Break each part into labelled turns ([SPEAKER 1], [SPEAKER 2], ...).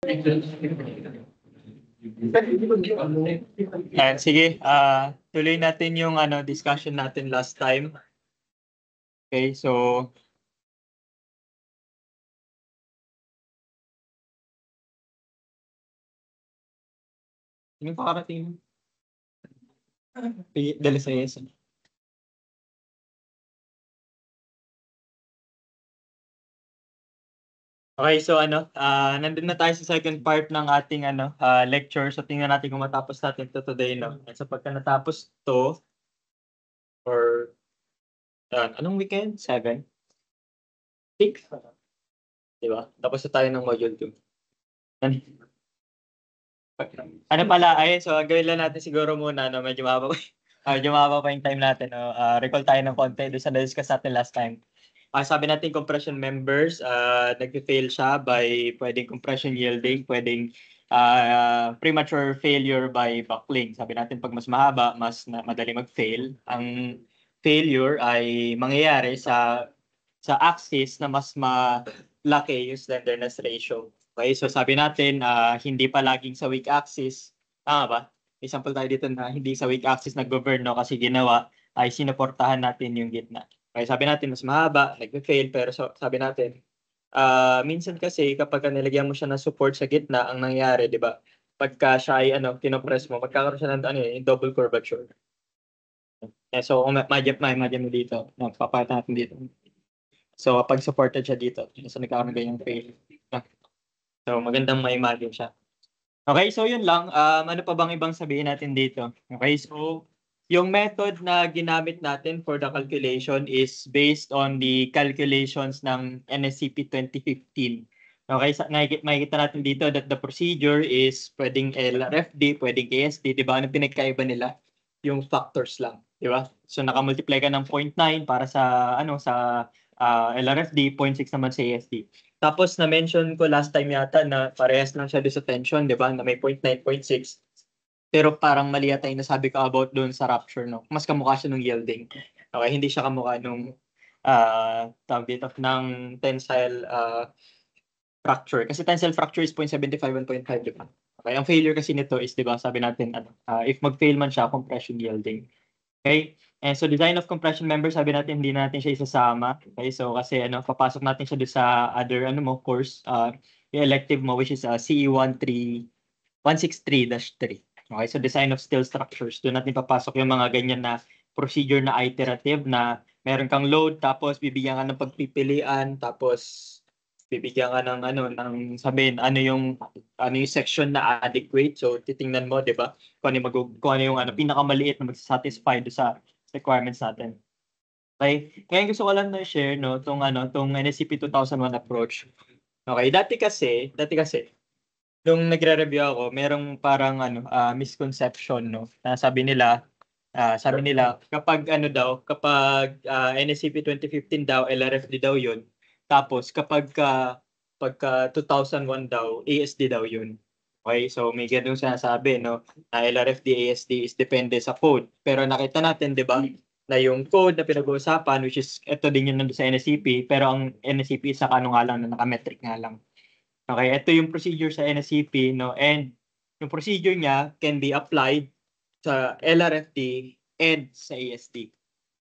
[SPEAKER 1] And sige, tuloy natin yung discussion natin last time. Okay, so yung pakarating dala sa yes. Okay, so nandun na tayo sa second part ng ating lecture. So tingnan natin kung matapos natin to today, no? At sa pagka natapos to, or anong weekend? 7? 6? Diba? Tapos na tayo ng module 2. Ano pala, so gawin lang natin siguro muna, no? Medyo mahaba pa yung time natin, no? Recall tayo ng konti doon sa na-discuss natin last time. Sabi natin compression members, nag-fail siya by pwedeng compression yielding, pwedeng premature failure by buckling. Sabi natin pag mas mahaba, mas madali mag-fail. Ang failure ay mangyayari sa axis na mas malaki yung slenderness ratio. Okay, so sabi natin, hindi pa laging sa weak axis. Tama ba? Example tayo dito na hindi sa weak axis nag-govern, no? Kasi ginawa ay sinuportahan natin yung gitna. Okay, sabi natin mas mahaba, nag-fail, pero sabi natin, minsan kasi kapag nilagyan mo siya ng support sa gitna, ang nangyari, di ba? Pagka siya ay tinopress mo, magkakaroon siya ng double curvature. So kung ma-imagine mo dito, papakita natin dito. So pag supported siya dito, so nagkakaroon ng ganyang fail. So magandang ma-imagine siya. Okay, so yun lang. Ano pa bang ibang sabihin natin dito? Okay, so yung method na ginamit natin for the calculation is based on the calculations ng NSCP 2015. Okay, makikita natin dito that the procedure is pwedeng LRFD, pwedeng ASD, di ba? Ano pinagkaiba nila? Yung factors lang, di ba? So nakamultiply ka ng 0.9 para sa LRFD, 0.6 naman sa ASD. Tapos na-mention ko last time yata na parehas lang siya doon sa tension, di ba? Na may 0.9, 0.6. Pero parang mali yata yung nasabi ko about doon sa rupture, no? Mas kamukha siya nung yielding. Okay, hindi siya kamukha nung tawag dito ng tensile fracture. Kasi tensile fracture is 0.75 and 0.5, di ba? Okay, ang failure kasi nito is, di ba, sabi natin, if mag-fail man siya, compression yielding. Okay? And so design of compression member, sabi natin hindi natin siya isasama. Okay? So kasi papasok natin siya doon sa other course, yung elective mo which is CE 163-3. Okay? So design of steel structures. Doon natin papasok yung mga ganyan na procedure na iterative na meron kang load tapos bibigyan ka ng pagpipilian tapos bibigyan ka ng ng sabihin yung section na adequate. So titingnan mo, 'di ba? Kung ano yung pinakamaliit na magsasatisfy do sa requirements natin. Okay? Kaya gusto ko lang na share tong NSCP 2001 approach. Okay, dati kasi nung nagre-review ako, merong parang misconception na sabi nila kapag kapag NSCP 2015 daw, LRFD daw 'yun. Tapos pagka 2001 daw, ASD daw 'yun. Okay, so may ganung sinasabi na LRFD, ASD is depende sa code. Pero nakita natin, 'di ba, na yung code na pinag-uusapan which is ito din yung nandun sa NSCP, pero ang NSCP is nga lang na naka-metric nga lang. Okay, ito yung procedure sa NSCP, and yung procedure niya can be applied sa LRFD and sa ASD.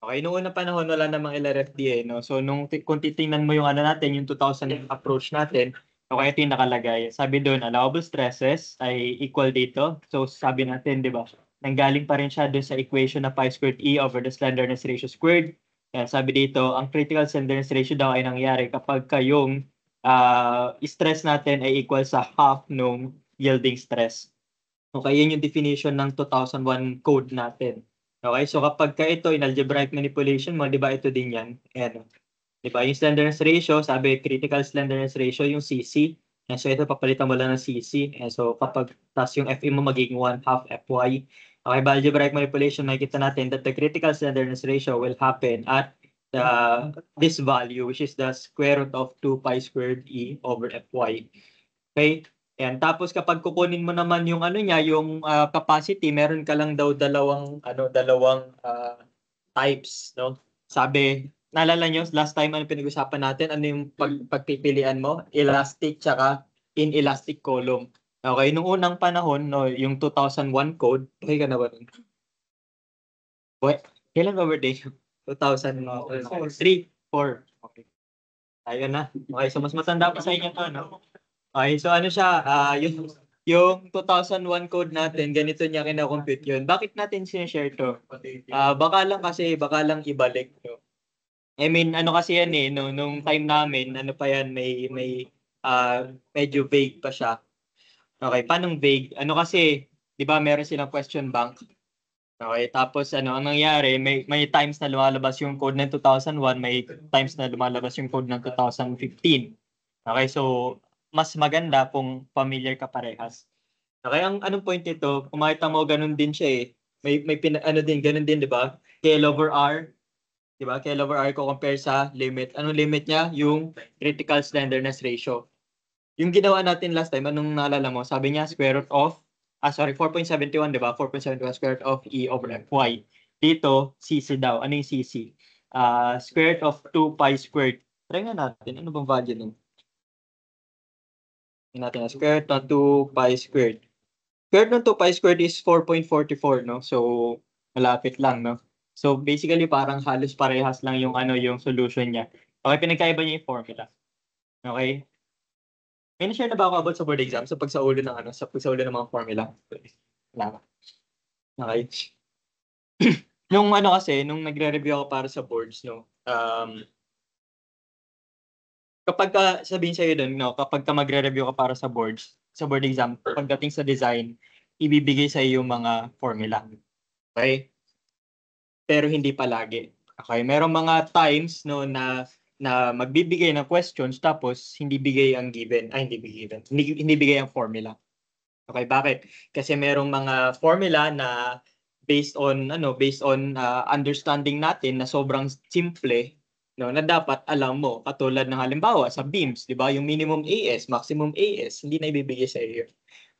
[SPEAKER 1] Okay, noong unang panahon wala namang LRFD So kung titingnan mo yung natin, yung 2000 approach natin, okay, ito yung nakalagay. Sabi doon, allowable stresses ay equal dito. So sabi natin, di ba, nanggaling pa rin siya doon sa equation na pi squared E over the slenderness ratio squared. Kaya sabi dito, ang critical slenderness ratio daw ay nangyari kapag yung stress natin ay equal sa half ng yielding stress. Okay, yun yung definition ng 2001 code natin. Okay, so kapag ito in algebraic manipulation mo, di ba ito din yan? Ayan. Di ba, yung slenderness ratio, sabi critical slenderness ratio, yung CC. And so ito, papalitan mo lang ng CC. And so kapag tas yung FE mo magiging 1/2 FY. Okay, by algebraic manipulation, makikita natin that the critical slenderness ratio will happen at this value, which is the square root of 2 pi squared E over FY. Okay? Ayan. Tapos kapag kukunin mo naman yung yung capacity, meron ka lang daw dalawang types, no? Sabi, naalala nyo, last time pinag-usapan natin, yung pagpipilian mo? Elastic tsaka inelastic column. Okay, nung unang panahon, no, yung 2001 code, okay ka na ba nun? Boy, kailan ba birthday? 2003, 4. Okay. Ayun na. Okay, so mas matanda pa sa inyo to, no? Okay, so ano siya, yung 2001 code natin, ganito niya kina-compute yun. Bakit natin sinishare to? Baka lang ibalik. No? I mean, ano kasi yan eh, no, nung time namin, ano pa yan, medyo vague pa siya. Okay, paanong vague? Ano kasi, di ba meron silang question bank? Okay, tapos ano, ang nangyari, may times na lumalabas yung code ng 2001, may times na lumalabas yung code ng 2015. Okay, so mas maganda kung familiar ka parehas. Okay, ang anong point nito, kung makita mo, ganun din siya eh. Ano din, ganun din, di ba? KL over R, di ba? KL over R ko compare sa limit. Anong limit niya? Yung critical slenderness ratio. Yung ginawa natin last time, anong naalala mo? Sabi niya, square root of, 4.71, di ba? 4.71 square root of E over Fy. Dito, CC daw. Ano yung CC? Square root of 2 pi squared. Try nga natin. Ano bang value nun? Natin na square root ng 2 pi squared. Square root ng 2 pi squared is 4.44, no? So, malapit lang, no? So, basically, parang halos parehas lang yung yung solution niya. Okay, pinagkaiba niya yung formula. Okay? May na-share na ba ako about sa board exam? Sa pagsaulo ng sa pagsaulo ng mga formula? Wala. Okay. Nung nung nagre-review ako para sa boards, no, kapag sabihin sa'yo dun, no, kapag ka magre-review ka para sa boards, sa board exam, pagdating sa design, ibibigay sa'yo yung mga formula. Okay? Pero hindi palagi. Okay? Merong mga times, no, na magbibigay ng questions tapos hindi bigay ang given. Hindi bigay ang formula. Okay, bakit? Kasi merong mga formula na based on understanding natin na sobrang simple, no, na dapat alam mo, katulad ng halimbawa sa beams, 'di ba? Yung minimum AS, maximum AS, hindi na ibibigay sa iyo.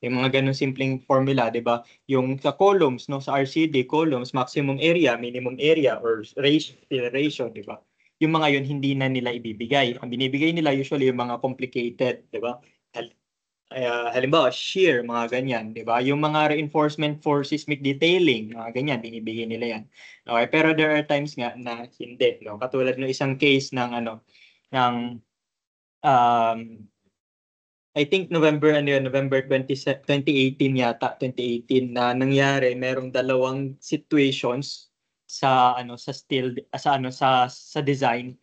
[SPEAKER 1] Yung mga ganun simpleng formula, 'di ba? Yung sa columns, no, sa RCD columns, maximum area, minimum area or ratio, 'di ba? Yung mga yun hindi na nila ibibigay. Ang binibigay nila usually yung mga complicated, 'di ba? Halimbawa, shear, mga ganyan, di ba? Yung mga reinforcement for seismic detailing, mga ganyan, binibigay nila yan. Okay, pero there are times nga na hindi, no? Katulad ng isang case ng ng um, I think November 2018 yata, 2018 na nangyari, merong dalawang situations sa steel sa design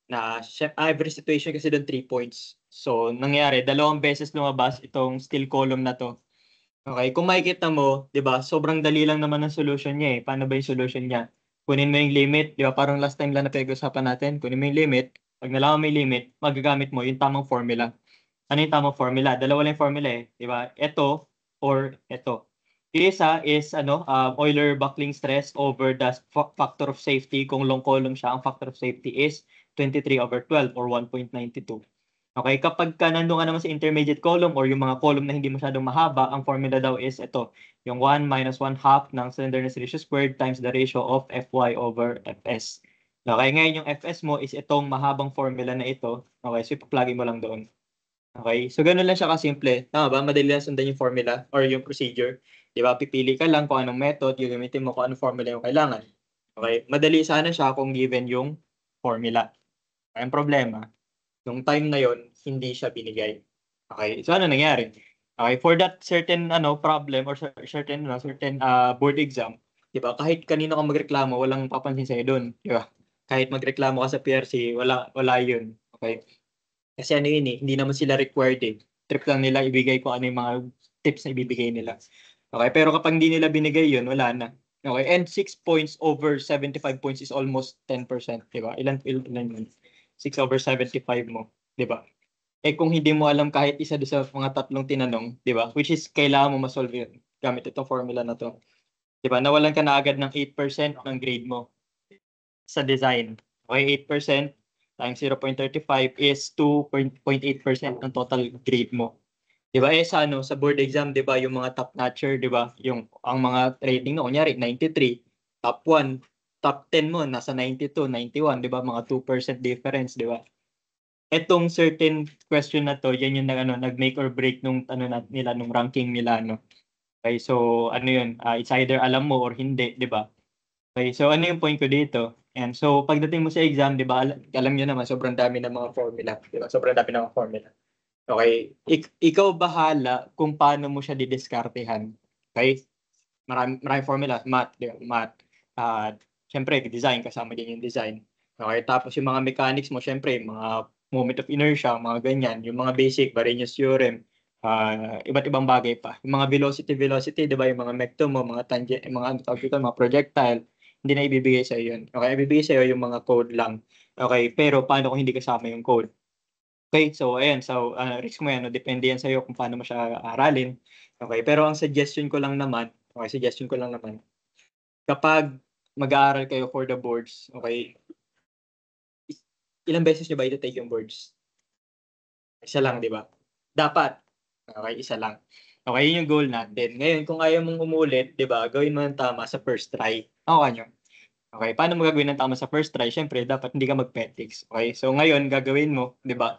[SPEAKER 1] na every situation kasi doon 3 points. So, nangyari, dalawang beses lumabas itong steel column na to. Okay, kung makikita mo, 'di ba? Sobrang dali lang naman ang solution niya eh. Paano ba yung solution niya? Kunin mo yung limit, 'di ba? Parang last time lang na pinag-usapan natin. Kunin mo yung limit. Pag nalaman mo yung limit, magagamit mo yung tamang formula. Ano yung tamang formula? Dalawa lang yung formula eh, 'di ba? Ito or ito. Yung isa is Euler buckling stress over the factor of safety. Kung long column siya, ang factor of safety is 23/12 or 1.92. Okay, kapag ka nandun ka naman sa intermediate column or yung mga column na hindi masyadong mahaba, ang formula daw is ito, yung 1 minus 1/2 ng slenderness ratio squared times the ratio of Fy over Fs. Okay, ngayon yung Fs mo is itong mahabang formula na ito. Okay, so ipa-plug mo lang doon. Okay, so ganun lang siya kasimple. Tama ba? Madali lang sundan yung formula or yung procedure. Di ba? Pipili ka lang kung anong method, gagamitin mo kung anong formula yung kailangan. Okay, madali sana siya kung given yung formula. Ang problema, nung time na yon hindi siya binigay. Okay, so ano nangyari? Okay, for that certain problem or certain board exam, 'di ba? Kahit kanino ka magreklamo, walang papansin sa doon, 'di ba? Kahit magreklamo ka sa PRC, wala 'yun. Okay? Kasi yun eh, hindi naman sila required eh. Trip lang nila ibigay ko ano yung mga tips na ibibigay nila. Okay, pero kapag hindi nila binigay 'yun, wala na. Okay, and 6 points over 75 points is almost 10%, 'di ba? Ilan yun? 6 over 75 mo, 'di ba? Eh kung hindi mo alam kahit isa doon sa mga tatlong tinanong, 'di ba? Which is kailangan mo ma-solve yun gamit itong formula na to. 'Di ba? Nawalan ka na agad ng 8% ng grade mo sa design. Okay, 8% times 0.35 is 2.8% ng total grade mo. 'Di ba? Eh sa board exam, 'di ba, yung mga top notcher, 'di ba? Yung ang mga rating no, kunyari 93, top 1, top 10 mo nasa 92, 91, 'di ba? Mga 2% difference, 'di ba? Etong certain question na 'to, yan yung nag-make or break nung nila, nung ranking nila, 'no. Okey, so ano yun, it's either alam mo or hindi, 'di ba? Okey, so ano yung point ko dito, and so pagdating mo sa exam, 'di ba, alam niyo naman sobrang dami ng mga formula, 'di ba? Sobrang dami ng mga formula. Okey, ikaw bahala kung paano mo siya didiskartehan, okey? Maraming formula, math, 'di ba, math, siyempre design, kasama din yung design. Okey, tapos yung mga mechanics mo siyempre mga moment of inertia, mga ganyan, yung mga basic, Arrhenius theorem, iba't ibang bagay pa. Yung mga velocity, 'di ba, yung mga mekto mo, mga tangent, yung mga ano tawag dito, mga projectile, hindi na ibibigay sa'yo yun. Okey, ibibigay sa'yo yung mga code lang. Okey, pero paano kung hindi kasama yung code? Okey, so ayan, so, risk mo yan 'no, depende yan sa'yo kung paano mo siya aralin. Okey, pero ang suggestion ko lang naman, kapag mag-aaral kayo for the boards, okey, ilang beses niyo ba ite-take yung boards? Isa lang, 'di ba? Dapat, okey, isa lang. Okey, yun yung goal natin. Ngayon kung ayaw mong umulit, 'di ba, gawin mo ng tama sa first try. Nakuha niyo? Okey, paano mo gagawin ng tama sa first try? Siyempre dapat hindi ka mag-petics, okey? So ngayon gagawin mo, 'di ba,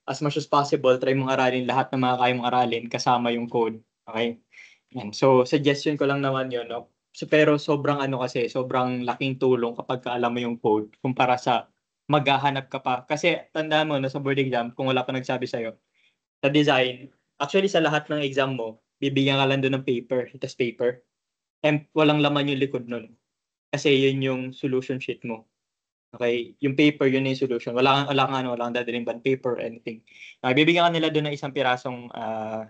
[SPEAKER 1] as much as possible try mong aralin lahat ng mga kaya mong aralin kasama yung code, okey? Yan, so suggestion ko lang naman yun, 'no. So pero sobrang ano kasi, sobrang laking tulong kapagka alam mo yung code kumpara sa maghahanap ka pa. Kasi tandaan mo 'no, sa board exam kung wala pa nagsabi sa'yo, sa design, actually sa lahat ng exam mo, bibigyan ka lang dun ng paper, tas paper, and walang laman yung likod nun. Kasi yun yung solution sheet mo. Okey, yung paper yun na yung solution. Wala kang dadalhin bond paper or anything. Bibigyan ka nila dun ng isang pirasong,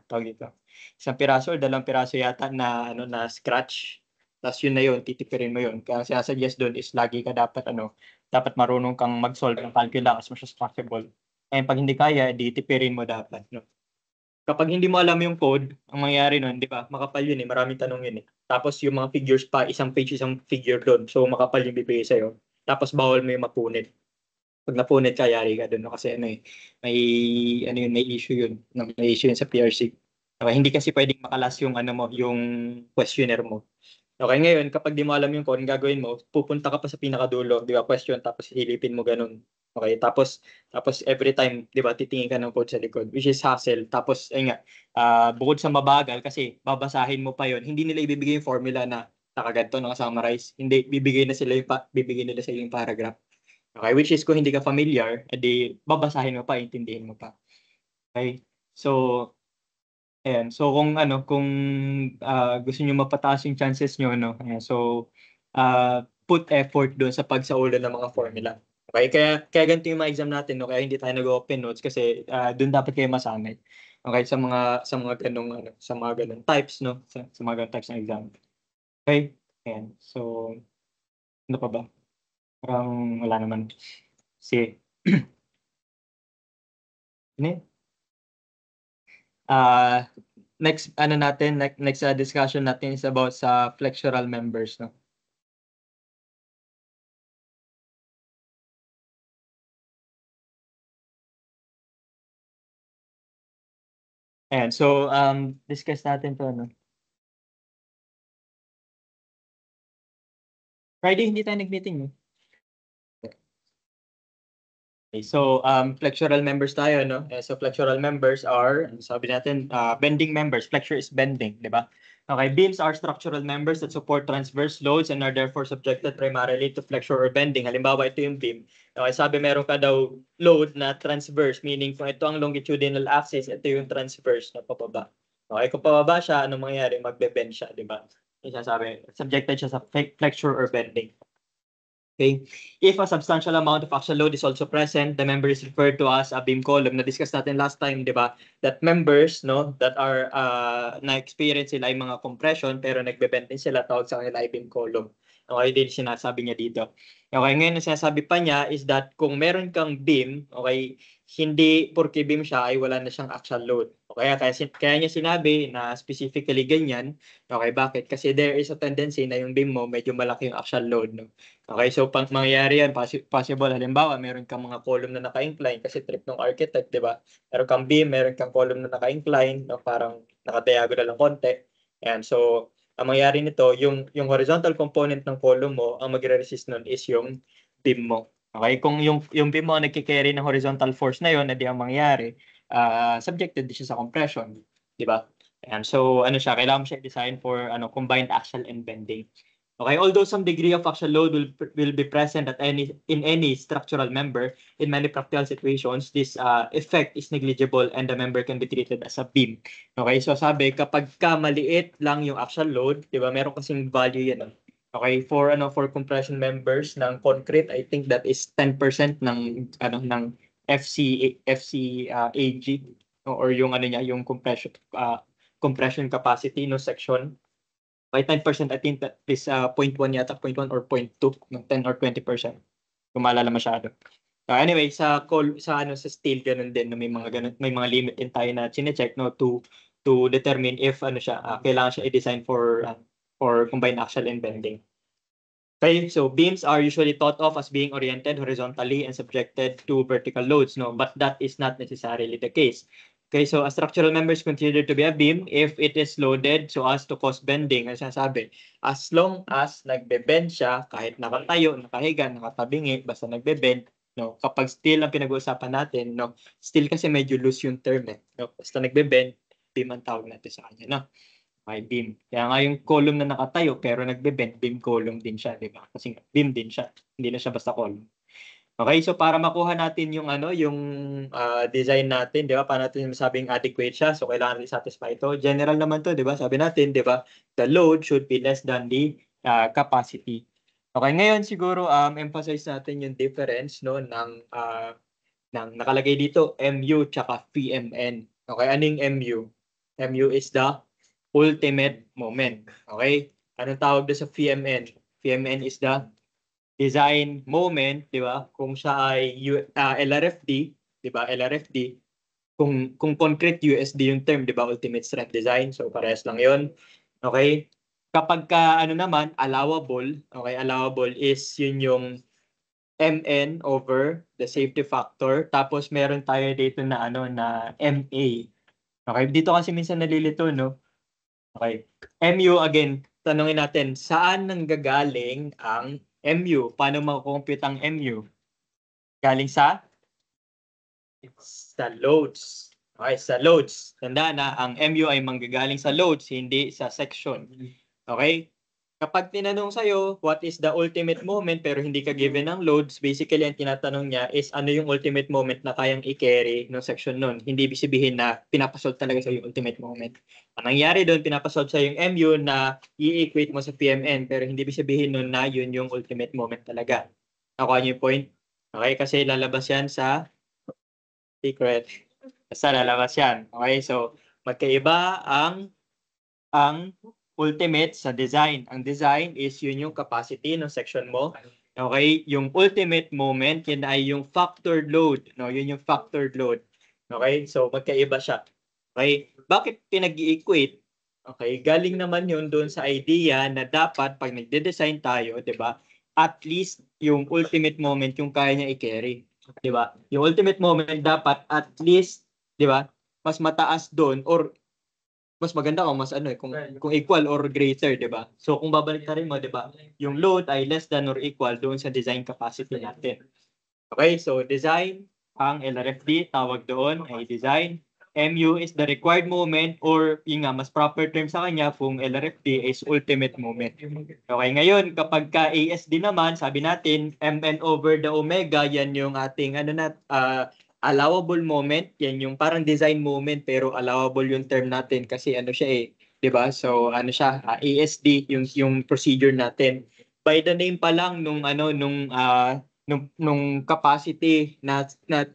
[SPEAKER 1] tawag dito, isang piraso or 2 piraso yata na na scratch, ta's yun na yun, titipirin mo yun. Kaya ang sina-suggest dun is lagi ka dapat dapat marunong kang mag-solve ng calculus as much as possible. And 'pag hindi kaya, di tipirin mo dapat, 'no. Kapag hindi mo alam yung code, ang mangyayari nun, 'di ba, makapal yun, maraming tanong yun, eh. Tapos yung mga figures pa, isang page, isang figure dun. So makapal yung bibigay sa'yo. Tapos bawal mo yung mapunit. 'Pag napunit ka, yari ka dun 'no, kasi may yun, may issue yun sa PRC. Hindi kasi puwedeng maka-last yung mo, yung questionnaire mo. Okey, ngayon kapag 'di mo alam yung code, ang gagawin mo, pupunta ka pa sa pinakadulo, 'di ba, question, tapos silipin mo gano'n. Okey, tapos tapos every time, 'di ba, titingin ka ng code sa likod, which is hassle. Tapos ayun nga, bukod sa mabagal kasi babasahin mo pa yun, hindi nila ibibigay yung formula na nakaganto, naka-summarize, hindi, bibigay nila sa'yo yung paragraph. Okey, which is kung hindi ka familiar, eh, di babasahin mo pa, iintindihin mo pa. Okey, so ayan, so kung gusto niyo mapataas yung chances niyo 'no, ayan, so, put effort dun sa pagsaulo ng mga formula. Okey, kaya ganito yung mga exam natin 'no, kaya hindi tayo nag-o-open notes kasi, dun dapat kayo masanay. Okey, sa mga gano'ng sa mga gano'ng types 'no, sa mga gano'ng types ng exam. Okey, ayan. So, ano pa ba? Parang wala naman. Sige, ano yun? Ah, next discussion natin is about sa flexural members 'no. Ayan, so, discuss natin 'to 'no. Friday hindi tayo nag-meeting 'no? Okay, so, flexural members tayo 'no, so flexural members are, ano sabi natin, bending members, flexure is bending, 'di ba? Okay, beams are structural members that support transverse loads and are therefore subjected primarily to flexure or bending. Halimbawa, ito yung beam. Okay, sabi meron ka daw load na transverse, meaning kung ito ang longitudinal axis, ito yung transverse na pababa. Okay, kung pababa siya, anong mangyayari? Magbe-bend siya, 'di ba? Yung sinasabi, subjected siya sa flexure or bending. Okay. If a substantial amount of axial load is also present, the member is referred to as a beam column. Na-discuss natin last time, di ba? That members, no, that are na-experience sila ay mga compression pero nagbe-bend din sila, tawag sa kanila ay beam column. Okay, din sinasabi niya dito. Okay, ngayon ang sinasabi pa niya is that kung meron kang beam, okay, hindi porke beam siya ay wala na siyang axial load. Okay, kaya niya sinabi na specifically ganyan. Okay, bakit? Kasi there is a tendency na yung beam mo medyo malaki yung axial load, no? Okay, so mangyayari yan, possible halimbawa meron kang mga column na naka-incline kasi trip ng architect, 'di ba? Meron kang beam, meron kang column na naka-incline, no, parang naka-diagonal ng konti. Ayan, so ang mangyayari nito, yung horizontal component ng column mo, ang magre-resist nun is yung beam mo. Okay, kung yung beam mo nagki-carry ng horizontal force na yon, edi ang mangyayari, subjected din siya sa compression, di ba? And so ano siya, kailangan mo siya i-design for combined axial and bending. Okay, although some degree of axial load will be present in any structural member, in many practical situations, this effect is negligible and the member can be treated as a beam. Okay, so sabi kapag ka maliit lang yung axial load, di ba? Meron kasing value yan. Okay, for compression members ng concrete, I think that is 10% ng FCAG or yung niya, yung compression capacity no section. By 10%, I think that is 0.1 yata, 0.1 or 0.2, no, 10 or 20%. Kung maalala masyado. Anyway, sa steel ganun din, no, may mga limit din tayo na chine-check no to determine if kailangan siya i-design for combined axial and bending. Okay, so beams are usually thought of as being oriented horizontally and subjected to vertical loads, no, but that is not necessarily the case. Okay, so a structural member is considered to be a beam if it is loaded so as to cause bending. Ang sinasabi, as long as nagbe-bend siya, kahit nakatayo, nakahiga, nakatabingi, basta nagbe-bend, no, kapag steel ang pinag-uusapan natin, no, steel kasi medyo loose yung term, no, basta nagbe-bend, beam ang tawag natin sa kanya, no. Okay, beam. Kaya nga yung column na nakatayo pero nagbe-bend, beam column din siya, di ba? Kasi beam din siya. Hindi na siya basta column. Okay, so para makuha natin yung yung design natin, di ba? Para natin masabing adequate siya, so kailangan natin satisfy ito. General naman to, di ba? Sabi natin, di ba? The load should be less than the capacity. Okay, ngayon siguro emphasize natin yung difference no ng nakalagay dito MU tsaka VMN. Okay, anong MU? MU is the ultimate moment. Okay? Anong tawag doon sa VMN? VMN is the design moment, di ba? Kung siya ay LRFD, di ba? LRFD. Kung concrete USD yung term, di ba? Ultimate strength design. So parehas lang 'yon. Okay? Kapag naman allowable, okay? Allowable is yun yung MN over the safety factor. Tapos meron tayo dito na na MA. Okay? Dito kasi minsan nalilito, no? Okay. MU again, tanungin natin, saan nanggagaling ang MU? Paano makukompute ang MU? Galing sa loads. Okay, sa loads. Tandaan na ang MU ay manggagaling sa loads, hindi sa section. Okay? Kapag tinanong sa'yo, what is the ultimate moment pero hindi ka given ng loads, basically ang tinatanong niya is ano yung ultimate moment na kayang i-carry ng section nun. Hindi ibig sabihin na pinapasolve talaga sa yung ultimate moment. Ang nangyari doon, pinapasolve sa yung MU na i-equate mo sa PMN pero hindi ibig sabihin nun na yun yung ultimate moment talaga. Nakuha niyo yung point? Okay, kasi lalabas yan sa secret. Basta lalabas yan. Okay, so magkaiba ang ultimate sa design. Ang design is yun yung capacity ng section mo. Okay, yung ultimate moment, yun ay yung factored load. No, yun yung factored load. Okay, so magkaiba siya. Okay, bakit pinag-i-equate? Okay, galing naman yun doon sa idea na dapat pag nagde-design tayo, 'di ba? At least yung ultimate moment yung kaya niya i-carry, 'di ba? Yung ultimate moment dapat at least, 'di ba? Mas mataas doon or mas maganda kung mas kung equal or greater, 'di ba? So kung babaliktarin mo, 'di ba? Yung load ay less than or equal doon sa design capacity natin. Okay, so design, ang LRFD tawag doon ay design. MU is the required moment or yung nga mas proper term sa kanya kung LRFD is ultimate moment. Okay, ngayon kapag ka ASD naman, sabi natin MN over the omega, yan yung ating allowable moment, yan yung parang design moment pero allowable yung term natin kasi siya 'di ba? So siya, ASD yung procedure natin. By the name pa lang nung capacity na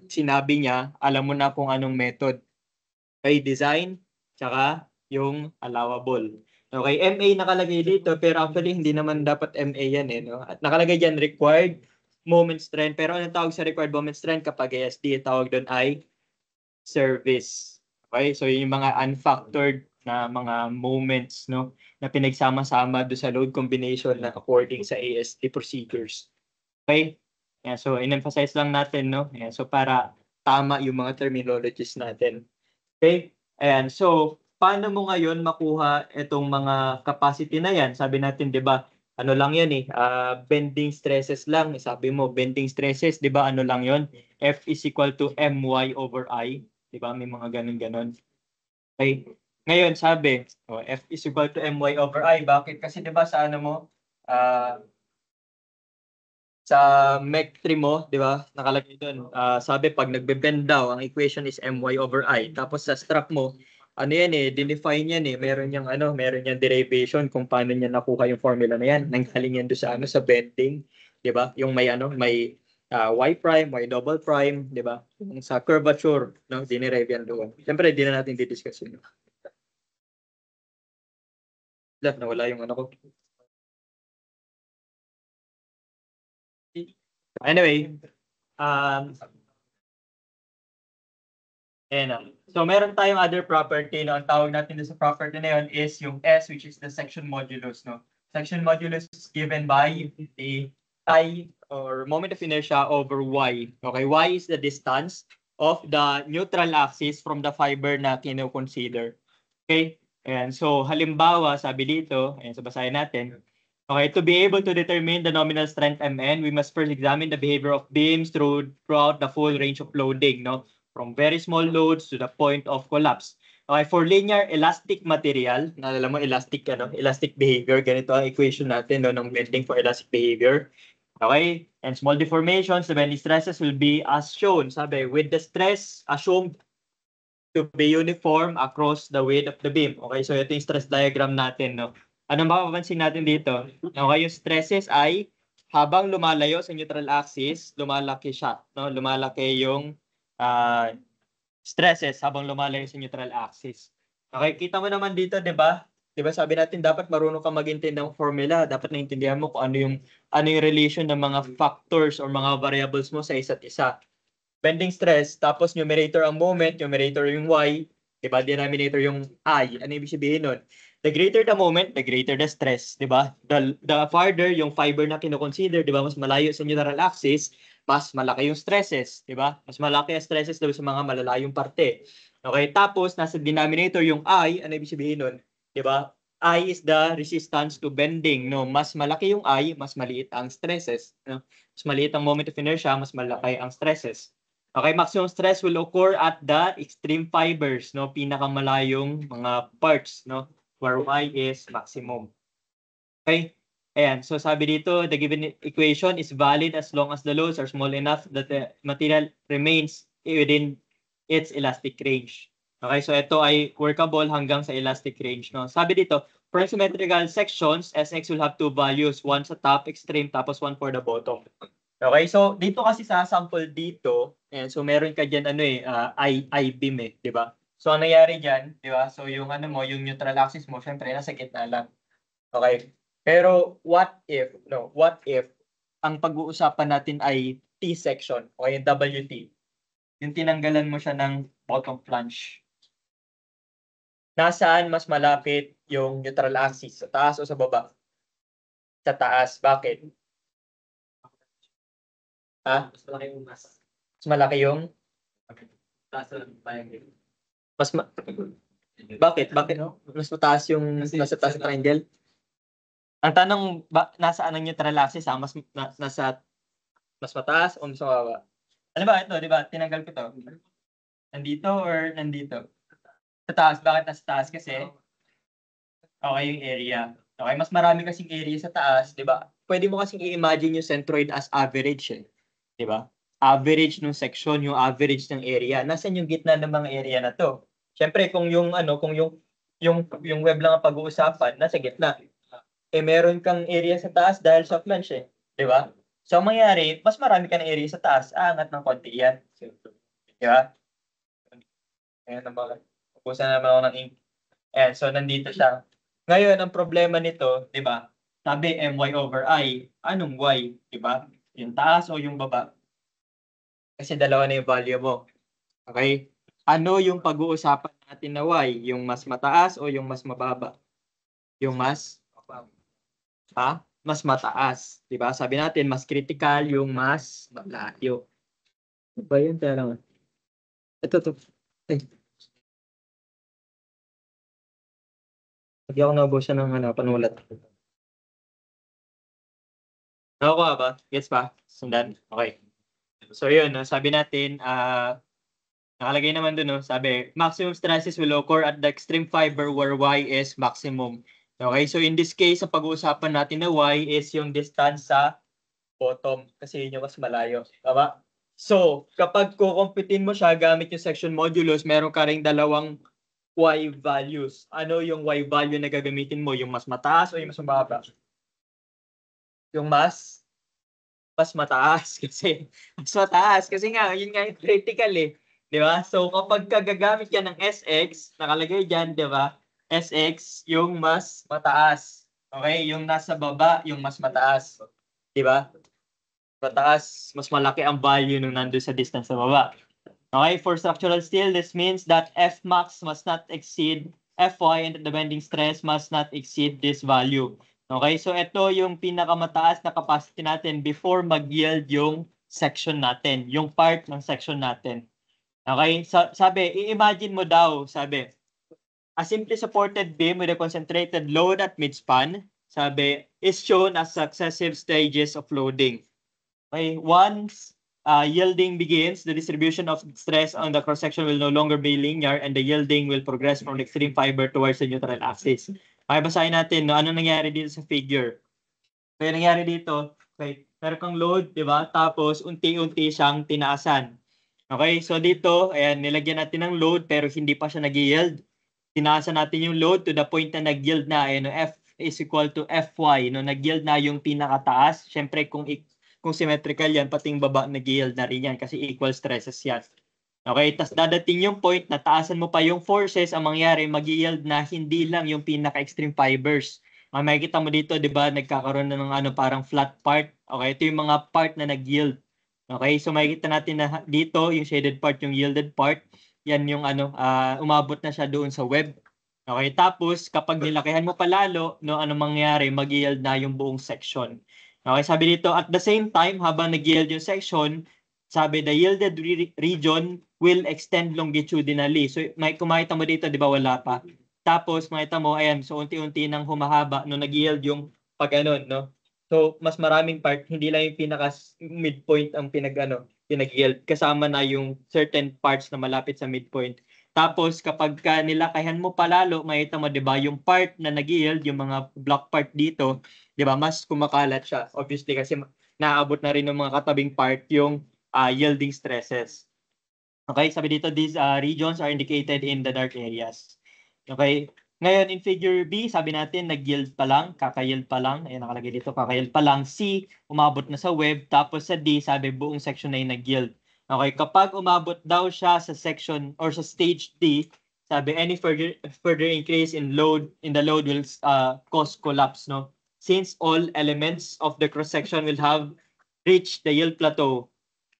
[SPEAKER 1] sinabi niya, alam mo na kung anong method. Okay, design tsaka yung allowable. Okay, MA nakalagay dito pero actually hindi naman dapat MA yan no? At nakalagay diyan required moment strength. Pero anong tawag sa required moment strength kapag ASD? Tawag doon ay service. Okay, so yung mga unfactored na mga moments no na pinagsama-sama do sa load combination na according sa ASD procedures. Okay? Yeah, so in-emphasize lang natin no. Yeah, so para tama yung mga terminologies natin. Okay? Ayan, so paano mo ngayon makuha itong mga capacity na yan? Sabi natin 'di ba, ano lang yun eh, bending stresses lang. Sabi mo, bending stresses, di ba ano lang yun? F is equal to my over I. Di ba? May mga ganun-ganun. Okay. Ngayon, sabi, F is equal to my over I. Bakit? Kasi di ba sa ano mo, sa MEC3 mo, di ba? Nakalagay doon. Sabi, pag nagbe-bend daw, ang equation is my over I. Tapos sa strap mo, ano yan eh, dinefine yan eh. Meron yang derivation kung paano niya nakuha yung formula na yan. Nanggaling yan doon sa sa bending, di ba? Yung may y prime, y double prime, di ba? Yung sa curvature, no, dinerive yan doon. Siyempre, di na natin didiscuss yun. Nawala yung ano ko. Anyway, so meron tayong other property, no? Ang tawag natin sa property na yun is yung S, which is the section modulus, no? Section modulus is given by the I or moment of inertia over Y. Okay, Y is the distance of the neutral axis from the fiber na kino-consider. Okay? And so halimbawa, sabi dito, so basahin natin. Okay, to be able to determine the nominal strength Mn, we must first examine the behavior of beams throughout the full range of loading, no? From very small loads to the point of collapse. Okay, for linear elastic material, naalala mo elastic elastic behavior, ganito ang equation natin no, ng bending for elastic behavior. Okay, and small deformations, the bending stresses will be as shown, sabi, with the stress assumed to be uniform across the width of the beam. Okay, so ito yung stress diagram natin, no? Ano mapapansin natin dito? Okay, yung stresses ay habang lumalayo sa neutral axis, lumalaki siya, no? Lumalaki yung stresses habang lumalayo sa neutral axis. Okay, kita mo naman dito, 'di ba? 'Di ba sabi natin dapat marunong ka mag-intindi ng formula, dapat naintindihan mo kung ano yung relation ng mga factors or mga variables mo sa isa't isa. Bending stress, tapos numerator ang moment, numerator yung y, di ba? Denominator yung I. Ano ibig sabihin nun? The greater the moment, the greater the stress, di ba? The farther yung fiber na kino-consider, di ba? Mas malayo sa neutral axis, mas malaki yung stresses, di ba? Mas malaki ang stresses daw sa mga malalayong parte. Okay, tapos nasa denominator yung I, ano ibig sabihin nun? Di ba? I is the resistance to bending, no? Mas malaki yung I, mas maliit ang stresses, no? Mas maliit ang moment of inertia, mas malaki ang stresses. Okay, maximum stress will occur at the extreme fibers, no? Pinakamalayong mga parts, no? Where Y is maximum. Okay? Ayan, so sabi dito, the given equation is valid as long as the loads are small enough that the material remains within its elastic range. Okay, so ito ay workable hanggang sa elastic range, no? Sabi dito, for symmetrical sections, Sx will have two values, one sa top extreme tapos one for the bottom. Okay, so dito kasi sa sample dito, so meron ka diyan I-beam di ba? So ang nangyari diyan, di ba? So yung yung neutral axis mo, syempre nasa gitna lang. Okay? Pero what if ang pag-uusapan natin ay T section, okay, yung WT. Yung tinanggalan mo siya ng bottom flange. Nasaan mas malapit yung neutral axis? Sa taas o sa baba? Sa taas. Bakit? Ha? Mas malaki yung mas. Mas malaki yung? Mas ma Bakit? Bakit? Mas mataas yung nasa taas ng triangle? Ang tanong, nasaan ang neutral axis ha? Nasa mas mataas o mas mababa? Ano ba ito, di ba? Tinanggal ko to. Nandito or nandito? Sa taas. Bakit nasa taas? Kasi okay yung area. Okay, mas marami kasing area sa taas, di ba? Pwede mo kasing i-imagine yung centroid as average eh. Di ba? Average ng section, yung average ng area. Nasaan yung gitna ng mga area na to? Siyempre, kung yung web lang ang pag-uusapan, nasa gitna. Eh, meron kang area sa taas dahil sa flange eh. Di ba? So, ang mangyayari, mas marami ka ng area sa taas, aangat ng konti yan. Di ba? Ayan naman. Ubusan naman ako ng ink. Ayan, so nandito siya. Ngayon, ang problema nito, di ba? Sabi my over I. Anong y? Di ba? Yung taas o yung baba? Kasi dalawa na yung value mo. Okay? Ano yung pag-uusapan natin na y? Yung mas mataas o yung mas mababa? Yung mas? Ha? Mas mataas. Di ba? Sabi natin, mas critical yung mas malayo. Ano ba yun? Tara lang. Ito. Ay. Hindi ako naubusan ng panulat. Nakukuha ba? Gets ba? Sundan? Okay. So yun, no, sabi natin, nakalagay naman dun, no, sabi, maximum stresses will occur at the extreme fiber where y is maximum. Okay, so in this case, ang pag-uusapan natin na y is yung distance sa bottom kasi yun yung mas malayo. Tama? So, kapag kukumpitin mo siya gamit yung section modulus, meron ka ring dalawang y values. Ano yung y value na gagamitin mo? Yung mas mataas o yung mas mababa? Yung mas mataas kasi nga yun nga yung critical eh. 'Di ba? So kapag gagamit ka ng SX, nakalagay diyan, 'di ba? SX yung mas mataas. Okay, yung nasa baba yung mas mataas. 'Di ba? Mataas, mas malaki ang value nung nandoon sa distance sa baba. Okay, for structural steel, this means that F max must not exceed Fy and the bending stress must not exceed this value. Okay, so ito yung pinakamataas na capacity natin before mag-yield yung section natin, yung part ng section natin. Okay, so, sabi, i-imagine mo daw, sabi, a simply supported beam with a concentrated load at midspan, sabi, is shown as successive stages of loading. Okay, once yielding begins, the distribution of stress on the cross-section will no longer be linear and the yielding will progress from the extreme fiber towards the neutral axis. Okay, basahin natin, no, ano nangyari dito sa figure. Kaya nangyari dito, okay, meron kang load, di ba? Tapos, unti-unti siyang tinaasan. Okay, so dito, ayan, nilagyan natin ng load pero hindi pa siya nag-yield. Tinaasan natin yung load to the point na nag-yield na, ayan, no, F is equal to Fy, no, nag-yield na yung pinakataas. Siyempre, kung symmetrical yan, pati yung baba nag-yield na rin yan kasi equal stresses yan. Okay, tas dadating yung point na taasan mo pa yung forces, ang mangyari, mag-yield na hindi lang yung pinaka-extreme fibers. Makikita mo dito, di ba, nagkakaroon na ng ano, parang flat part. Okay, ito yung mga part na nag-yield. Okay, so makikita natin na dito, yung shaded part, yung yielded part, yan yung ano, umabot na siya doon sa web. Okay, tapos kapag nilakihan mo palalo, no, ano mangyari, mag-yield na yung buong section. Okay, sabi dito, at the same time, habang nag-yield yung section, sabi, the yielded region will extend longitudinally. So, kung makita mo dito, di ba, wala pa. Tapos, makita mo, ayan, so unti-unti nang humahaba, no, nag-yield yung pag ano, no. So, mas maraming part, hindi lang yung pinaka-midpoint ang pinag-yield. Kasama na yung certain parts na malapit sa midpoint. Tapos, kapag nilakayan mo palalo, makita mo, di ba, yung part na nag-yield, yung mga block part dito, di ba, mas kumakalat siya. Obviously, kasi naabot na rin ng mga katabing part yung yielding stresses. Okay, sabi dito, these regions are indicated in the dark areas. Okay, ngayon in figure B, sabi natin nag-yield pa lang, kaka-yield pa lang. Ayan, nakalagay dito, kaka-yield pa lang. C, umabot na sa web. Tapos sa D, sabi buong section na yung nag-yield. Okay, kapag umabot daw siya sa section or sa stage D, sabi any further increase in the load will cause collapse, no? Since all elements of the cross-section will have reached the yield plateau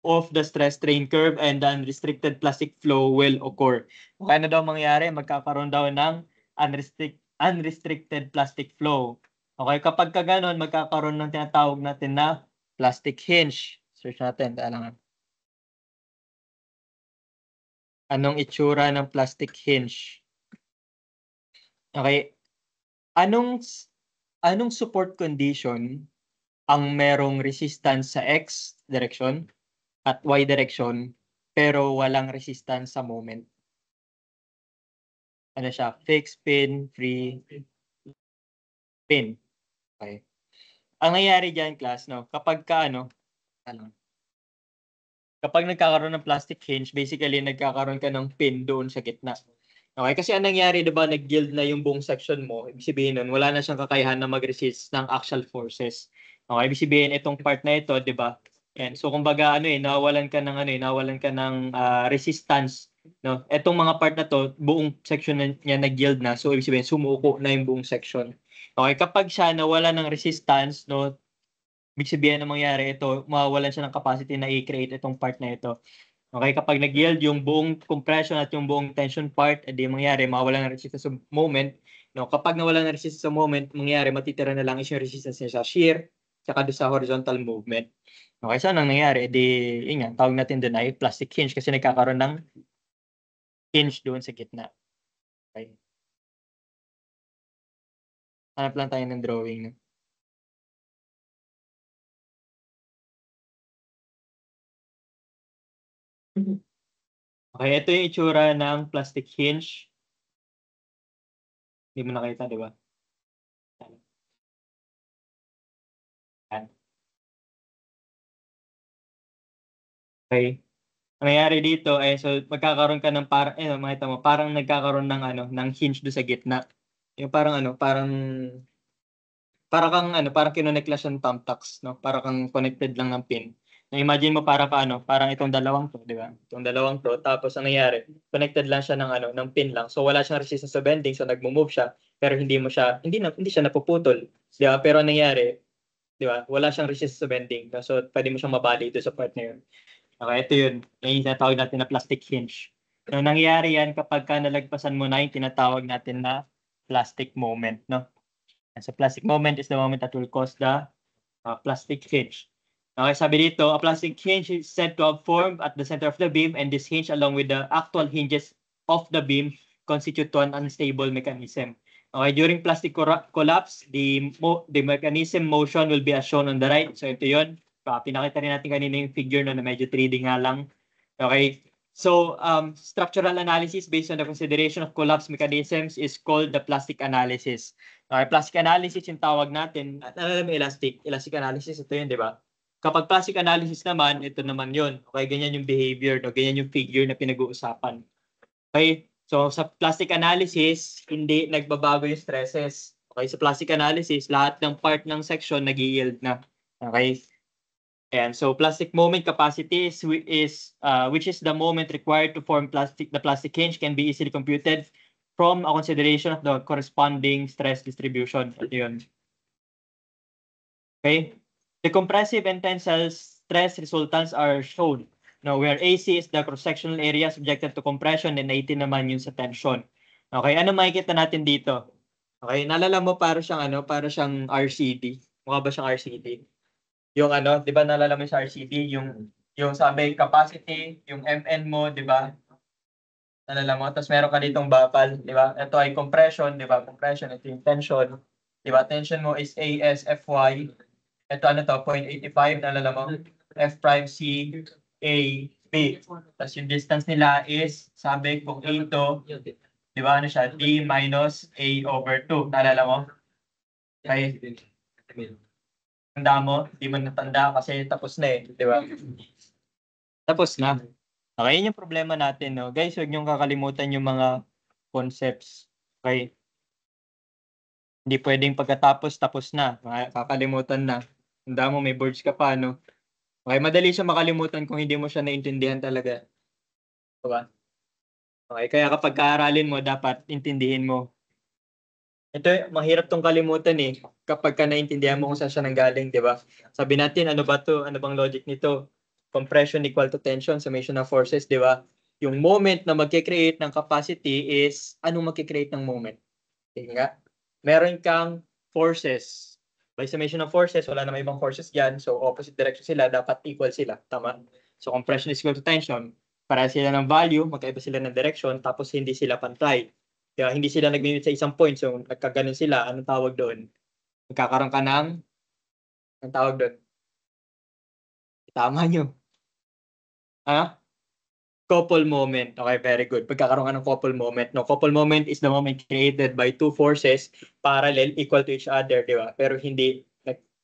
[SPEAKER 1] of the stress strain curve and the unrestricted plastic flow will occur. Okay, ano daw mangyari? Magkakaroon daw ng unrestricted plastic flow. Okay, kapag ka ganun, magkakaroon ng tinatawag natin na plastic hinge. Search natin, kailangan. Anong itsura ng plastic hinge? Okay, anong support condition ang merong resistance sa X direction at Y direction pero walang resistance sa moment? Ano siya? Fixed pin, free pin. Okay. Ang nangyayari diyan, class, no, kapag kapag nagkakaroon ng plastic hinge, basically nagkakaroon ka ng pin doon sa gitna. Okay, kasi ang nangyari, 'di ba, nag-yield na yung buong section mo. Ibig sabihin nun, wala na siyang kakayahan na mag-resist ng axial forces. Okay, ibig sabihin itong part na ito, 'di ba? Yan. So kumbaga nawalan ka ng resistance, no? Etong mga part na to, buong section niya nag-yield na. So ibig sabihin sumuko na yung buong section. Okay, kapag siya nawala ng resistance, no, ibig sabihin ang mangyari ito, mawawalan siya ng capacity na i-create itong part na ito. Okay, kapag nag-yield yung buong compression at yung buong tension part, edi mangyari, mawala ng resistance sa moment. No, kapag nawala ng resistance sa moment, mangyari, matitira na lang is yung resistance niya sa shear, saka doon sa horizontal movement. Okay, so anong nangyari? Edi, yun nga, tawag natin doon ay plastic hinge kasi nagkakaroon ng hinge doon sa gitna. Okay. Hanap lang tayo ng drawing. No? Okay, ito yung itsura ng plastic hinge. Hindi mo nakita, di ba? Yan. Okay. Ang nangyayari dito ay so magkakaroon ka ng parang makita mo parang nagkakaroon ng ng hinge do sa gitna. Yung parang parang kinonek lang siyang thumbtacks, no? Para kang connected lang ng pin. Na-imagine mo para ka parang itong dalawang to, di ba? Itong dalawang to, tapos ang nangyari, connected lang siya ng ng pin lang. So wala siyang resistance sa bending, so nagmo-move siya, pero hindi siya napuputol. Di ba? Pero ang nangyari, di ba? Wala siyang resistance sa bending. No? So pwede mo siyang mabali ito sa part na yun. Okay, ito yun. Yan yung tinatawag natin na plastic hinge. So nangyayari yan kapag ka nalagpasan mo na yung tinatawag natin na plastic moment, no? And so plastic moment is the moment that will cause the plastic hinge. Okay, sabi dito, a plastic hinge is said to have formed at the center of the beam, and this hinge along with the actual hinges of the beam constitute to an unstable mechanism. Okay, during plastic collapse, the mechanism motion will be as shown on the right. So ito yun. Pinakita rin natin kanina yung figure na medyo 3D nga lang. Okay. So, structural analysis based on the consideration of collapse mechanisms is called the plastic analysis. Okay, plastic analysis yung tawag natin. Alam mo elastic analysis, ito yun, di ba? Kapag plastic analysis naman, ito naman yun. Okay, ganyan yung behavior, no? Ganyan yung figure na pinag-uusapan. Okay, so sa plastic analysis, hindi nagbabago yung stresses. Okay, sa plastic analysis, lahat ng part ng section nag-yield na. Okay, and so plastic moment capacity is which is the moment required to form the plastic hinge can be easily computed from a consideration of the corresponding stress distribution. Yun. Okay. The compressive and tensile stress resultants are shown. Now, where AC is the cross-sectional area subjected to compression and 80 naman yung sa tension. Okay, ano makikita natin dito? Okay, naalala mo para siyang RCD. Mukha ba siyang RCD? Yung 'di ba naalala mo sa RCD, yung sabi capacity, yung MN mo, 'di ba? Naalala mo? Tapos meron ka ditong bakal, 'di ba? Ito ay compression, 'di ba? Compression, ito yung tension. 'Di ba? Tension mo is AS FY. Ito 0.85, naalala mo? F prime C A B. Tapos yung distance nila is sabi kung A to, 'di ba? Ano siya? D minus A over 2. Naalala mo? Okay. Tanda mo? Di mo natanda kasi tapos na eh, di ba? Tapos na. Okay, yun yung problema natin, no? Guys, huwag niyong kakalimutan yung mga concepts. Okay? Hindi pwedeng pagkatapos, tapos na. Kakalimutan na. Tanda mo, may boards ka pa, no? Okay, madali siya makalimutan kung hindi mo siya naintindihan talaga. Diba? Okay, kaya kapag kaaralin mo, dapat intindihin mo. Ito, mahirap tong kalimutan eh. Kapag ka naintindihan mo kung saan siya nanggaling, di ba? Sabi natin, ano ba to? Ano bang logic nito? Compression equal to tension, summation of forces, di ba? Yung moment na magkikreate ng capacity is, anong magkikreate ng moment? Okay nga. Meron kang forces. By summation of forces, wala na may ibang forces dyan. So, opposite direction sila, dapat equal sila. Tama? So, compression is equal to tension. Para sila ng value, magkaiba sila ng direction, tapos hindi sila pantay. Kaya hindi sila nag-limit sa isang point. So, nagkaganon sila. Anong tawag doon? Magkakaroon ka anong tawag doon? Tama nyo. Ha? Couple moment. Okay, very good. Pagkakaroon ka ng couple moment. No, couple moment is the moment created by two forces parallel, equal to each other, di ba? Pero hindi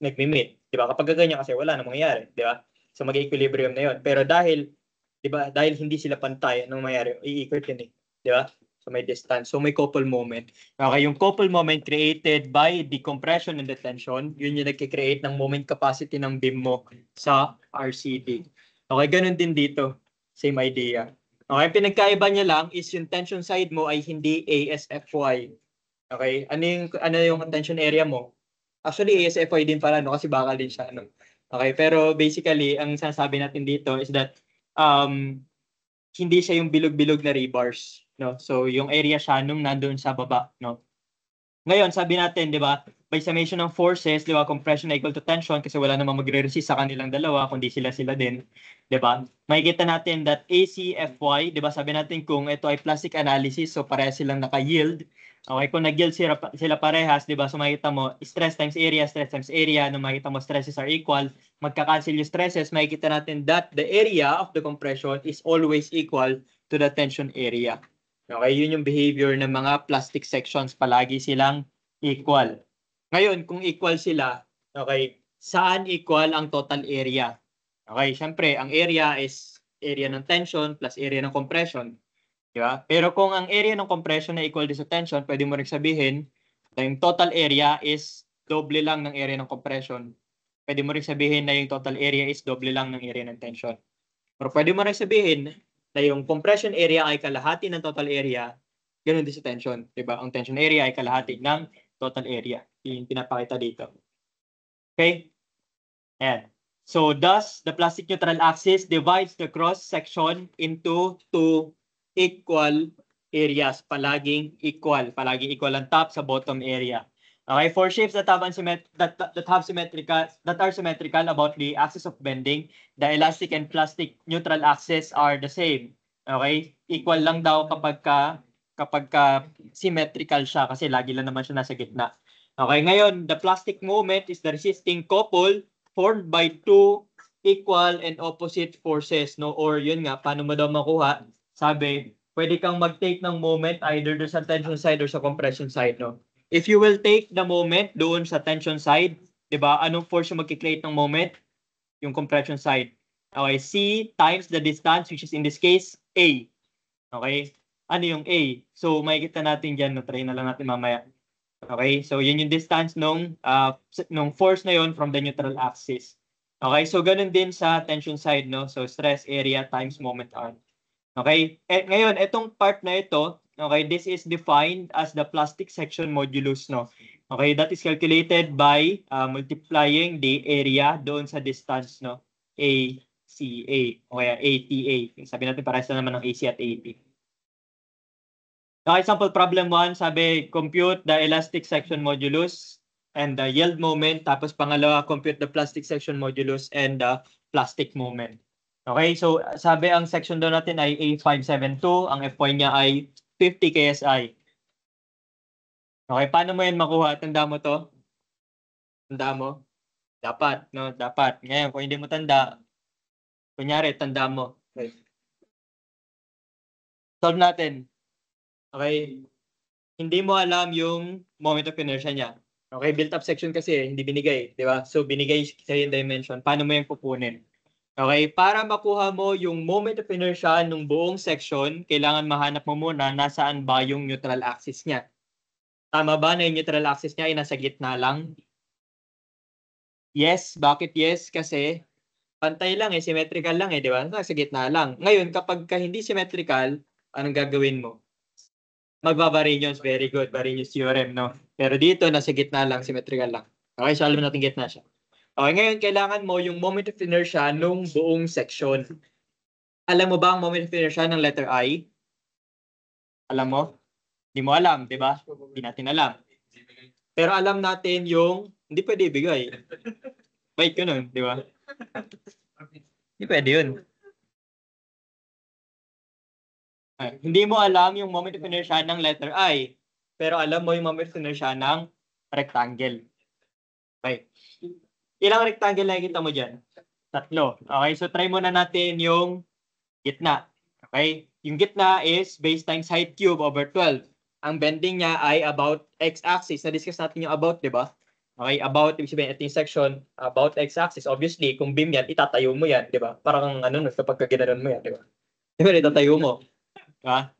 [SPEAKER 1] nag-meet. Di ba? Kapag ganyan kasi wala namang mangyayari, di ba? So mag-equilibrium na yun. Pero dahil, di ba, dahil hindi sila pantay, anong mangyayari? I-equal yun eh. Di ba? So may distance. So may couple moment. Okay, yung couple moment created by the compression and the tension, yun yung nagkikreate ng moment capacity ng beam mo sa RCD. Okay, ganun din dito. Same idea. Okay, pinagkaiba niya lang is yung tension side mo ay hindi ASFY. Okay, ano yung tension area mo? Actually, ASFY din pala, no? Kasi bakal din siya, no? Okay, pero basically, ang sinasabi natin dito is that hindi siya yung bilog-bilog na rebars, no? So, yung area siya nung nandun sa baba, no? Ngayon, sabi natin, di ba, by summation ng forces, di ba, compression na equal to tension kasi wala namang magre-resist sa kanilang dalawa, kundi sila din, di ba? Makikita natin that ACFY, di ba, sabi natin kung ito ay plastic analysis, so parehas silang naka-yield. Okay, kung nag-yield sila parehas, di ba, so makikita mo, stress times area, nung makikita mo stresses are equal, magka-cancel yung stresses, makikita natin that the area of the compression is always equal to the tension area. Okay, yun yung behavior ng mga plastic sections, palagi silang equal. Ngayon, kung equal sila, okay, saan equal ang total area? Okay, syempre, ang area is area ng tension plus area ng compression. Di ba? Pero kung ang area ng compression na equal din sa tension, pwede mo rin sabihin na yung total area is doble lang ng area ng compression. Pwede mo rin sabihin na yung total area is doble lang ng area ng tension. Pero pwede mo rin sabihin na yung compression area ay kalahati ng total area, ganoon din sa tension, 'di ba? Ang tension area ay kalahati ng total area. Yung pinapakita dito. Okay? Ayan. So thus, the plastic neutral axis divides the cross section into two equal areas. Palaging equal ang top sa bottom area. Okay, for shapes that are symmetrical about the axis of bending, the elastic and plastic neutral axis are the same. Okay? Equal lang daw kapag ka symmetrical siya kasi lagi lang naman siya nasa gitna. Okay, ngayon, the plastic moment is the resisting couple formed by two equal and opposite forces, no? Or yun nga, paano mo daw makuha? Sabi, pwede kang mag-take ng moment either sa tension side or sa compression side, no? If you will take the moment doon sa tension side, 'di ba? Anong force yung magki-create ng moment? Yung compression side. Okay, C times the distance, which is in this case A. Okay? Ano yung A? So makikita natin diyan, no, try na lang natin mamaya. Okay? So yun yung distance nung force na yon from the neutral axis. Okay? So ganun din sa tension side, no? So stress area times moment R. Okay? Ngayon, itong part na ito, okay, this is defined as the plastic section modulus, no? Okay, that is calculated by multiplying the area doon sa distance, no? ACA, o kaya ATA. Sabi natin parehas na naman ng AC at AT. Okay, example problem 1, sabi, compute the elastic section modulus and the yield moment. Tapos pangalawa, compute the plastic section modulus and the plastic moment. Okay, so sabi ang section doon natin ay A572, ang Fy niya ay 50 KSI. Okay, paano mo yan makuha? Tanda mo to? Tanda mo? Dapat, no? Dapat. Ngayon, kung hindi mo tanda, kunyari, tanda mo. Okay. Solve natin. Okay. Hindi mo alam yung moment of inertia niya. Okay, built-up section kasi, hindi binigay, di ba? So, binigay sa yung dimension. Paano mo yan pupunin? Okay, para makuha mo yung moment of inertia ng buong section, kailangan mahanap mo muna nasaan ba yung neutral axis niya. Tama ba na yung neutral axis niya ay nasa gitna lang? Yes, bakit yes? Kasi pantay lang symmetrical lang di ba? Nasa gitna lang. Ngayon, kapag hindi symmetrical, anong gagawin mo? Magbabarinions, very good, Barinius theorem, no? Pero dito, nasa gitna lang, symmetrical lang. Okay, so alam natin gitna siya. Okay, ngayon kailangan mo yung moment of inertia nung buong section. Alam mo ba ang moment of inertia ng letter I? Alam mo? Hindi mo alam, di ba? Hindi natin alam. Pero alam natin yung, hindi pwede ibigay. Wait ko nun, di ba? Hindi pwede yun. Hindi mo alam yung moment of inertia ng letter I. Pero alam mo yung moment of inertia ng rectangle. Okay. Ilang rectangle nakikita mo dyan? 3. Okay, so try muna natin yung gitna. Okay? Yung gitna is base times height cube over 12. Ang bending niya ay about x-axis. Na-discuss natin yung about, di ba? Okay, about, ibig sabihin, ito yung section, about x-axis. Obviously, kung beam yan, itatayo mo yan, di ba? Parang kapag ginanon mo yan, di ba? Di ba, itatayo mo. Diba?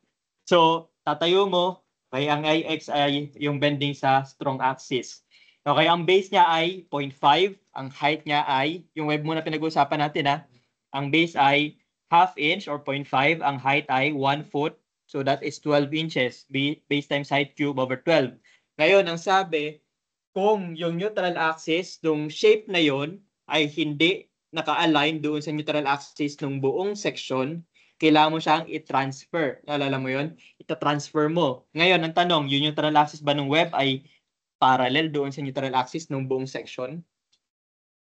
[SPEAKER 1] So, tatayo mo, okay, ang ix ay yung bending sa strong axis. Okay, ang base niya ay 0.5, ang height niya ay, yung web muna pinag-uusapan natin ang base ay 1/2 inch or 0.5, ang height ay 1 foot, so that is 12 inches, base times height cube over 12. Ngayon, ang sabi, kung yung neutral axis, yung shape na yon ay hindi naka-align doon sa neutral axis ng buong section, kailangan mo siyang i-transfer. Naalala mo yun? Ita-transfer mo. Ngayon, ang tanong, yung neutral axis ba ng web ay parallel doon sa neutral axis ng buong section?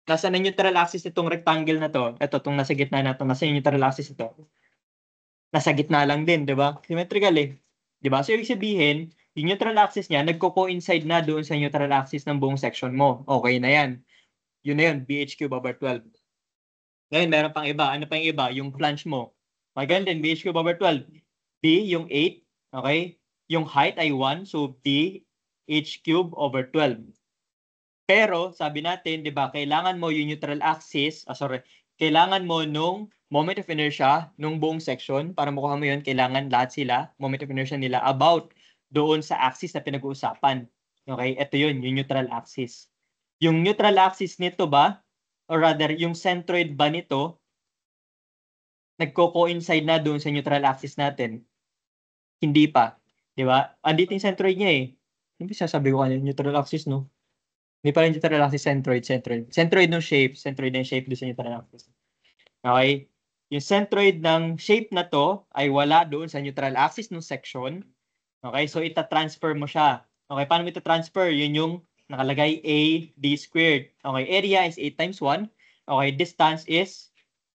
[SPEAKER 1] Nasa na neutral axis itong rectangle na to? Ito, itong nasa gitna na to. Nasa neutral axis ito? Nasa gitna lang din, di ba? Symmetrical eh. Di ba? So, ibig sabihin, yung neutral axis niya, nagko-coincide na doon sa neutral axis ng buong section mo. Okay na yan. Yun na yun, BH cube over 12. Ngayon, meron pang iba. Ano pang iba? Yung flange mo. Magaling din, BH cube over 12. B, yung 8. Okay? Yung height ay 1. So, B, H cube over 12. Pero, sabi natin, di ba, kailangan mo yung neutral axis, kailangan mo nung moment of inertia nung buong section, para makuha mo yun, kailangan lahat sila, moment of inertia nila, about doon sa axis na pinag-uusapan. Okay? Ito yun, yung neutral axis. Yung neutral axis nito ba, or rather, yung centroid ba nito, nagko-coincide na doon sa neutral axis natin? Hindi pa. Di ba? Andito yung centroid niya eh. Ano ba sasabi ko kanina? Neutral axis, no? Hindi pa rin neutral axis, centroid. Centroid ng shape. Centroid ng shape doon sa neutral axis. Okay? Yung centroid ng shape na to ay wala doon sa neutral axis ng section. Okay? So, ita-transfer mo siya. Okay? Paano mo ita-transfer? Yun yung nakalagay A, D squared. Okay? Area is 8 times 1. Okay? Distance is,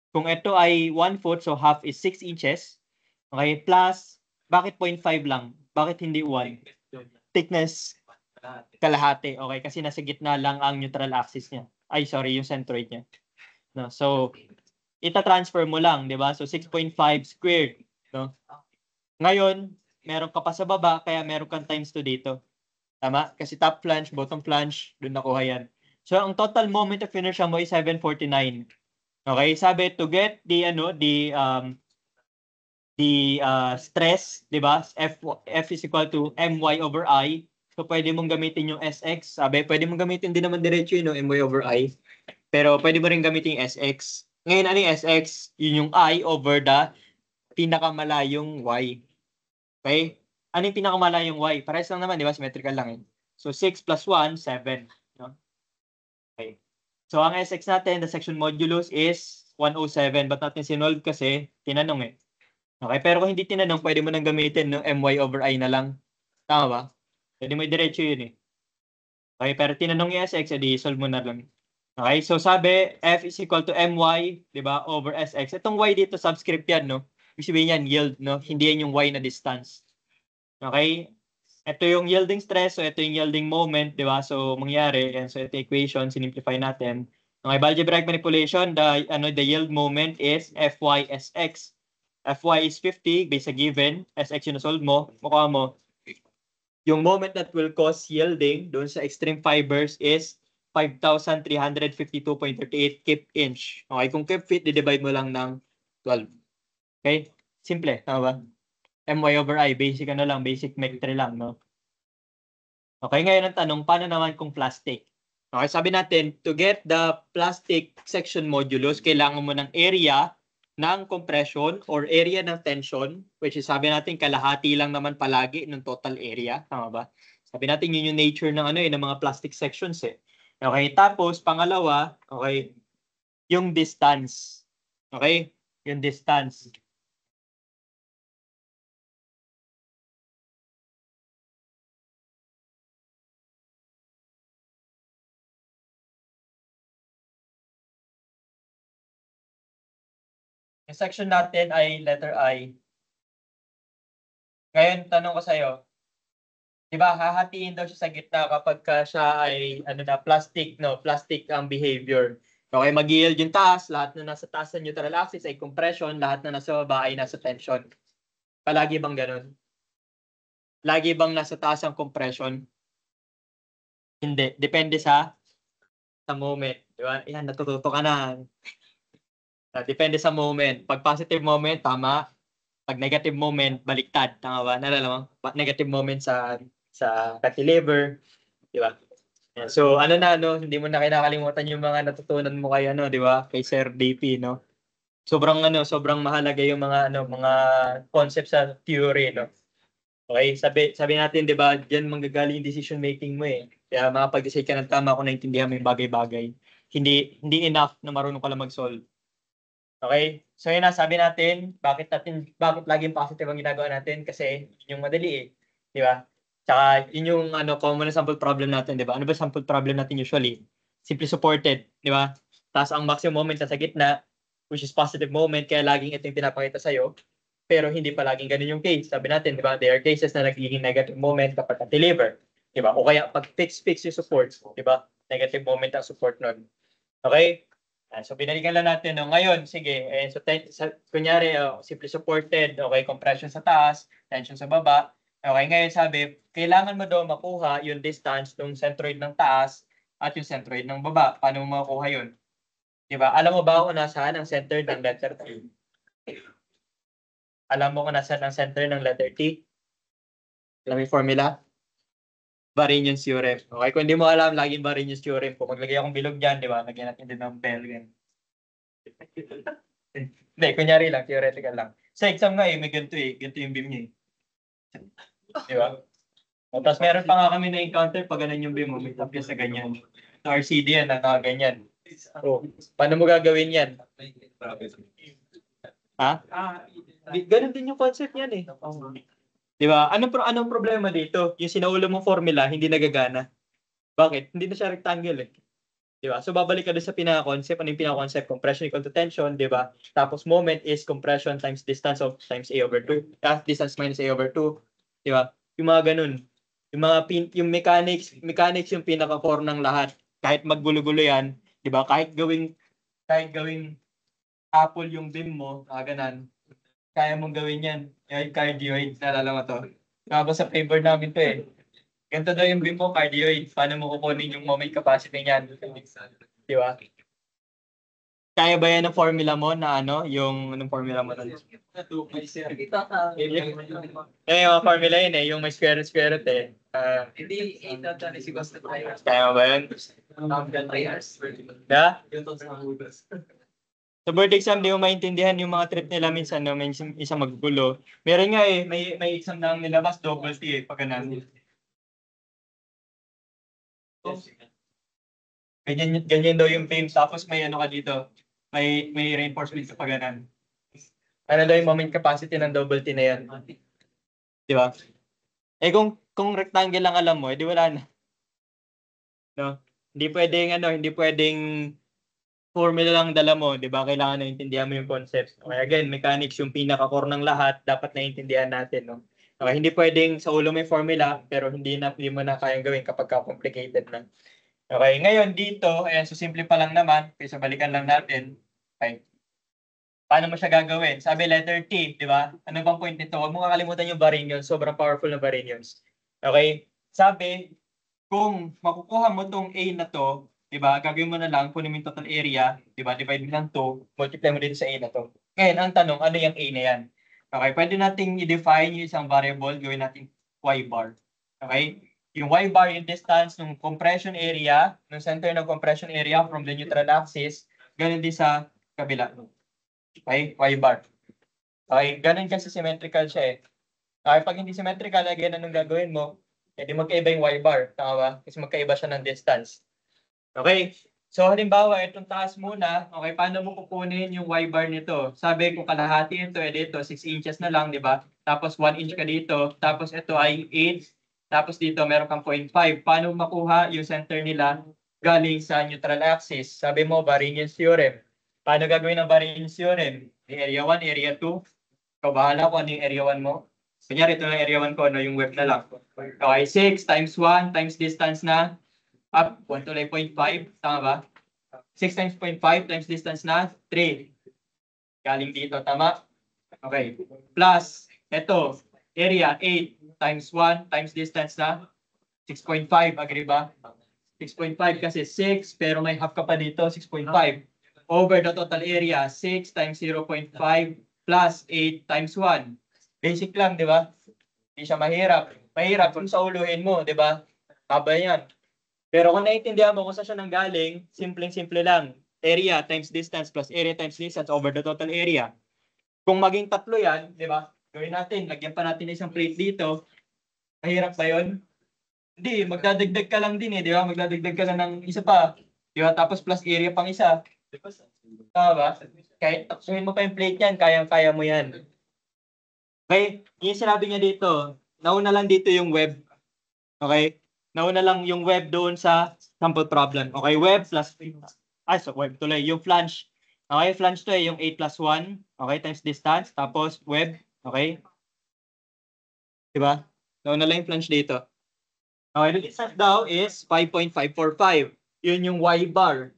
[SPEAKER 1] kung ito ay 1 foot, so half is 6 inches. Okay? Plus, bakit 0.5 lang? Bakit hindi 1? Thickness, kalahati. Okay? Kasi nasa gitna lang ang neutral axis niya. Ay, sorry, yung centroid niya. No? So, ita-transfer mo lang, di ba? So, 6.5 squared. No? Ngayon, meron ka pa sa baba, kaya meron kang times 2 dito. Tama? Kasi top flange, bottom flange, doon nakuha yan. So, ang total moment of inertia mo is 749. Okay? Sabi, to get the stress, di ba? F is equal to my over I. So, pwede mong gamitin yung SX. Sabi, pwede mong gamitin din naman diretso yun, no? My over I. Pero pwede mo rin gamitin yung SX. Ngayon, ano yung SX? Yun yung I over the pinakamalayong Y. Okay? Ano yung pinakamalayong Y? Parehas lang naman, di ba? Symmetrical lang eh. So, 6 plus 1, 7. No? Okay. So, ang SX natin, the section modulus is 107. Ba't natin sinolve kasi tinanong eh. Okay, pero kung hindi tinanong, pwede mo nang gamitin no, my over I na lang. Tama ba? Pwede mo diretso yun eh. Okay, pero tinanong yung SX, edi solve mo na lang. Okay, so sabi, F is equal to my, di ba, over SX. Itong Y dito, subscript yan, no? Ibig sabihin yan, yield, no? Hindi yan yung Y na distance. Okay? Ito yung yielding stress, so ito yung yielding moment, di ba? So, mangyari, and so ito equation, sinimplify natin. Okay, by algebraic manipulation, the yield moment is FY-SX. Fy is 50 based sa given, SX yung na-solve mo, mukha mo. Yung moment that will cause yielding doon sa extreme fibers is 5,352.38 kip inch. Okay, kung kip feet, di-divide mo lang ng 12. Okay? Simple, tama ba? My over I, basic ano lang, basic MEC3 lang, no? Okay, ngayon ang tanong, paano naman kung plastic? Okay, sabi natin, to get the plastic section modulus, kailangan mo ng area ng compression or area ng tension, which is sabi natin kalahati lang naman palagi ng total area, tama ba? Sabi natin yun yung nature ng ng mga plastic sections eh. Okay, tapos pangalawa, okay, yung distance. Okay? Yung distance. Yung section natin ay letter I. Ngayon, tanong ko sa'yo, di ba, hahatiin daw siya sa gitna kapag siya ay plastic, no? Plastic ang behavior. Okay, mag-yield yung taas, lahat na nasa taas ng neutral axis ay compression, lahat na nasa baba ay nasa tension. Palagi bang ganun? Lagi bang nasa taas ang compression? Hindi. Depende sa moment. Di ba? Yan, natututo ka na. Depende sa moment. Pag positive moment, tama. Pag negative moment, baliktad. Tama ba? Nalala mo? Negative moment sa cantilever. Di ba? So, hindi mo na kinakalimutan yung mga natutunan mo kay di ba? Kay Sir DP, no? Sobrang mahalaga yung mga concepts sa theory, no? Okay, sabi natin, 'di ba, diyan manggagaling yung decision making mo eh. Kaya makapag-decide ka ng tama kung naintindihan mo yung bagay-bagay. Hindi enough na marunong ka lang mag-solve. Okay? So yun na, sabi natin, bakit laging positive ang ginagawa natin? Kasi yun yung madali eh. Di ba? Tsaka yun yung common na sample problem natin, di ba? Ano ba sample problem natin usually? Simply supported, di ba? Tapos ang maximum moment nasa gitna, which is positive moment, kaya laging ito yung pinapakita sa'yo. Pero hindi pa laging ganun yung case. Sabi natin, di ba? There are cases na nagiging negative moment kapag na-deliver. Di ba? O kaya pag fix yung support, di ba? Negative moment ang support nun. Okay? So binalikan lang natin. No? Ngayon, sige. So kunyari, simply supported. Okay, compression sa taas, tension sa baba. Okay, ngayon sabi, kailangan mo daw makuha yung distance ng centroid ng taas at yung centroid ng baba. Paano mo makuha yun? Diba? Alam mo ba kung nasaan ang center ng letter T? Alam mo kung nasaan ang center ng letter T? Alam mo yung formula? Varinius theorem. Okay, kung hindi mo alam, laging Varinius theorem. Kung maglagay akong bilog dyan, di ba? Lagyan natin din ng bell. Hindi, kunyari lang, theoretical lang. Sa exam nga may ganito eh. Ganito yung beam niya eh. Di ba? Tapos meron pa nga kami na-encounter pag ganun yung beam mo, may tapos sa ganyan. Sa RCD yan, ganyan. So, paano mo gagawin yan? Ha? Ganun din yung concept yan eh. Di ba? Anong problema dito? Yung sinaulo mong formula, hindi nagagana. Bakit? Hindi na siya rectangle eh. Di ba? So, babalik ka doon sa pinaka-concept. Ano yung pinaka-concept? Compression equal to tension, di ba? Tapos, moment is compression times distance of times A over 2. Distance minus A over 2. Di ba? Yung mga ganun. Yung mechanics yung pinaka-core ng lahat. Kahit maggulo-gulo yan, di ba? Kahit gawing apple yung beam mo, ganan, kaya mong gawin yan. Yung cardioid, nalala mo to. Tapos sa paper namin to eh. Ganito daw yung beam mo, cardioid. Paano mo kukunin yung moment capacity niyan? Di ba? Kaya ba yan ang formula mo na yung formula mo nun? Yung formula yun eh, yung may square root eh.
[SPEAKER 2] Hindi, 8 si Basta tayo.
[SPEAKER 1] Kaya ba yun? Da? Sa board exam, di mo maintindihan yung mga trip nila minsan, no? May isang maggulo. Meron nga eh, may exam na nilabas, double T eh, pag ganun. Ganyan daw yung beam, tapos may ka dito. May reinforcement ka pa ganun. Ano daw yung moment capacity ng double T na yan? Di ba? Eh kung rectangle lang alam mo, edi wala na. No? Hindi pwedeng formula lang dala mo, di ba? Kailangan naintindihan mo yung concept. Okay, again, mechanics yung pinaka-core ng lahat, dapat naintindihan natin, no? Okay, hindi pwedeng sa ulo may formula, pero hindi mo na kayang gawin kapag complicated na. Okay, ngayon dito, so simple pa lang naman, kaysa balikan lang natin. Okay. Paano mo siya gagawin? Sabi letter T, di ba? Ano bang point nito? Huwag mo kakalimutan yung baryons. Sobrang powerful na baryons. Okay? Sabi, kung makukuha mo tong A na to, di ba? Gagawin mo na lang, kunin mo yung total area, di ba? Divide mo lang to, multiply mo dito sa A na to. Ngayon, ang tanong, ano yung A na yan? Okay, pwede nating i-define yung isang variable, gawin natin y bar. Okay? Yung y bar, yung distance ng compression area, ng center ng compression area from the neutral axis, ganun din sa kabila. Okay, y bar. Okay, ganun kasi symmetrical siya eh. Okay, pag hindi symmetrical, again, anong gagawin mo? Hindi magkaiba yung y bar. Tama ba? Kasi magkaiba siya ng distance. Okay, so halimbawa, itong taas muna. Okay, paano mo kukunin yung y bar nito? Sabi, kung kalahati ito, dito, 6 inches na lang, di ba? Tapos 1 inch ka dito. Tapos ito ay 8. Tapos dito, meron kang 0.5. Paano makuha yung center nila galing sa neutral axis? Sabi mo, Varinius theorem. Paano gagawin ang Varinius theorem? Area 1, area 2. Ikaw bahala kung ano yung area 1 mo. Kunyari, ito na area 1 ko, yung web na lang. Okay, 6 times 1 times distance na up, 1 to 0.5. Tama ba? 6 times 0.5 times distance na 3. Galing dito, tama? Okay. Plus, ito, area 8 times 1 times distance na 6.5. Agree ba? 6.5 kasi 6, pero may half ka pa dito, 6.5. Over the total area, 6 times 0.5 plus 8 times 1. Basic lang, di ba? Hindi siya mahirap. Mahirap kung sa uluhin mo, di ba? Haba yan. Pero kung naiintindihan mo kung saan siya nanggaling, simpleng-simple lang. Area times distance plus area times distance over the total area. Kung maging tatlo yan, di ba? Gawin natin, lagyan pa natin isang plate dito. Mahirap ba yun? Hindi, magdadagdag ka lang din eh, di ba? Magdadagdag ka lang ng isa pa. Di ba? Tapos plus area pang isa. Tama ba? Kahit taksuhin mo pa yung plate yan, kayang-kaya mo yan. Okay? Yung sinabi niya dito, nauna lang dito yung web. Okay? Nauna lang yung web doon sa sample problem. Okay? Web plus, so web tuloy. Yung flange. Okay? Flange to yung 8 plus 1. Okay? Times distance. Tapos web. Okay? Diba? Nauna lang yung flange dito. Okay? The distance daw is 5.545. Yun yung y bar.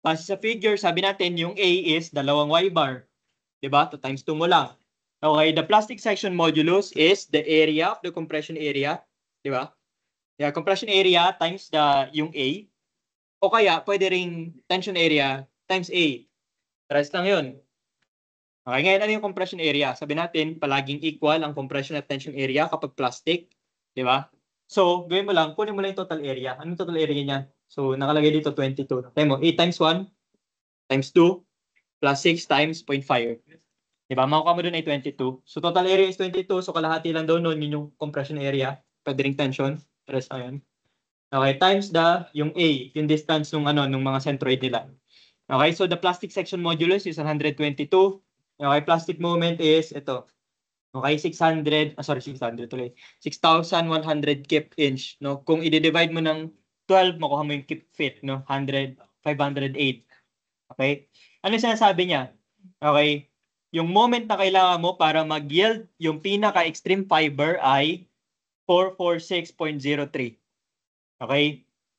[SPEAKER 1] Base sa figure, sabi natin yung A is dalawang y bar. Diba? 2 times 2 mo lang. Okay, the plastic section modulus is the area of the compression area. Diba? Yeah, compression area times yung A. O kaya, pwede ring tension area times A. Rest lang yun. Okay, ngayon ano yung compression area? Sabi natin, palaging equal ang compression at tension area kapag plastic. Diba? So, gawin mo lang, kunin mo lang yung total area. Anong total area niya? So, nakalagay dito 22. Tayo mo, 8 times 1 times 2 plus 6 times 0.5. Diba? Makuha mo doon ay 22. So, total area is 22. So, kalahati lang doon nun, yun yung compression area. Pwede ring tension. Rest na yun. Okay, times yung A, yung distance nung mga centroid nila. Okay, so the plastic section modulus is 122. Okay, plastic moment is ito. Okay, 600 tuloy. 6,100 kip inch, no? Kung i-divide mo ng 12, makuha mo yung kip fit, no? 100, 508. Okay? Ano sinasabi niya? Okay, yung moment na kailangan mo para mag-yield yung pinaka-extreme fiber ay 446.03. Okay?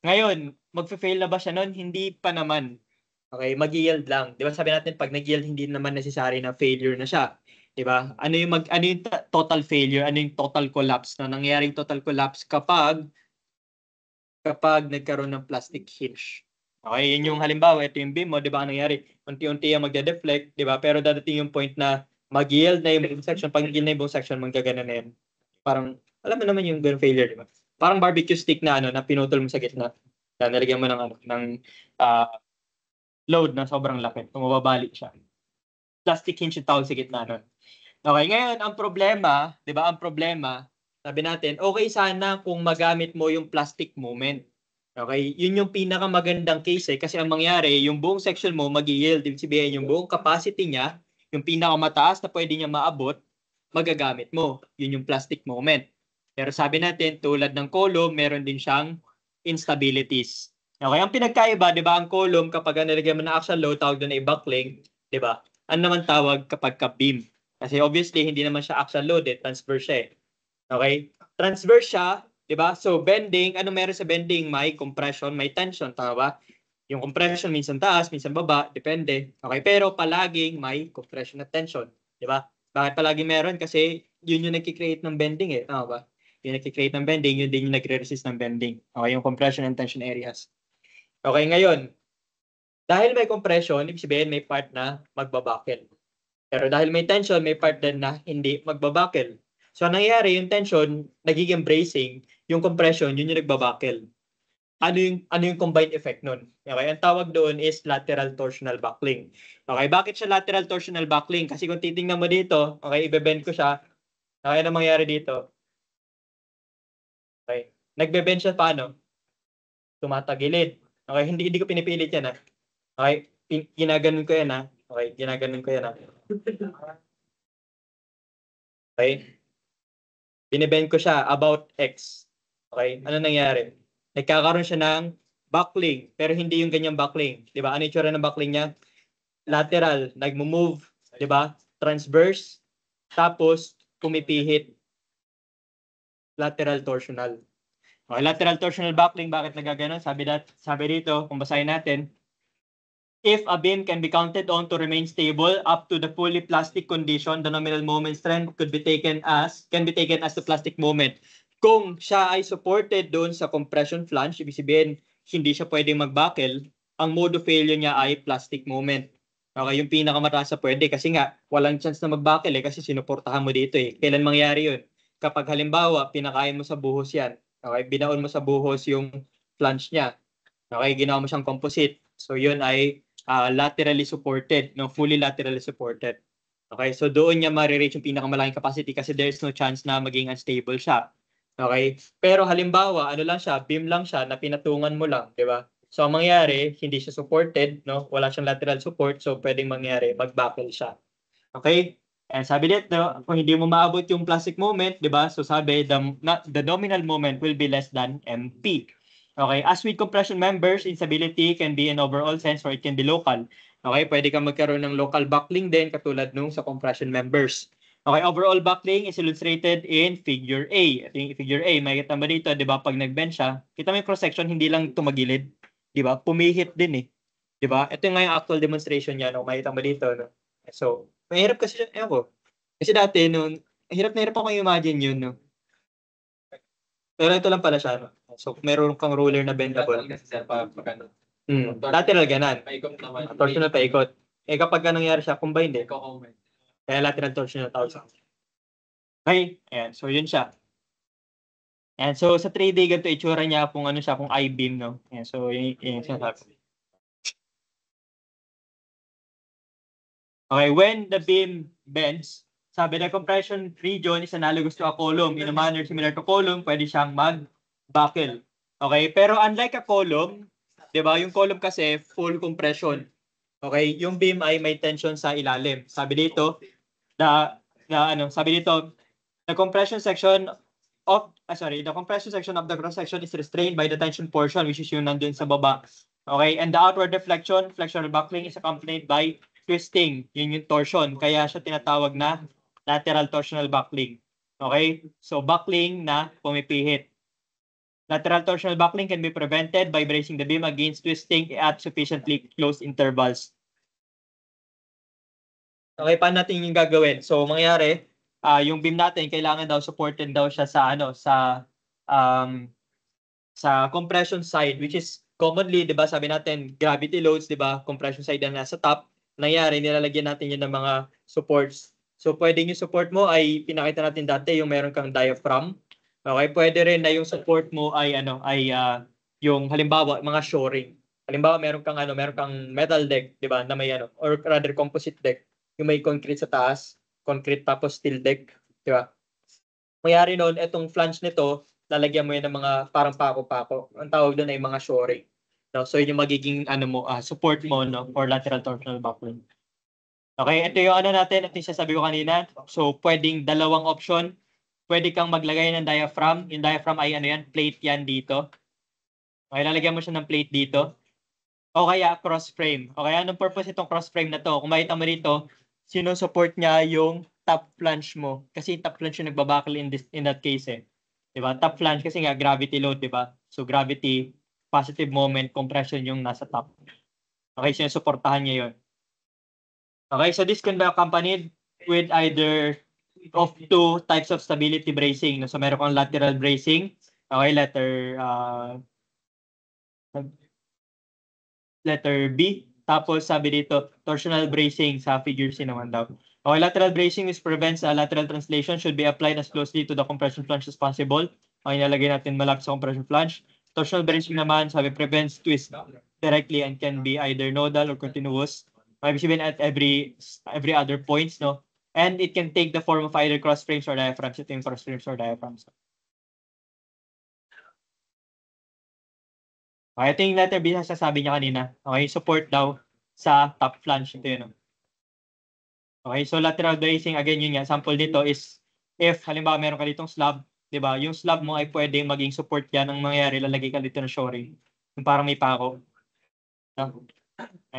[SPEAKER 1] Ngayon, magfe-fail na ba siya nun? Hindi pa naman. Okay, mag-yield lang. 'Di ba sabi natin pag nag-yield hindi naman necessary na failure na siya. 'Di ba? Ano yung total failure? Ano yung total collapse na nangyaring total collapse kapag nagkaroon ng plastic hinge. Okay, yun yung halimbawa, ito yung beam mo, 'di ba? Ano nangyari? Unti-unti yung magde-deflect, 'di ba? Pero dadating yung point na mag-yield na yung buong section, pag nag-yield na yung buong section, manggagana na yan. Parang alam mo naman yung ganun failure, 'di ba? Parang barbecue stick na na pinutol mo sa gitna. Na nilagyan mo ng load na sobrang laki, tumababalik siya. Plastic hinge yung tawag sa gitna nun. Okay, ngayon ang problema, 'di ba? Ang problema, sabi natin, okay sana kung magamit mo yung plastic moment. Okay, yun yung pinakamagandang case kasi ang mangyari, yung buong section mo mag-yield, ibig sabihin yung buong capacity niya, yung pinakamataas na pwede niya maabot, magagamit mo. Yun yung plastic moment. Pero sabi natin, tulad ng column, meron din siyang instabilities. Okay, ang pinagkaiba, 'di ba, ang column kapag nilagyan mo na axial load, tawag doon ay buckling, 'di ba? Ano naman tawag kapag ka-beam? Kasi obviously hindi naman siya axial load, transverse siya. Okay? Transverse siya, 'di ba? So bending, ano meron sa bending? May compression, may tension, tama ba? Yung compression minsan taas, minsan baba, depende. Okay, pero palaging may compression at tension, 'di ba? Bakit palagi meron? Kasi yun yung nagki-create ng bending tama ba? Yung nagki-create ng bending, yun din yung nagre-resist ng bending. Okay, yung compression and tension areas. Okay, ngayon, dahil may compression, ibig sabihin may part na magbabakel. Pero dahil may tension, may part din na hindi magbabakel. So, ang nangyayari, yung tension, nagiging bracing, yung compression, yun yung nagbabakel. Ano yung combined effect nun? Okay, ang tawag doon is lateral torsional buckling. Okay, bakit siya lateral torsional buckling? Kasi kung titingnan mo dito, okay, ibebend ko siya. Okay, ano mangyayari dito? Okay, nagbe-bend siya paano? Tumatagilid. Okay, hindi ko pinipilit yan Okay, ginaganon ko yan Okay, ginaganon ko yan Okay? Binibend ko siya about X. Okay? Ano nangyari? Nagkakaroon siya ng buckling, pero hindi yung ganyang buckling. 'Di ba? Ano yung tsura ng buckling niya? Lateral, nagmo-move, 'di ba? Transverse, tapos pumipihit. Lateral torsional. Okay, lateral torsional buckling, bakit nagaganon? Sabi dito, kung basahin natin, if a beam can be counted on to remain stable up to the fully plastic condition, the nominal moment strength can be taken as the plastic moment. Kung siya ay supported doon sa compression flange, ibig sabihin hindi siya pwedeng mag-buckle, ang mode of failure niya ay plastic moment. Okay, yung pinakamataas na pwede kasi nga walang chance na mag-buckle kasi sinuportahan mo dito Kailan mangyari yun? Kapag halimbawa pinakain mo sa buhos yan, okay, binaon mo sa buhos yung flange niya, okay, ginawa mo siyang composite, so yun ay laterally supported, no, fully laterally supported. Okay, so doon niya ma-reach yung pinakamalaking capacity kasi there's no chance na maging unstable siya. Okay? Pero halimbawa, ano lang siya, beam lang siya na pinatungan mo lang, 'di ba? So, ang mangyari, hindi siya supported, no? Wala siyang lateral support, so pwedeng mangyari, mag-buckle siya. Okay? And sabi dito, kung hindi mo maabot yung plastic moment, di ba? So sabi, the nominal moment will be less than MP. Okay? As with compression members, instability can be in overall sense or it can be local. Okay? Pwede kang magkaroon ng local buckling din, katulad nung sa compression members. Okay, overall buckling is illustrated in figure A. Ito yung figure A. Makikita mo dito, di ba, pag nag-bend siya, kita mo yung cross-section, hindi lang tumagilid. Di ba? Pumihit din eh. Di ba? Ito nga yung actual demonstration niya, no? Makikita mo dito, no? So, mahirap kasi, ewan ko. Kasi dati, noon, hirap na hirap ako imagine yun, no? Pero ito lang pala siya, no? So, meron kang ruler na bendable.
[SPEAKER 2] Kasi sir, pag ano,
[SPEAKER 1] Lateral ganan.
[SPEAKER 2] paikot naman.
[SPEAKER 1] Torsional paikot. Eh, kapag ka nangyari siya, combined eh.
[SPEAKER 2] Iko-comment.
[SPEAKER 1] Kaya lateral torsional tawag sa. Okay, ayan. So, yun siya. And so, sa 3D, ganito itsura niya kung ano siya, kung I-beam, no? Ayan, so, yun siya sabi. Okay, when the beam bends, sabi the compression region is analogous to a column. In a manner similar to column, pwede siyang mag-buckle. Okay, pero unlike a column, di ba, yung column kasi full compression. Okay, yung beam ay may tension sa ilalim. Sabi dito, sabi dito, the compression section of the cross section is restrained by the tension portion, which is yung nandun sa baba. Okay, and the outward flexural buckling is accompanied by twisting, yun yung torsion. Kaya siya tinatawag na lateral torsional buckling. Okay? So, buckling na pumipihit. Lateral torsional buckling can be prevented by bracing the beam against twisting at sufficiently close intervals. Okay, paano natin yung gagawin? So, mangyari, yung beam natin, kailangan daw supported daw siya sa sa compression side, which is commonly, di ba, sabi natin, gravity loads, di ba, compression side na nasa top, nangyari, nilalagyan natin yun ng mga supports. So, pwedeng yung support mo ay, pinakita natin dati, yung meron kang diaphragm. Okay, pwede rin na yung support mo ay, yung halimbawa, mga shoring. Halimbawa, meron kang metal deck, di ba, na may or rather composite deck, yung may concrete sa taas, concrete tapos steel deck, di ba? Mangyari noon, itong flange nito, lalagyan mo yan ng mga parang pako-pako. Ang tawag doon ay mga shoring. No? So, yun yung magiging support mo, no, for lateral torsional buckling. Okay, ito yung natin, ito yung sasabi ko kanina. So, pwedeng dalawang option. Pwede kang maglagay ng diaphragm. Yung diaphragm ay plate yan dito. Okay, lalagyan mo siya ng plate dito. O kaya cross frame. Okay, anong purpose itong cross frame na to? Kung makita mo dito, sinusupport niya yung top flange mo. Kasi yung top flange yung nagbabakal in that case eh. Diba? Top flange kasi nga gravity load, diba? So gravity, positive moment, compression yung nasa top. Okay, sinusuportahan niya yun. Okay, so this can be accompanied with either of two types of stability bracing. So meron kang lateral bracing. Okay, letter B. Tapos sabi dito, torsional bracing sa figure C naman daw. Okay, lateral bracing is prevents lateral translation should be applied as closely to the compression flange as possible. Okay, nalagay natin malapit sa compression flange. Torsional bracing naman, sabi, prevents twist directly and can be either nodal or continuous. Ibig sabihin at every other points, no? And it can take the form of either cross frames or diaphragms. Ito yung cross frames or diaphragms. Okay, ito yung letter B na sasabi niya kanina. Okay, support daw sa top flange. Ito yun. Okay, so lateral bracing, again, yun nga, sample dito is if halimbawa meron ka ditong slab, di ba? Yung slab mo ay pwedeng maging support yan. Ang mangyayari, lalagay ka dito ng shoring. Yung parang may pako. No?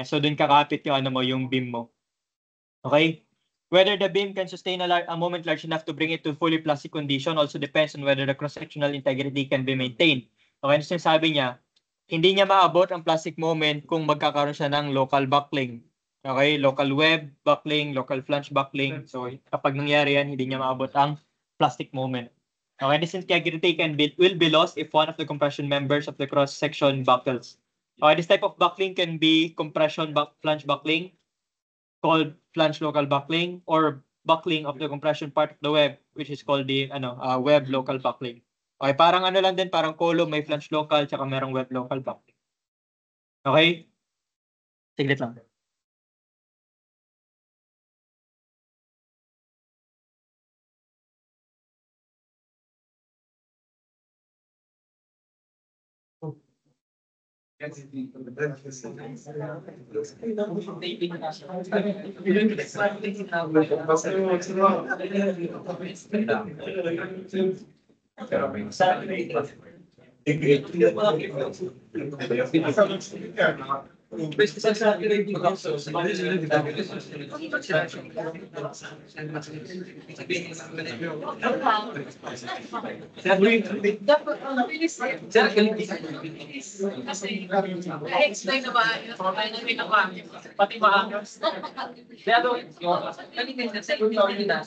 [SPEAKER 1] So dun kakapit yung yung beam mo. Okay? Whether the beam can sustain a moment large enough to bring it to fully plastic condition also depends on whether the cross-sectional integrity can be maintained. Okay, so sabi niya, hindi niya maabot ang plastic moment kung magkakaroon siya ng local buckling. Okay, local web buckling, local flange buckling. So kapag nangyari yan, hindi niya maabot ang plastic moment. Okay, this integrity will be lost if one of the compression members of the cross-section buckles. Okay, this type of buckling can be flange buckling, called flange local buckling, or buckling of the compression part of the web, which is called the web local buckling. Okay, parang lang din, parang column, may flange local, tsaka merong web local buckling. Okay? Siglit lang.
[SPEAKER 2] explain na ba? Pati maangas. Kaya doon, kanina sa inyo nila.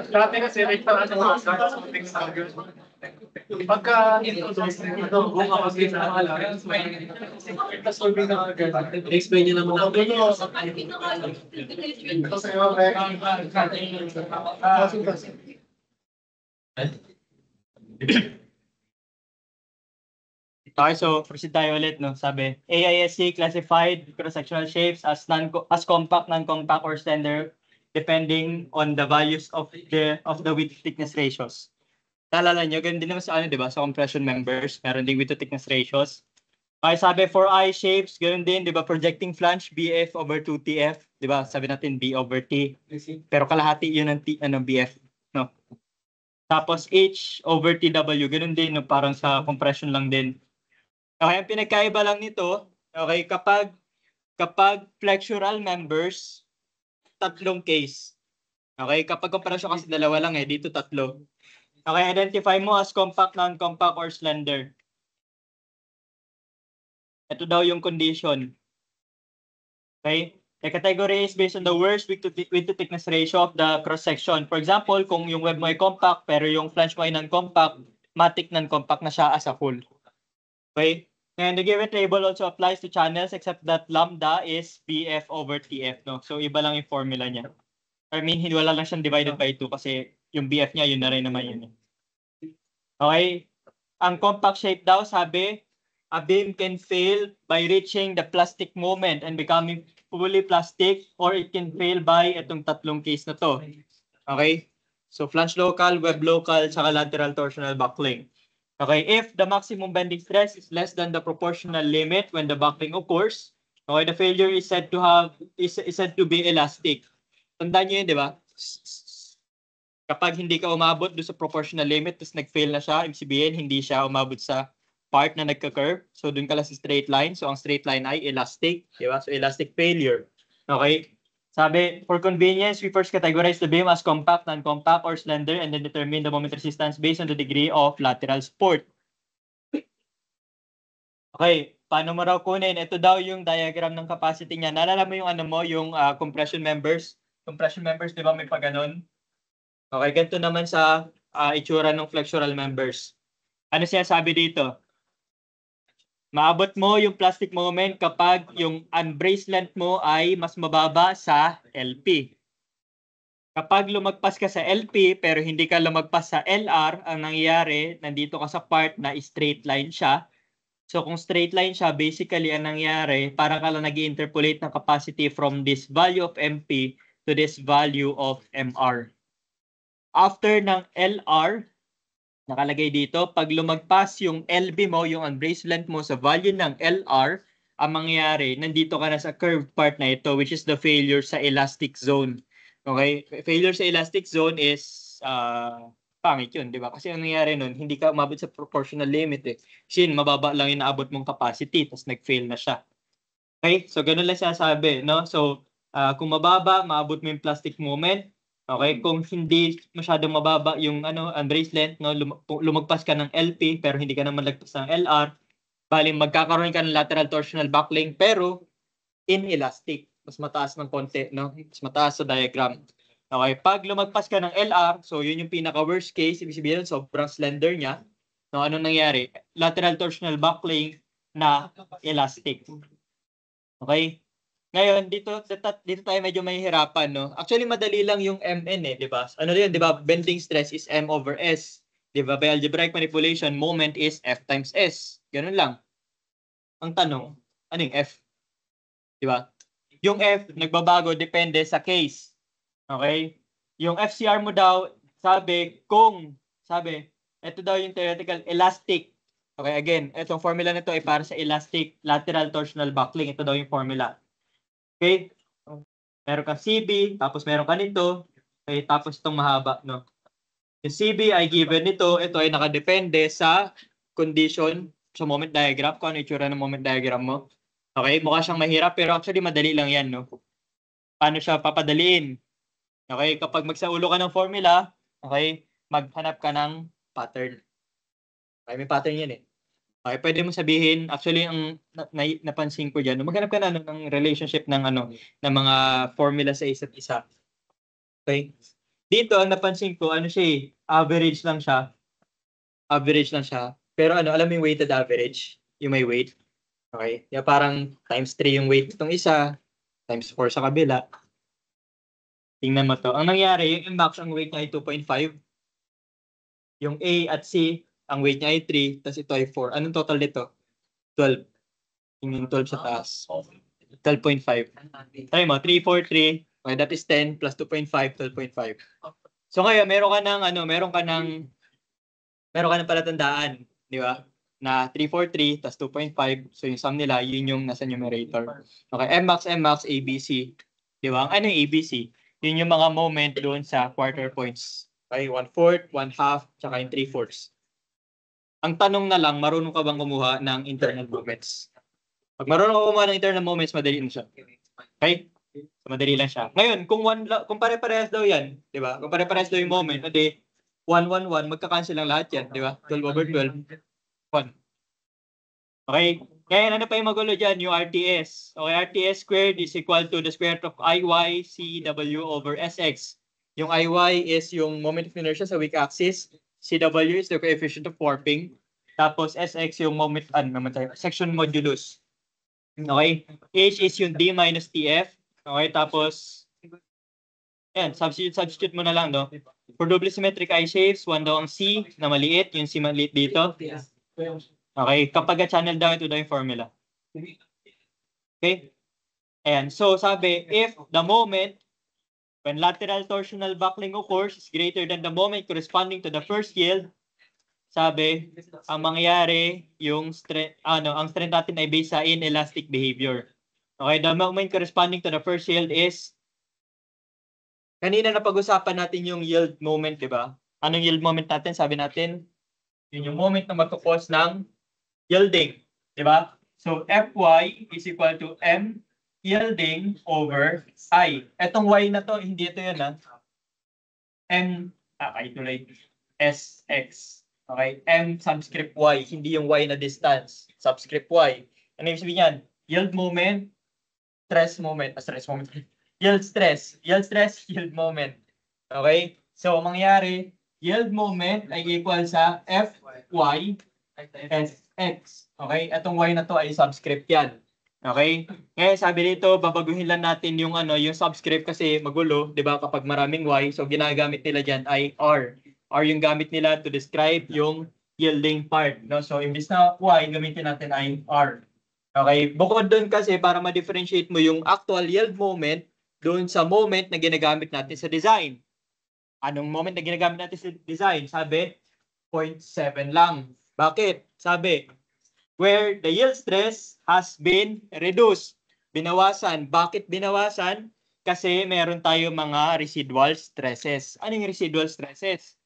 [SPEAKER 3] Dati kasi may parang something standard. Pagka introduce ito, kung ako sa mga alam, tapos sabi na agad, explain niyo naman ako. Kasi
[SPEAKER 1] Okay, so proceed tayo ulit, no? Sabi, AISC classified cross-sectional shapes as compact, non-compact, or slender depending on the values of the width thickness ratios. Naalala nyo, ganun din naman sa di ba? Sa compression members, meron din width to thickness ratios. Okay, sabi for I shapes, ganun din, di ba? Projecting flange, BF over 2TF, di ba? Sabi natin B over T. Pero kalahati yun ng BF, no? Tapos H over TW, ganun din, no? Parang sa compression lang din. Okay, ang pinagkaiba lang nito, okay, kapag flexural members, tatlong case. Okay, kapag compression kasi dalawa lang dito tatlo. Okay, identify mo as compact, non-compact, or slender. Ito daw yung condition. Okay, the category is based on the worst width to thickness ratio of the cross-section. For example, kung yung web mo ay compact, pero yung flange mo ay non-compact, matic non-compact na siya as a whole. Okay? And the given table also applies to channels except that lambda is BF over TF, no? So iba lang yung formula niya. I mean, wala lang siyang divided by 2 kasi yung BF niya yun na rin naman yun. Okay? Ang compact shape daw, sabi, a beam can fail by reaching the plastic moment and becoming fully plastic, or it can fail by itong tatlong case na to. Okay? So flange local, web local, saka lateral torsional buckling. Okay, if the maximum bending stress is less than the proportional limit when the buckling occurs, okay, the failure is said to be elastic. Tandaan niyo yun, di ba? Kapag hindi ka umabot doon sa proportional limit, tapos nag-fail na siya, ibig sabihin, hindi siya umabot sa part na nagka-curve. So, doon ka lang sa straight line. So, ang straight line ay elastic. Di ba? So, elastic failure. Okay? Sabi, for convenience, we first categorize the beam as compact, non-compact, or slender, and then determine the moment resistance based on the degree of lateral support. Okay, paano mo raw kunin? Ito daw yung diagram ng capacity niya. Naalala mo yung yung compression members? Compression members, di ba may pa ganun? Okay, ganito naman sa itsura ng flexural members. Ano siya sabi dito? Maabot mo yung plastic moment kapag yung unbraced length mo ay mas mababa sa LP. Kapag lumagpas ka sa LP pero hindi ka lumagpas sa LR, ang nangyayari, nandito ka sa part na straight line siya. So kung straight line siya, basically ang nangyayari, parang ka lang nag-interpolate ng capacity from this value of MP to this value of MR. After ng LR, nakalagay dito, pag lumagpas yung LB mo, yung unbraced length mo sa value ng LR, ang mangyayari, nandito ka na sa curved part na ito, which is the failure sa elastic zone. Okay? Failure sa elastic zone is pangit yun, di ba? Kasi ang nangyayari nun, hindi ka umabot sa proportional limit Kasi mababa lang yung naabot mong capacity, tapos nag-fail na siya. Okay? So, ganun lang sinasabi, no? So, kung mababa, maabot mo yung plastic moment. Okay, kung hindi masyadong mababa yung unbraced length, no, lumagpas ka ng LP pero hindi ka naman lagpas ng LR, bali magkakaroon ka ng lateral torsional buckling pero inelastic, mas mataas ng konti, no? Mas mataas sa diagram. Okay, pag lumagpas ka ng LR, so yun yung pinaka worst case, ibig sabihin sobrang slender niya. No, ano nangyari? Lateral torsional buckling na elastic. Okay? Ngayon, dito tayo medyo mahihirapan, no? Actually, madali lang yung MN di ba? Ano yun, di ba? Bending stress is M over S. Di ba? By algebraic manipulation, moment is F times S. Ganun lang. Ang tanong, ano yung F? Di ba? Yung F, nagbabago, depende sa case. Okay? Yung FCR mo daw, ito daw yung theoretical elastic. Okay, again, itong formula nito ay para sa elastic lateral torsional buckling. Ito daw yung formula. Okay? Meron kang CB, tapos meron ka nito, okay, tapos itong mahaba, no? Yung CB ay given nito, ito ay nakadepende sa condition sa moment diagram, kung ano itsura ng moment diagram mo. Okay, mukha siyang mahirap, pero actually madali lang yan, no? Paano siya papadaliin? Okay, kapag magsaulo ka ng formula, okay, maghanap ka ng pattern. Okay, may pattern yan eh. Okay, pwede mo sabihin, actually, ang napansin ko dyan, maghanap ka na ng relationship ng ng mga formula sa isa't isa. Okay? Dito, ang napansin ko, average lang siya. Average lang siya. Pero alam mo yung weighted average? Yung may weight. Okay? Yung parang times 3 yung weight itong isa, times 4 sa kabila. Tingnan mo to. Ang nangyari, yung max ang weight niya ay 2.5. Yung A at C, ang weight niya ay 3, tapos ito ay 4. Anong total nito? 12. Yung 12 sa taas. 12.5. Try mo, 3, 4, 3. Okay, that is 10 plus 2.5, 12.5. So ngayon, meron ka ng palatandaan, di ba? Na 3, 4, 3, tas 2.5. So yung sum nila, yun yung nasa numerator. Okay, Mmax, ABC. Di ba? Ano yung ABC? Yun yung mga moment doon sa quarter points. Okay, 1/4, 1/2, tsaka yung 3/4. Ang tanong na lang, marunong ka bang kumuha ng internal moments? Pag marunong ka kumuha ng internal moments, madali na siya. Okay? So, madali lang siya. Ngayon, kung pare-parehas daw yan, di ba? Kung pare-parehas daw yung moment, edi 1, 1, 1, magka-cancel lang lahat yan, di ba? 12/12, 1. Okay? Ngayon, ano pa yung magulo dyan? Yung RTS. Okay, RTS squared is equal to the square root of IY CW over SX. Yung IY is yung moment of inertia sa weak axis. CW is the coefficient of warping. Tapos SX yung section modulus. Okay? H is yung D minus TF. Okay? Tapos, yan, substitute mo na lang, no? For doubly symmetric eye shapes, 1 daw ang C na maliit. Yung C maliit dito. Okay? Kapag channel daw, ito daw yung formula. Okay? And so, sabi, if the moment when lateral torsional buckling occurs is greater than the moment corresponding to the first yield, sabi, ang mangyayari, ang strength natin ay based sa inelastic behavior. Okay, the moment corresponding to the first yield is, kanina napag-usapan natin yung yield moment, di ba? Anong yield moment natin? Sabi natin, yun yung moment na magkakos ng yielding, di ba? So, Fy is equal to M yielding over I. Etong Y na to, hindi ito yun, ha? SX. Okay? M subscript Y, hindi yung Y na distance. Subscript Y. Ano yung sabihin yan? Yield moment, stress moment. Yield stress. Yield stress, yield moment. Okay? So, mangyari, yield moment ay equal sa Fy SX. Okay? Etong Y na to ay subscript yan. Okay? Ngayon sabi dito, babaguhin lang natin yung yung subscript kasi magulo, 'di ba? Kapag maraming Y, so ginagamit nila diyan ay R. R yung gamit nila to describe yung yielding part, no? So imbis na Y, gamitin natin ay R. Okay? Bukod doon kasi para ma-differentiate mo yung actual yield moment doon sa moment na ginagamit natin sa design. Anong moment na ginagamit natin sa design? Sabi 0.7 lang. Bakit? Sabi where the yield stress has been reduced. Binawasan. Bakit binawasan? Kasi meron tayo mga residual stresses. Ano yung residual stresses?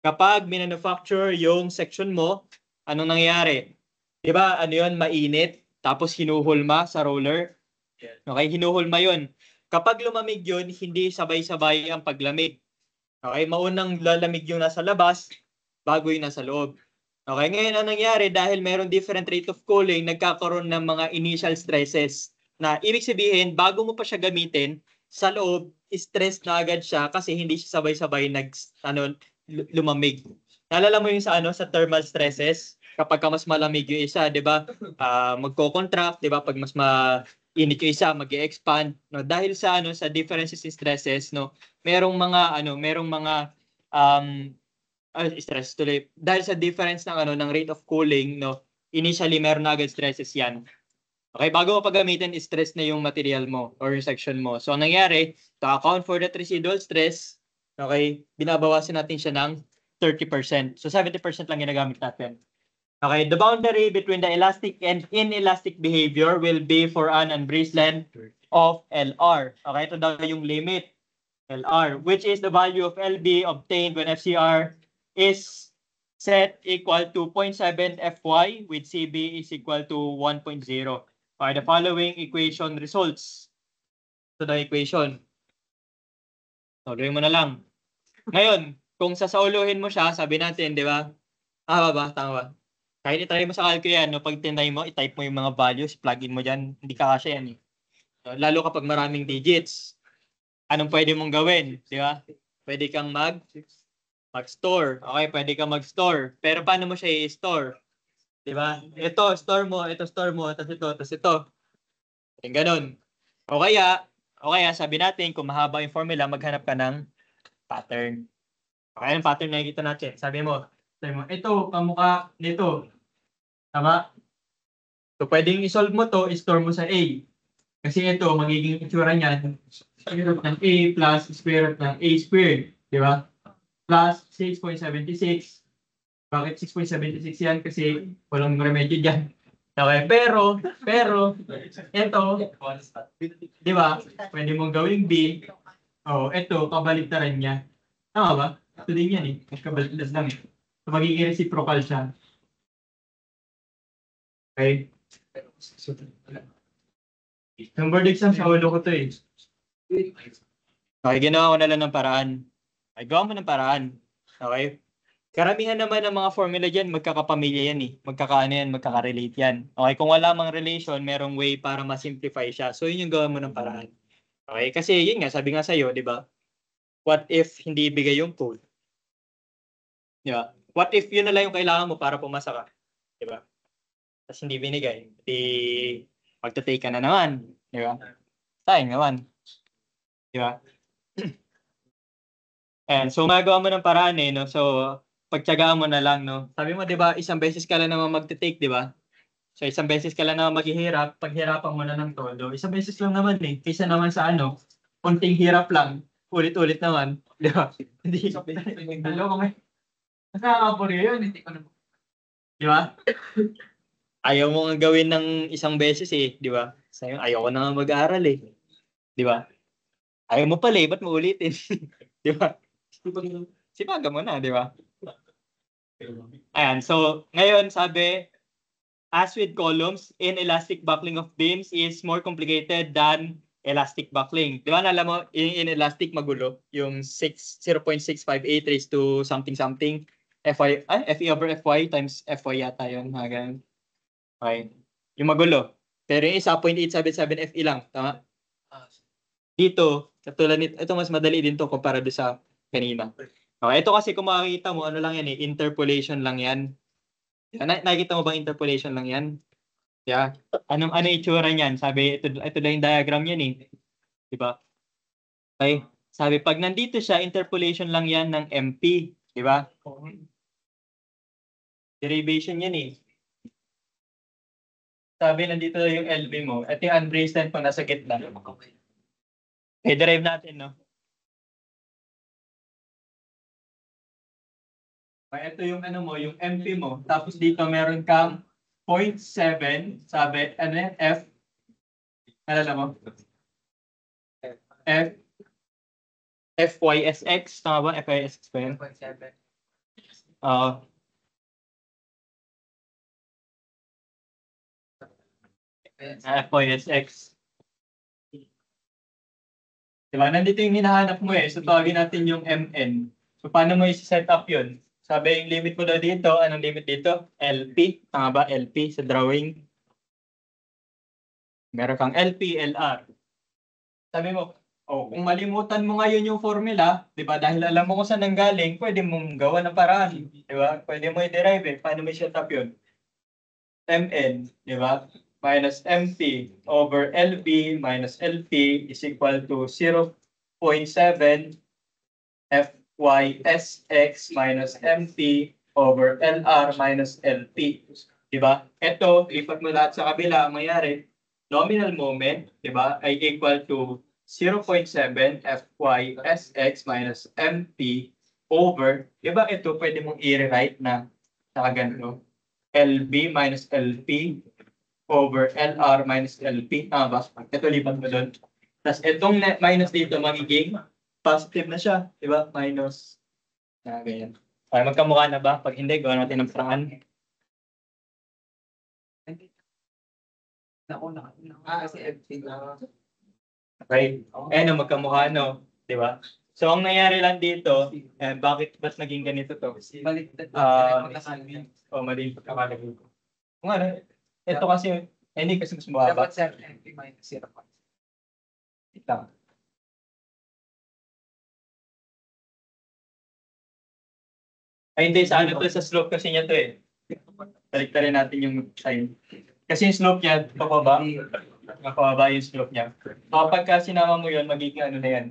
[SPEAKER 1] Kapag minanufacture yung section mo, anong nangyayari? Di ba, mainit, tapos hinuhulma sa roller. Okay, hinuhulma yun. Kapag lumamig yun, hindi sabay-sabay ang paglamig. Okay, maunang lalamig yung nasa labas, bago yung nasa loob. Okay, ngayon ang nangyari dahil meron different rate of cooling, nagkakaroon ng mga initial stresses na ibig sabihin, bago mo pa siya gamitin, sa loob, stress na agad siya kasi hindi siya sabay-sabay lumamig. Naalala mo yung sa thermal stresses, kapag mas malamig yung isa, 'di ba? Magko-contract, 'di ba? Pag mas mainit yung isa, mag-e-expand, no? Dahil sa sa differences in stresses, no? Merong mga stress tuloy. Dahil sa difference ng rate of cooling, no, initially meron na agad stresses yan. Okay, bago mo paggamitin, stress na yung material mo or yung section mo. So, ang nangyari, to account for that residual stress, Okay? Binabawasan natin siya ng 30%. So 70% lang ginagamit natin. Okay, the boundary between the elastic and inelastic behavior will be for an unbraced length of LR. Okay, ito daw yung limit LR, which is the value of LB obtained when FCR is set equal to 0.7 Fy with CB is equal to 1.0. Okay, the following equation results. So the equation. So, gawin mo na lang. Ngayon, kung sasauluhin mo siya, sabi natin, di ba? Tama ba? Tama ba? Kahit itry mo sa calc yan, no? Pag tinry mo, itype mo yung mga values, plug in mo dyan, hindi ka kasya yan. Lalo kapag maraming digits. Anong pwede mong gawin? Di ba? Pwede kang mag-store. Okay, pwede kang mag-store. Pero paano mo siya i-store? Di ba? Ito, store mo, tapos ito. Yung ganun. O kaya, sabi natin, kung mahaba yung formula, maghanap ka ng pattern. Okay, yung pattern na nakikita natin. Sabi mo, ito, kamukha nito. Tama? So, pwedeng isolve mo to, i-store mo sa A. Kasi ito, magiging itsura niyan, square root ng A plus square root ng A squared. Di ba? Plus 6.76. Bakit 6.76 yan? Kasi walang remedyo dyan. Okay, pero, ito, di ba? Pwede mong gawing B. Oh, ito, kabaligtaran niya. Tama ba? Ito din yan eh. Kabaligtaran lang eh. So, magiging reciprocal siya. Okay? Yung board exam sa ulo ko to eh. Okay, ginawa ko na lang ng paraan. Okay, gawa mo ng paraan. Okay? Karamihan naman ng mga formula dyan, magkakapamilya yan eh. Magkaka-relate yan. Okay, kung wala mang relation, merong way para ma-simplify siya. So, yun yung gawa mo ng paraan. Okay, kasi yun nga, sabi nga sa'yo, di ba? What if hindi ibigay yung code? Di ba? What if yun na lang yung kailangan mo para pumasa ka? Di ba? Tapos hindi binigay. Di magta-take ka na naman. Di ba? Sayang naman. Di ba? And so, magawa mo ng paraan eh, no? So, pagtiyagaan mo na lang, no? Sabi mo, di ba, isang beses ka lang naman magte-take, di ba? So, isang beses ka lang naman maghihirap, paghirapan mo na ng todo. Isang beses lang naman eh. Kaysa naman sa ano, konting hirap lang, ulit-ulit naman. Di ba? Hindi. Dalawa kami. Nakakapuri yun. Di ba? Ayaw mo nga gawin ng isang beses eh. Di ba? Sayo, ayaw ko na nga mag-aaral eh. Di ba? Ayaw mo pala eh. Ba't mo ulitin? Di ba? Sipaga mo na, di ba? Ayan. So, ngayon sabi, as with columns, inelastic buckling of beams is more complicated than elastic buckling. Di ba, alam mo, inelastic magulo, yung 0.658 raised to something FE over FY times FY yata yun. Okay. Yung magulo. Pero yung isa, 0.877 FE lang. Tama? Dito, katulad nito, ito mas madali din to kumpara doon sa kanina. Okay, ito kasi kung makikita mo, ano lang yan eh, interpolation lang yan. Nakikita mo bang interpolation lang yan? Yeah. Ano itsura niyan? Sabi, ito lang yung diagram yan eh. Diba? Okay. Sabi, pag nandito siya, interpolation lang yan ng MP. Diba? Derivation yan eh. Sabi, nandito yung LB mo. At yung unbraced length pag nasa gitna. Okay, derive natin, no? Ito yung ano mo, yung MP mo. Tapos dito meron kang 0.7, sabi, ano yan? F. Alala mo? F. FYSX. Tama ba? FYSX ba yun?
[SPEAKER 2] 0.7.
[SPEAKER 1] FYSX. Diba? Nandito yung hinahanap mo eh. So, tawagin natin yung MN. So, paano mo i-set up yun? Sabi, yung limit mo daw dito. Anong limit dito? LP. Tama ba? LP sa drawing. Meron kang LP, LR. Sabi mo, kung malimutan mo ngayon yung formula, di ba? Dahil alam mo kung saan nanggaling, pwede mong gawa ng paraan. Di ba? Pwede mo i-derive eh. Paano mo i-set up yun? MN, di ba? Minus MP over LB minus LP is equal to 0.7 FYSX minus MP over LR minus LP. Diba? Ito, lipat mo lahat sa kabila, ang mayari, nominal moment, diba, ay equal to 0.7 Fy Sx minus Mp over, di ba ito pwede mong i-rewrite na ganito? LB minus LP over LR minus LP. Tama ba? Ito lipat mo doon. Tapos itong minus dito magiging positive na siya. Di ba? Minus. Ganyan. Okay, magkamukha na ba? Pag hindi, gawa natin ng paraan.
[SPEAKER 2] Kasi empty na.
[SPEAKER 1] Okay. Magkamukha, no? Di ba? So, ang nangyari lang dito, ba't naging ganito to?
[SPEAKER 2] Baliktad.
[SPEAKER 1] Mali yung pagkakalagay ko. Kung ano, ito kasi, hindi kasi mas mababa.
[SPEAKER 2] Dapat sir, empty minus 0.
[SPEAKER 1] Ito. Ay, hindi. Sa ano to? Sa slope kasi niya to eh. Baliktarin natin yung sign. Kasi yung slope niya, pababa. Pababa yung slope niya. Kapag ka sinama mo yun, magiging ano na yan.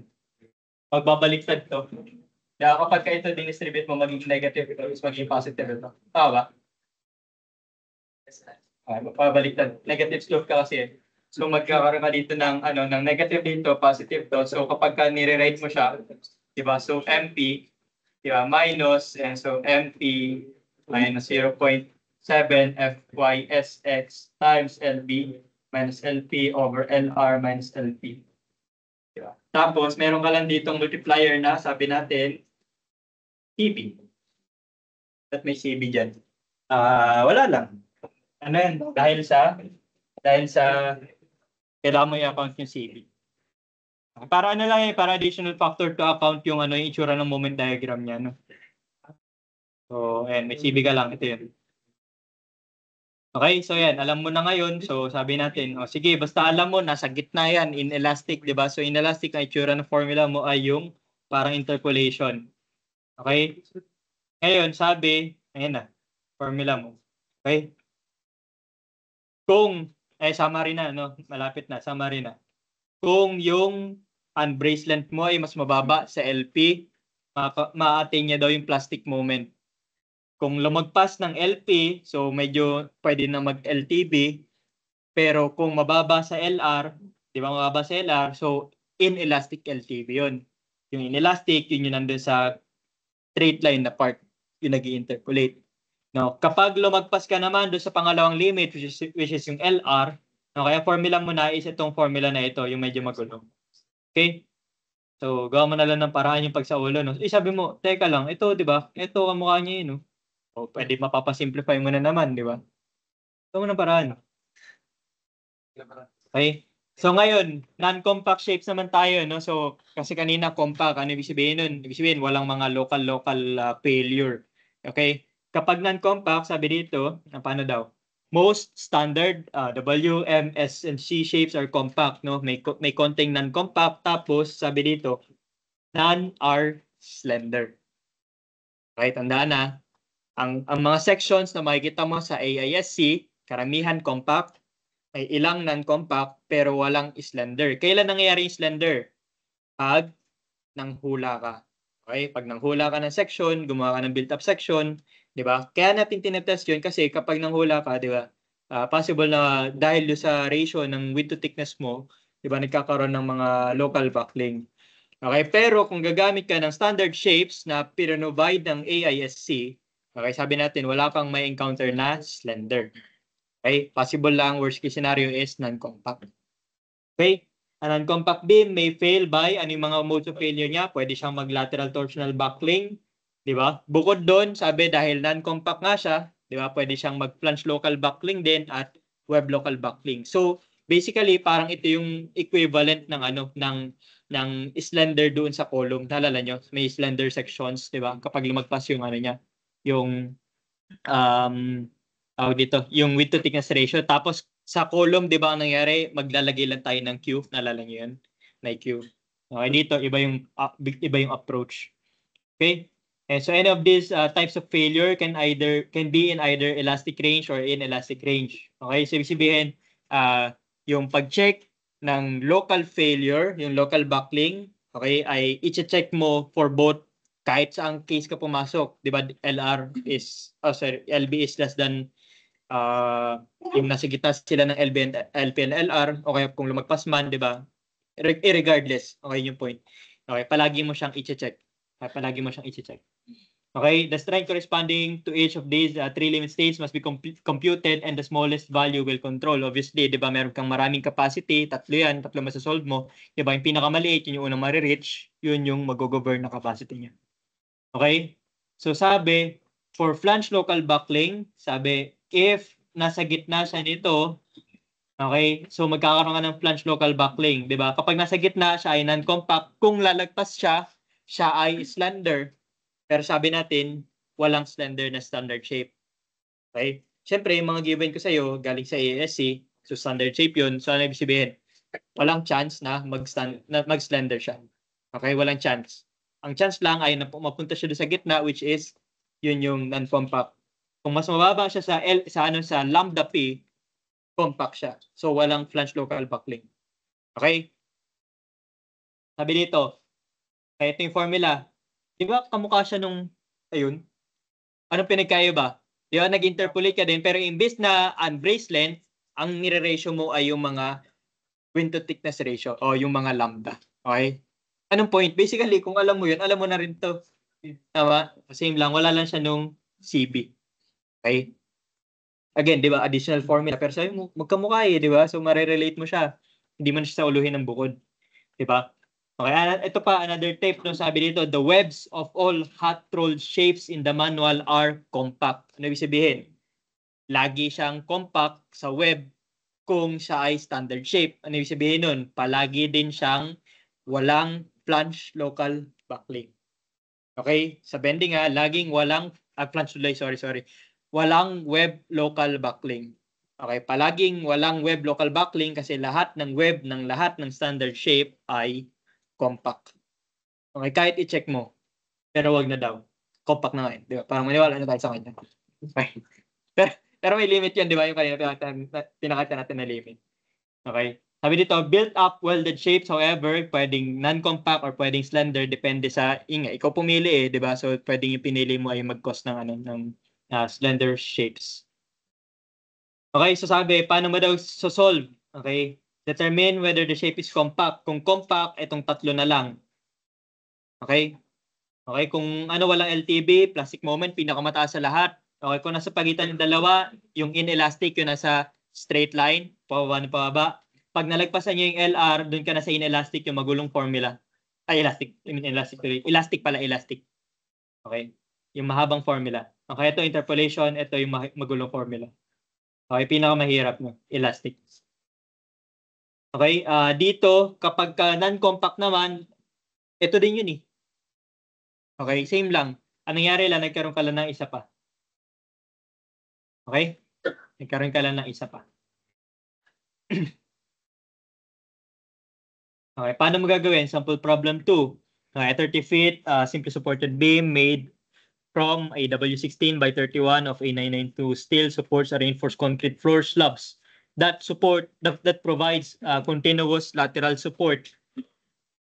[SPEAKER 1] Magbabaliktad to. Kaya kapag ka ito dinistribute mo, magiging negative ito, is magiging positive ito. Tama ba? Magpabaliktad. Negative slope ka kasi. So magkakaroon ka dito ng ng negative dito, positive to. So kapag ka nire-write mo siya, di ba? So MP, di ba? Minus, and so MP minus 0.7 FYSX times LB minus LP over LR minus LP. Di ba? Tapos meron ka lang ditong multiplier na sabi natin CB. At may CB dyan. Wala lang. Ano yan? Dahil sa kailangan mo i-account yung CB. Para ano lang para additional factor to account yung yung itsura ng moment diagram niya, no? So, may CB ka lang, ito yun. Okay, so yan, alam mo na ngayon. So, sabi natin, sige, basta alam mo, nasa gitna yan, inelastic, di ba? So, inelastic, ang itsura ng formula mo ay yung parang interpolation. Okay? Ngayon, sabi, ayan na, formula mo. Okay? Kung, summary na, no? Malapit na, summary na. Kung yung unbraced length mo ay mas mababa sa LP, ma-attain niya daw yung plastic moment. Kung lumagpas ng LP, so medyo pwede na mag-LTB, pero kung mababa sa LR, di ba mababa sa LR, so inelastic LTB yun. Yung inelastic, yun yung nandun sa straight line na part, yung nag-interpolate. No, kapag lumagpas ka naman doon sa pangalawang limit, which is yung LR, no, kaya formula mo na is itong formula na ito, yung medyo magulo. Okay? So, gawa mo na lang ng paraan yung pagsaulo. No? Sabi mo, teka lang, ito, di ba? Ito, kamukha niya yun. No? O, pwede mapapasimplify mo na naman, di ba? Gawa mo ng paraan. Okay? So, ngayon, non-compact shapes naman tayo. No? So, kasi kanina, compact. Ano ibig sabihin nun? Ibig sabihin, walang mga local failure. Okay? Kapag non-compact, sabi dito, paano daw? Most standard W, M, S, and C shapes are compact. No? May konting non-compact. Tapos, sabi dito, none are slender. Okay, tandaan na. Ang mga sections na makikita mo sa AISC, karamihan compact, may ilang non-compact, pero walang slender. Kailan nangyayari yung slender? Pag nanghula ka. Okay? Pag nanghula ka ng section, gumawa ka ng built-up section, di ba? Kaya natin tinetest yun kasi kapag nanghula ka, di ba? Possible na dahil sa ratio ng width to thickness mo, di ba, nagkakaroon ng mga local buckling. Okay? Pero kung gagamit ka ng standard shapes na provide ng AISC, okay, sabi natin, wala kang may encounter na slender. Okay? Possible lang, worst case scenario is non-compact. Okay? A non-compact beam may fail by, ano yung mga modes of failure niya? Pwede siyang mag-lateral torsional buckling, di ba? Bukod doon, sabi dahil non-compact nga siya, di ba? Pwede siyang mag-flange local buckling din at web local buckling. So, basically, parang ito yung equivalent ng ng slender doon sa column. Naalala nyo? May slender sections, di ba? Kapag lumagpas yung niya, yung dito, yung width to thickness ratio. Tapos sa column, di ba ang nangyari, maglalagay lang tayo ng Q. Naalala nyo yun? Na Q. Okay, dito, iba yung approach. Okay? And so any of these types of failure can be in either elastic range or inelastic range. Okay? So ibig sabihin, yung pag-check ng local failure, yung local buckling, okay, ay i-check mo for both kahit saang case ka pumasok. Di ba LB is less than yung nasa gitna sila ng LP and LR, o kaya kung lumagpas man, di ba? Irregardless. Okay yung point. Okay, palagi mo siyang i-check. Okay, palagi mo siyang i-check. Okay, the strength corresponding to each of these three limit states must be computed and the smallest value will control. Obviously, di ba, meron kang maraming capacity, tatlo masasolve mo. Di ba, yung pinakamaliit, yun yung unang marireach, yun yung mag-govern na capacity niya. Okay? So sabi, for flange local buckling, sabi, if nasa gitna siya nito, okay, so magkakaroon ka ng flange local buckling, di ba? Kapag nasa gitna siya ay non-compact, kung lalagpas siya, siya ay slender. Pero sabi natin, walang slender na standard shape. Okay? Siyempre, yung mga given ko sa iyo galing sa ASC, so standard shape yun. So ano ibig sabihin? Walang chance na mag-slender siya. Okay? Walang chance. Ang chance lang ay mapunta siya doon sa gitna, which is yun yung non-compact. Kung mas mababa siya sa lambda P, compact siya. So walang flange local buckling. Okay? Sabi dito, kaya ito yung formula. Di ba kamukha siya nung, ayun, anong pinagkaiba? Di ba nag-interpolate ka din, pero imbes na unbraced length, ang nire-ratio mo ay yung mga wind to thickness ratio o yung mga lambda. Okay? Anong point? Basically, kung alam mo yun, alam mo na rin to. Tama? Same lang, wala lang siya nung CB. Okay? Again, di ba, additional formula. Pero sabi mo, magkamukha di ba? So, marirelate mo siya. Hindi man siya sa uluhin ng bukod. Di ba? Okay, ito pa, another tip, no, sabi dito, the webs of all hot-rolled shapes in the manual are compact. Ano ibig sabihin? Lagi siyang compact sa web kung siya ay standard shape. Ano ibig sabihin nun? Palagi din siyang walang flange local buckling. Okay? Sa bending laging walang, flange tuloy, sorry. Walang web local buckling. Okay, palaging walang web local buckling kasi lahat ng web ng lahat ng standard shape ay compact. Okay, kahit i-check mo. Pero wag na daw. Compact na ngayon. Di ba? Parang maniwala na tayo sa kanya. Okay. Pero may limit yan, di ba? Yung kanina pinakita natin na limit. Okay. Sabi dito, built up welded shapes, however, pwedeng non-compact or pwedeng slender, depende sa ikaw pumili di ba? So, pwedeng yung pinili mo ay mag-cost ng slender shapes. Okay, so sabi, paano mo daw solve? Okay, determine whether the shape is compact. Kung compact, itong tatlo na lang. Okay? Okay, kung walang LTB, plastic moment, pinakamataas sa lahat. Okay, kung nasa pagitan ng dalawa, yung inelastic, yung nasa straight line, pababa. Pag nalagpasan niyo yung LR, doon ka na sa inelastic, yung magulong formula. Ay, elastic. I mean, elastic. Elastic. Okay? Yung mahabang formula. Okay, ito interpolation, ito yung magulong formula. Okay, pinakamahirap no, elastic. Okay, dito, kapag non-compact naman, ito din yun Okay, same lang. Anong nangyari lang, nagkaroon ka lang ng isa pa. Okay? Nagkaroon ka lang ng isa pa. Okay, paano mo gagawin? Sample problem 2. Okay, 30 feet, simply supported beam made from a W16 by 31 of a 992 steel supports a reinforced concrete floor slabs. That provides continuous lateral support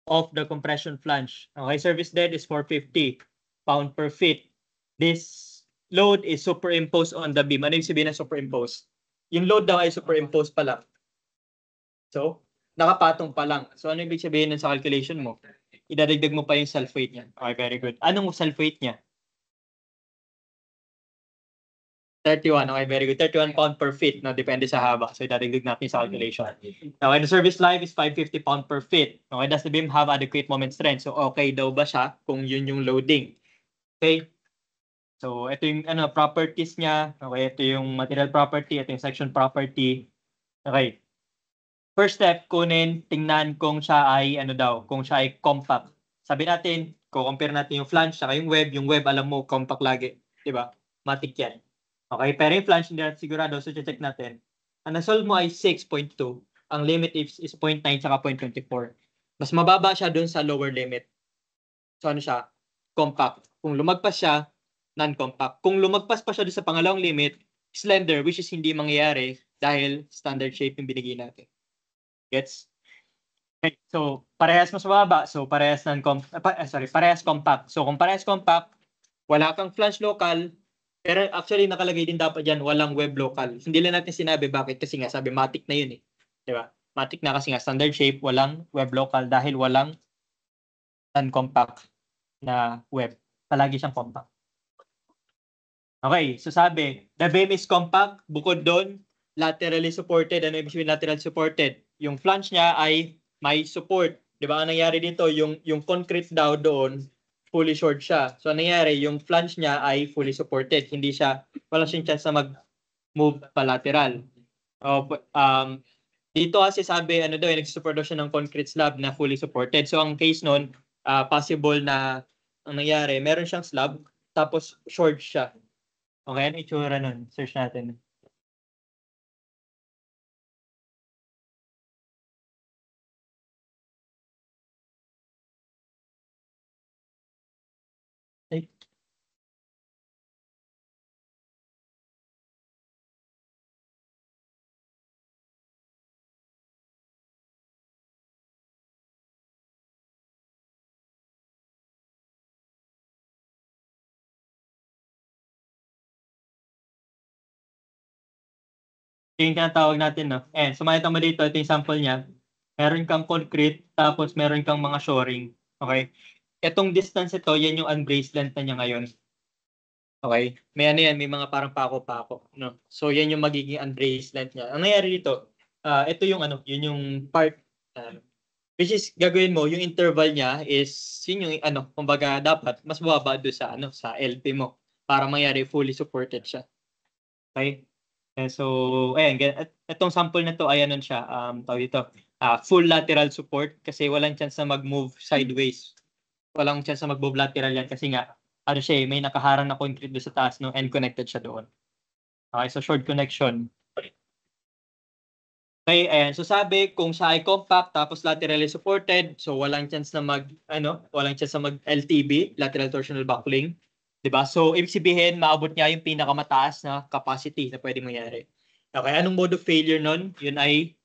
[SPEAKER 1] of the compression flange. Okay, service dead is 450 pound per feet. This load is superimposed on the beam. Ano yung sabihin na superimposed? Yung load daw ay superimposed pa lang. So, nakapatong pa lang. So, ano ibig sabihin sa calculation mo? Idadagdag mo pa yung self-weight niya. Okay, very good. Anong self-weight niya? 31. Okay, very good. 31 pound per feet. No, depende sa haba. So, idadagdag natin sa calculation. Now, the service life is 550 pound per feet. Okay, does the beam have adequate moment strength? So, okay daw ba siya kung yun yung loading? Okay. So, ito yung properties niya. Okay, ito yung material property. Ito yung section property. Okay. First step, tingnan kung siya ay kung siya ay compact. Sabi natin, compare natin yung flange saka yung web alam mo compact lagi, 'di ba? Matik 'yan. Okay, pero yung flange hindi natin sigurado, so check natin. Ang nasolve mo ay 6.2. Ang limit is 0.9 saka 0.24. Mas mababa siya doon sa lower limit. So ano siya? Compact. Kung lumagpas siya, non-compact. Kung lumagpas pa siya doon sa pangalawang limit, slender, which is hindi mangyayari dahil standard shape yung binigay natin. Gets? Okay, so parehas mas mababa, so parehas parehas compact. So kung parehas compact, wala kang flange local, pero actually nakalagay din dapat diyan walang web local. Hindi lang natin sinabi bakit kasi nga sabi matic na yun 'di ba? matik na kasi nga standard shape, walang web local dahil walang non-compact na web. Palagi siyang compact. Okay, so sabi, the beam is compact, bukod doon, laterally supported. Ano ibig sabihin lateral supported? Yung flange niya ay may support. Di ba? Ang nangyari dito, yung concrete daw doon, fully shored siya. So, ang nangyari, yung flange niya ay fully supported. Hindi siya, wala siyang chance na mag-move pa lateral. Dito kasi sabi, ano daw, nag-support daw siya ng concrete slab na fully supported. So, ang case nun, possible na ang nangyari, meron siyang slab, tapos short siya. Okay, ano itsura nun? Search natin. Ay. Yung tinatawag natin, no? So makita mo dito, ito yung sample niya. Meron kang concrete, tapos meron kang mga shoring. Okay? Itong distance ito, yan yung unbraced length na niya ngayon. Okay? May ano yan, may mga parang pako-pako. No? So yan yung magiging unbraced length niya. Ang nangyari dito, ito yung ano, yun yung part, which is gagawin mo, yung interval niya is, yun yung ano, kumbaga dapat mas mababa doon sa, ano, sa LP mo para mangyari fully supported siya. Okay? So, ayan, itong sample na to, ayan nun siya, tawag dito, full lateral support kasi walang chance na mag-move sideways. Walang chance na mag-move lateral yan kasi nga, ano siya, may nakaharang na concrete doon sa taas, no, and connected siya doon. Okay, so short connection. Okay, ayan, so sabi, kung siya ay compact, tapos laterally supported, so walang chance na walang chance na mag-LTB, lateral torsional buckling. Diba? So, ibig sabihin, maabot niya yung pinakamataas na capacity na pwede mangyari. Okay, anong mode of failure nun? Yun ay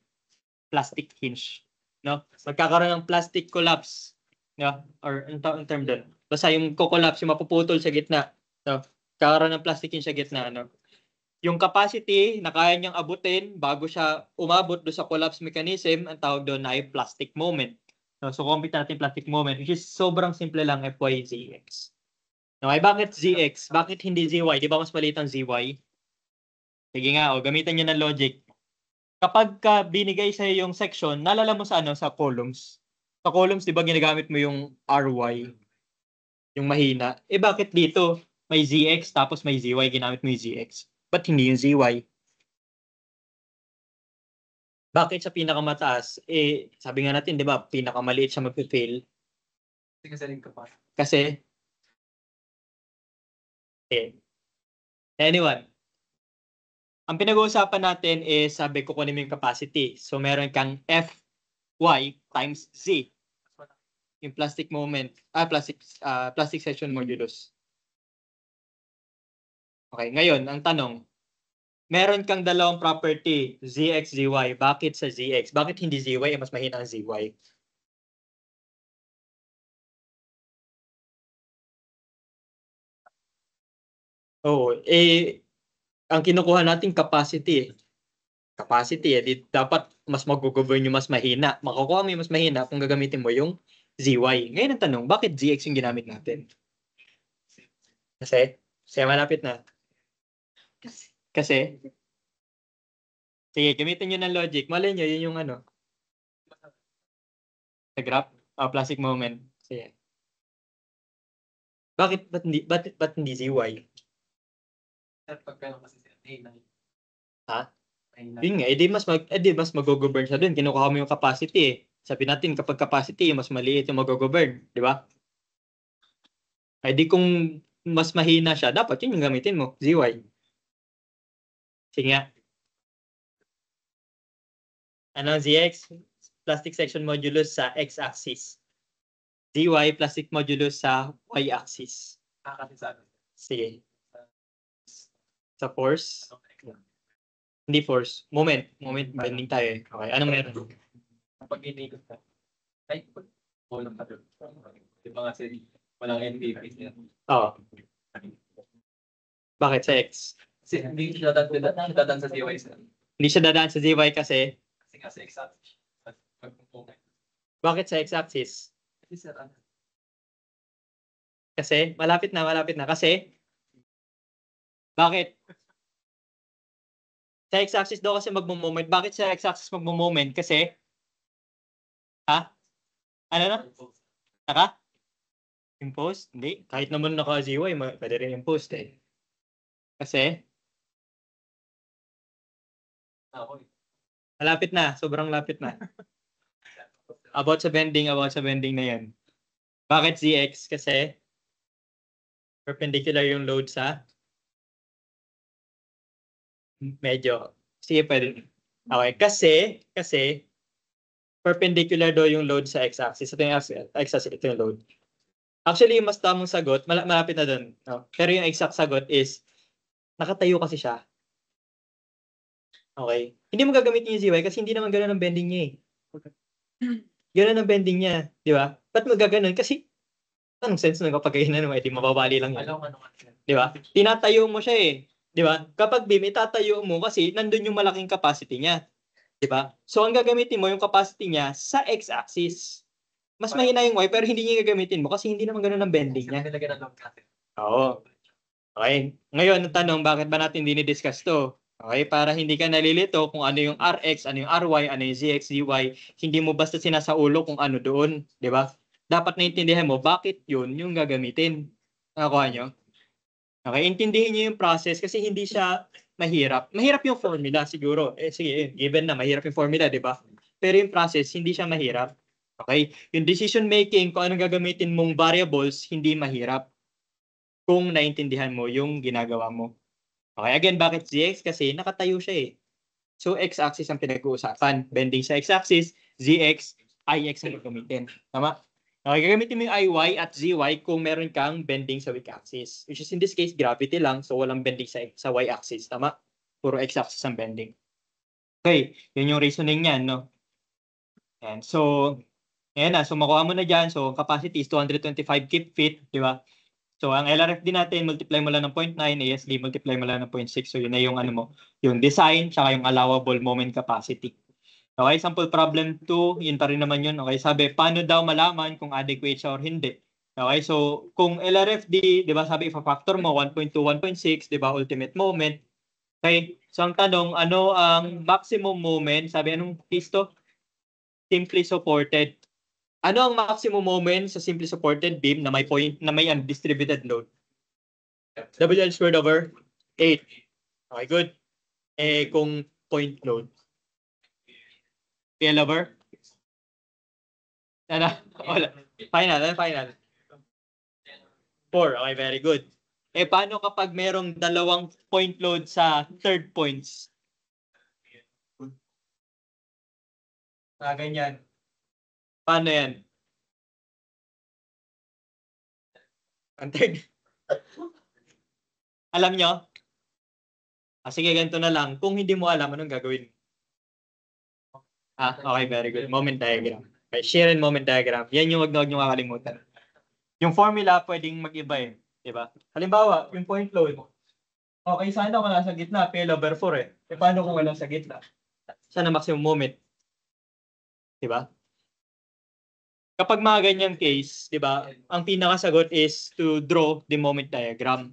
[SPEAKER 1] plastic hinge. No? Magkakaroon ng plastic collapse. No? Or ang term doon. Basta yung co-collapse, yung mapuputol sa gitna. No? Kakaroon ng plastic hinge sa gitna. No? Yung capacity na kaya niyang abutin bago siya umabot doon sa collapse mechanism, ang tawag doon ay plastic moment. No? So, compute natin plastic moment, which is sobrang simple lang, FYZX. Okay, bakit ZX? Bakit hindi ZY? Di ba mas maliit ang ZY? Sige nga, gamitan nyo ng logic. Kapag binigay sa yung section, nalala mo sa sa columns. Sa columns, di ba ginagamit mo yung RY? Yung mahina. Bakit dito may ZX tapos may ZY, ginamit mo yung ZX? Ba't hindi yung ZY? Bakit sa pinakamataas? Sabi nga natin, di ba, pinakamaliit siya mag-fail. Kasi anyway, ang pinag-uusapan natin is, sabi ko kunin mo yung capacity. So, meron kang Fy times Z. Yung plastic moment, plastic section modulus. Okay, ngayon, ang tanong, meron kang dalawang property, Zx, Zy. Bakit sa Zx? Bakit hindi Zy? Mas mahina ang Zy. Oo, ang kinukuha natin capacity. Capacity, dapat mas mag-govern yung mas mahina. Makukuha mo yung mas mahina kung gagamitin mo yung ZY. Ngayon ang tanong, bakit ZX yung ginamit natin? Kasi malapit na. Kasi, sige, gamitin nyo ng logic. Malay nyo, yun yung sa graph, plastic moment. Sige. Ba't hindi ZY? Ha? Yun nga, mas mag-govern siya dun. Kinukuha mo yung capacity eh. Sabi natin, kapag capacity, mas maliit yung mag-govern. Di ba? Kung mas mahina siya, dapat yun yung gamitin mo, ZY. Sige nga. Ano ang ZX? Plastic section modulus sa x-axis. ZY, plastic modulus sa y-axis. Sige. Sa force? Hindi force. Moment. Bending tayo eh. Okay, anong meron?
[SPEAKER 2] Kapag inikot ka, ay, walang ka doon. Di ba kasi walang NPP niya?
[SPEAKER 1] Oo. Bakit sa X?
[SPEAKER 2] Kasi hindi siya dadaan sa DY.
[SPEAKER 1] Hindi siya dadaan sa ZY kasi
[SPEAKER 2] Kasi nga sa exact.
[SPEAKER 1] Bakit sa x-axis? Kasi, malapit na. Kasi, bakit? Sa x-axis daw kasi magmo-moment. Bakit sa x-axis magmo-moment? Kasi, ano na? Naka? Impose? Hindi. Kahit naman naka-ZY, pwede rin impose eh. Kasi, malapit na. Sobrang lapit na. About sa bending na yan. Bakit ZX? Kasi, perpendicular yung load sa medyo. Sige, pwede. Okay. Kasi, perpendicular daw yung load sa x-axis. Ito yung x-axis, ito yung load. Actually, yung mas tamang sagot, malapit na dun. No? Pero yung exact sagot is, nakatayo kasi siya. Okay. Hindi mo gagamitin yung ZY kasi hindi naman gano'n ang bending niya eh. Gano'n ang bending niya. Di ba? Ba't mo gaganon? Kasi, anong sense nung kapag ganyan mo, di mababali lang yun. Di ba? Tinatayo mo siya eh. Di ba? Kapag beam, itatayo mo kasi nandun yung malaking capacity niya. Di ba? So, ang gagamitin mo yung capacity niya sa x-axis. Mas mahina yung y, pero hindi niya gagamitin mo kasi hindi naman ganun ang bending niya. Oo. Okay. Ngayon, ang tanong, bakit ba natin dinidiscuss to? Okay, para hindi ka nalilito kung ano yung RX, ano yung RY, ano yung ZX, ZY, hindi mo basta sinasaulo kung ano doon, di ba? Dapat naintindihan mo bakit yun yung gagamitin. Nakakuha nyo? Okay, intindihin nyo yung process kasi hindi siya mahirap. Mahirap yung formula siguro. Sige, given na mahirap yung formula, di ba? Pero yung process, hindi siya mahirap. Okay? Yung decision making, kung anong gagamitin mong variables, hindi mahirap kung naintindihan mo yung ginagawa mo. Okay, again, bakit ZX? Kasi nakatayo siya eh. So, x-axis ang pinag-uusapan. Bending sa x-axis, ZX, IX ang gagamitin. Tama? Okay, gagamitin mo yung IY at ZY kung meron kang bending sa weak axis. Which is in this case, gravity lang. So, walang bending sa y-axis. Tama? Puro x-axis ang bending. Okay, yun yung reasoning niyan, no? And so, ayan na. So, makuha mo na dyan. So, capacity is 225 kip feet, di ba? So, ang LRFD natin, multiply mo lang ng 0.9, ASD, multiply mo lang ng 0.6. So, yun na yung ano mo, yung design, tsaka yung allowable moment capacity. Okay, sample problem 2, yun pa rin naman yun. Okay, sabi, paano daw malaman kung adequate siya or hindi? Okay, so, kung LRFD, di ba, sabi, ipa-factor mo, 1.2, 1.6, di ba, ultimate moment. Okay, so ang tanong, ano ang maximum moment? Sabi, anong case to? Simply supported. Ano ang maximum moment sa simply supported beam na may undistributed load? WL squared over 8. Okay, good. Kung point load. PL over? Ano? Wala. Final. 4. Okay, very good. Paano kapag merong dalawang point load sa third points? Ganyan. Paano yan? Ang third. Alam nyo? Sige, ganito na lang. Kung hindi mo alam, anong gagawin? Okay, very good. Moment diagram. Okay, shear and moment diagram. Yan yung wag nyo kakalimutan. Yung formula, pwedeng mag-iba eh. Diba? Halimbawa, yung point load. Okay, sana kung nasa gitna, PL over 4 eh. Paano kung walang sa gitna? Saan ang maximum moment? Diba? Kapag mga ganyang case, diba, ang pinakasagot is to draw the moment diagram.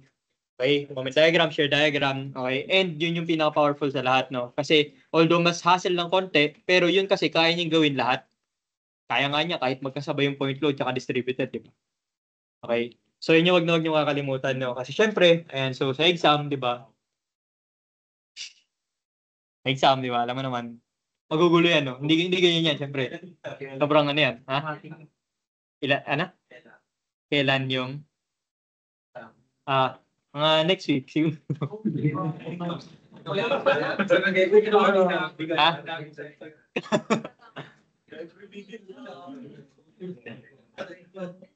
[SPEAKER 1] Okay? Moment diagram, shear diagram. Okay? And yun yung pinaka-powerful sa lahat, no? Kasi although mas hassle ng konti, pero yun kasi kaya niyang gawin lahat. Kaya nga niya kahit magkasabay yung point load tsaka distributed, di ba? Okay? So yun yung wag niyo kakalimutan, no? Kasi syempre, ayan, so sa exam, di ba? Exam, di ba? Alam mo naman, magugulo yan, no? Hindi ganyan yan, syempre. Sobrang ano yan, ha? Ano? Kailan yung mga next week siguro.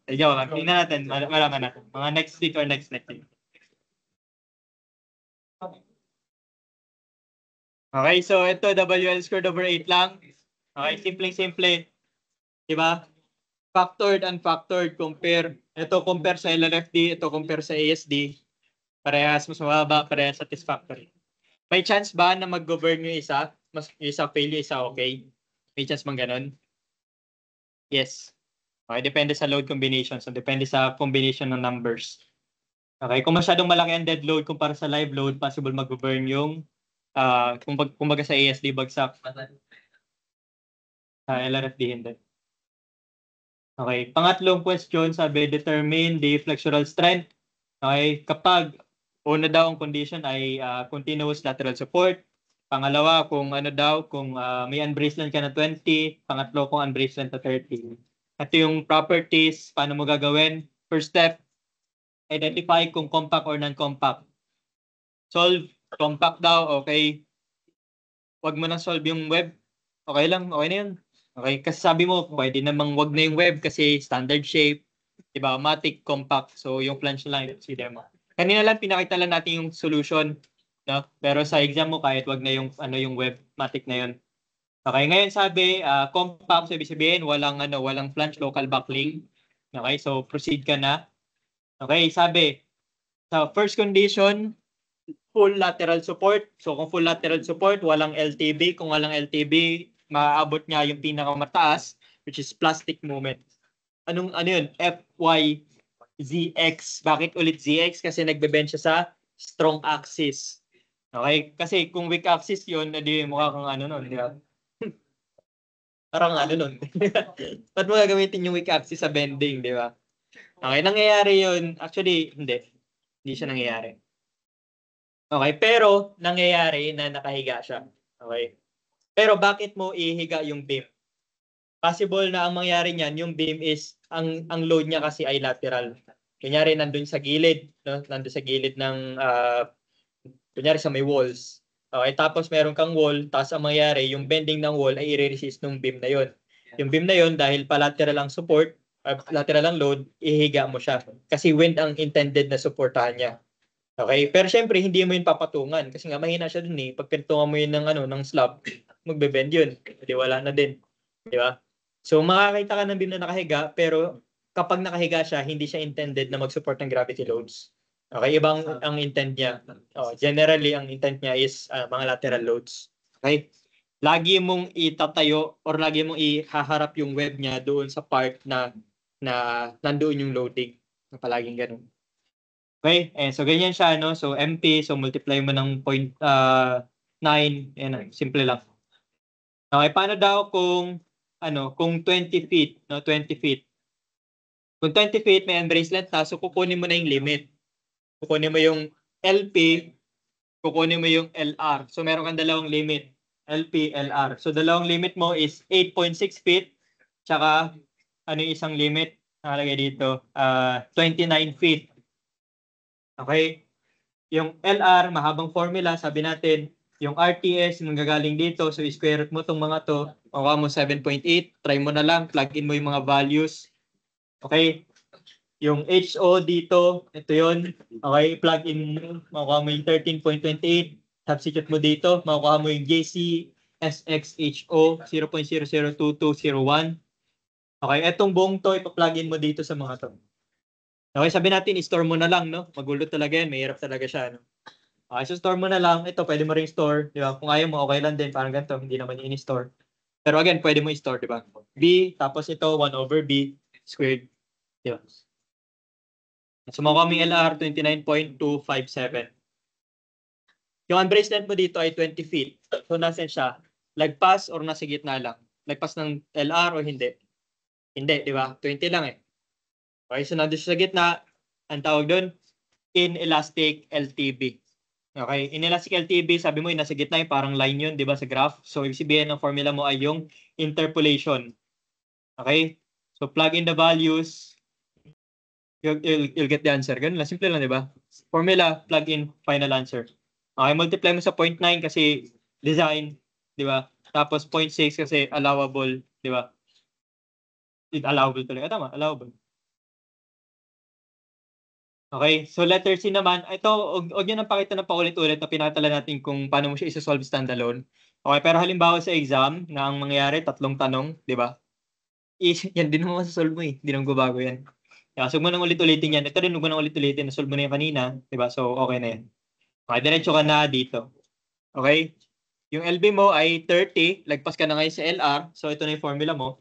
[SPEAKER 1] Ikaw lang, tingnan natin, malaman natin. Mga next week or next week. Okay, so ito WL squared over 8 lang. Okay, simple. Diba? Factored, unfactored, compare. Ito compare sa LRFD, ito compare sa ASD. Parehas mas mababa, parehas satisfactory. May chance ba na mag-govern yung isa? Mas yung isa fail, yung isa okay? May chance bang ganun? Yes. Okay, depende sa load combination. So, depende sa combination ng numbers. Okay, kung masyadong malaki ang dead load kumpara sa live load, possible mag-burn yung kumbaga sa ASD bagsak. LRFD hindi. Okay, pangatlong question, sabi determine the flexural strength. Okay, kapag una daw ang condition ay continuous lateral support. Pangalawa, kung ano daw, kung may unbraced length ka na 20. Pangatlo, kung unbraced length na 30. Ito yung properties, paano mo gagawin? First step, identify kung compact or non-compact. Solve, compact daw, okay. Wag mo nang solve yung web. Okay lang, okay na yun. Okay, kasi sabi mo, pwede namang wag na yung web kasi standard shape, diba, matic, compact. So, yung flange lang, si demo. Kanina lang, pinakita lang natin yung solution, no? Pero sa exam mo, kahit wag na yung, yung web, matic na yun. Okay, ngayon sabi, compact, so ibig sabihin, walang flange, local backlink. Okay, so proceed ka na. Okay, sabi, sa first condition, full lateral support. So kung full lateral support, walang LTB. Kung walang LTB, maaabot niya yung pinakamataas, which is plastic moment. Ano yun? FYZX. Bakit ulit ZX? Kasi nagbe-bend siya sa strong axis. Okay? Kasi kung weak axis yun, edi mukha kang nun, di ba? Parang nun. Ba't mo gagamitin yung weak axis sa bending, di ba? Okay, nangyayari yun. Actually, hindi. Hindi siya nangyayari. Okay, pero nangyayari na nakahiga siya. Okay. Pero bakit mo ihiga yung beam? Possible na ang mangyari niyan, yung beam is ang load niya kasi ay lateral. Kunyari nandun sa gilid, no? Nandun sa gilid ng kunyari sa may walls. Okay, tapos meron kang wall, tapos ang mangyari, yung bending ng wall ay i-resist ng beam na yon. Yung beam na yon dahil pa lateral ang support, lateral ang load, ihiga mo siya. Kasi wind ang intended na supportahan niya. Okay, pero syempre hindi mo yun papatungan kasi nga mahina siya dun eh. Pag pintungan mo yun ng slab, magbe-bend yun. Hindi wala na din, di ba? So makakita ka ng beam na nakahiga, pero kapag nakahiga siya, hindi siya intended na mag-support ng gravity loads. Okay, ibang ang intent niya. Generally ang intent niya is mga lateral loads. Okay? Lagi mong itatayo or lagi mong ihaharap yung web niya doon sa part na nandoon yung loading. Palaging ganun. Okay, so ganyan siya, no? So MP, so multiply mo ng 0.9, simple lang. Okay, paano daw kung kung 20 feet, no? 20 feet. Kung 20 feet may embrace length na, so kukunin mo na yung limit. Kukunin mo yung LP, kukunin mo yung LR. So meron kang dalawang limit, LP, LR. So dalawang limit mo is 8.6 feet, tsaka yung isang limit, nakalagay dito, 29 feet. Okay? Yung LR, mahabang formula, sabi natin, yung RTS, manggagaling dito, so square root mo itong mga to, makuha mo 7.8, try mo na lang, plug in mo yung mga values. Okay? Yung HO dito, ito yun. Okay, plug in, makuha mo yung 13.28, substitute mo dito, makuha mo yung JC SXHO 0.002201. Okay, etong buong to, ipa-plug in mo dito sa mga to. Okay, sabi natin, i-store mo na lang, no? Magulo talaga yan, mahirap talaga siya, no? Okay, so store mo na lang. Ito, pwede mo ring store, di ba? Kung ayaw mo, okay lang din, parang ganito, hindi naman yung in-store. Pero again, pwede mo i-store, di ba? B, tapos ito, 1 over B squared, di ba? So, makuha mo yung LR, 29.257. Yung unbraced length mo dito ay 20 feet. So, nasan siya? Lagpas or nasa gitna lang? Lagpas ng LR o hindi? Hindi, di ba? 20 lang eh. Okay, so nandun siya sa gitna, ang tawag doon, inelastic LTB. Okay, inelastic LTB, sabi mo yung nasa gitna yung parang line yun, di ba, sa graph? So, ibig sabihin ng formula mo ay yung interpolation. Okay? So, plug in the values, you'll get the answer. Ganun lang, simple lang, di ba? Formula, plug in, final answer. Okay, multiply mo sa 0.9 kasi design, di ba? Tapos 0.6 kasi allowable, di ba? Allowable talaga, tama, allowable. Okay, so letter C naman, ito, huwag nyo nang pakita na paulit-ulit na pinatala natin kung paano mo siya isa-solve standalone. Okay, pero halimbawa sa exam, na ang mangyayari, 3 tanong, di ba? Yan, din mo masasolve mo eh. Hindi nang bago yan. Yeah, so, mo nang ulit-ulitin yan. Ito rin, huwag mo nang ulit-ulitin. Nasolve mo na yan kanina, di ba? So, okay na yan. Okay, diretso ka na dito. Okay? Yung LB mo ay 30, lagpas ka na ngayon sa LR. So, ito na yung formula mo.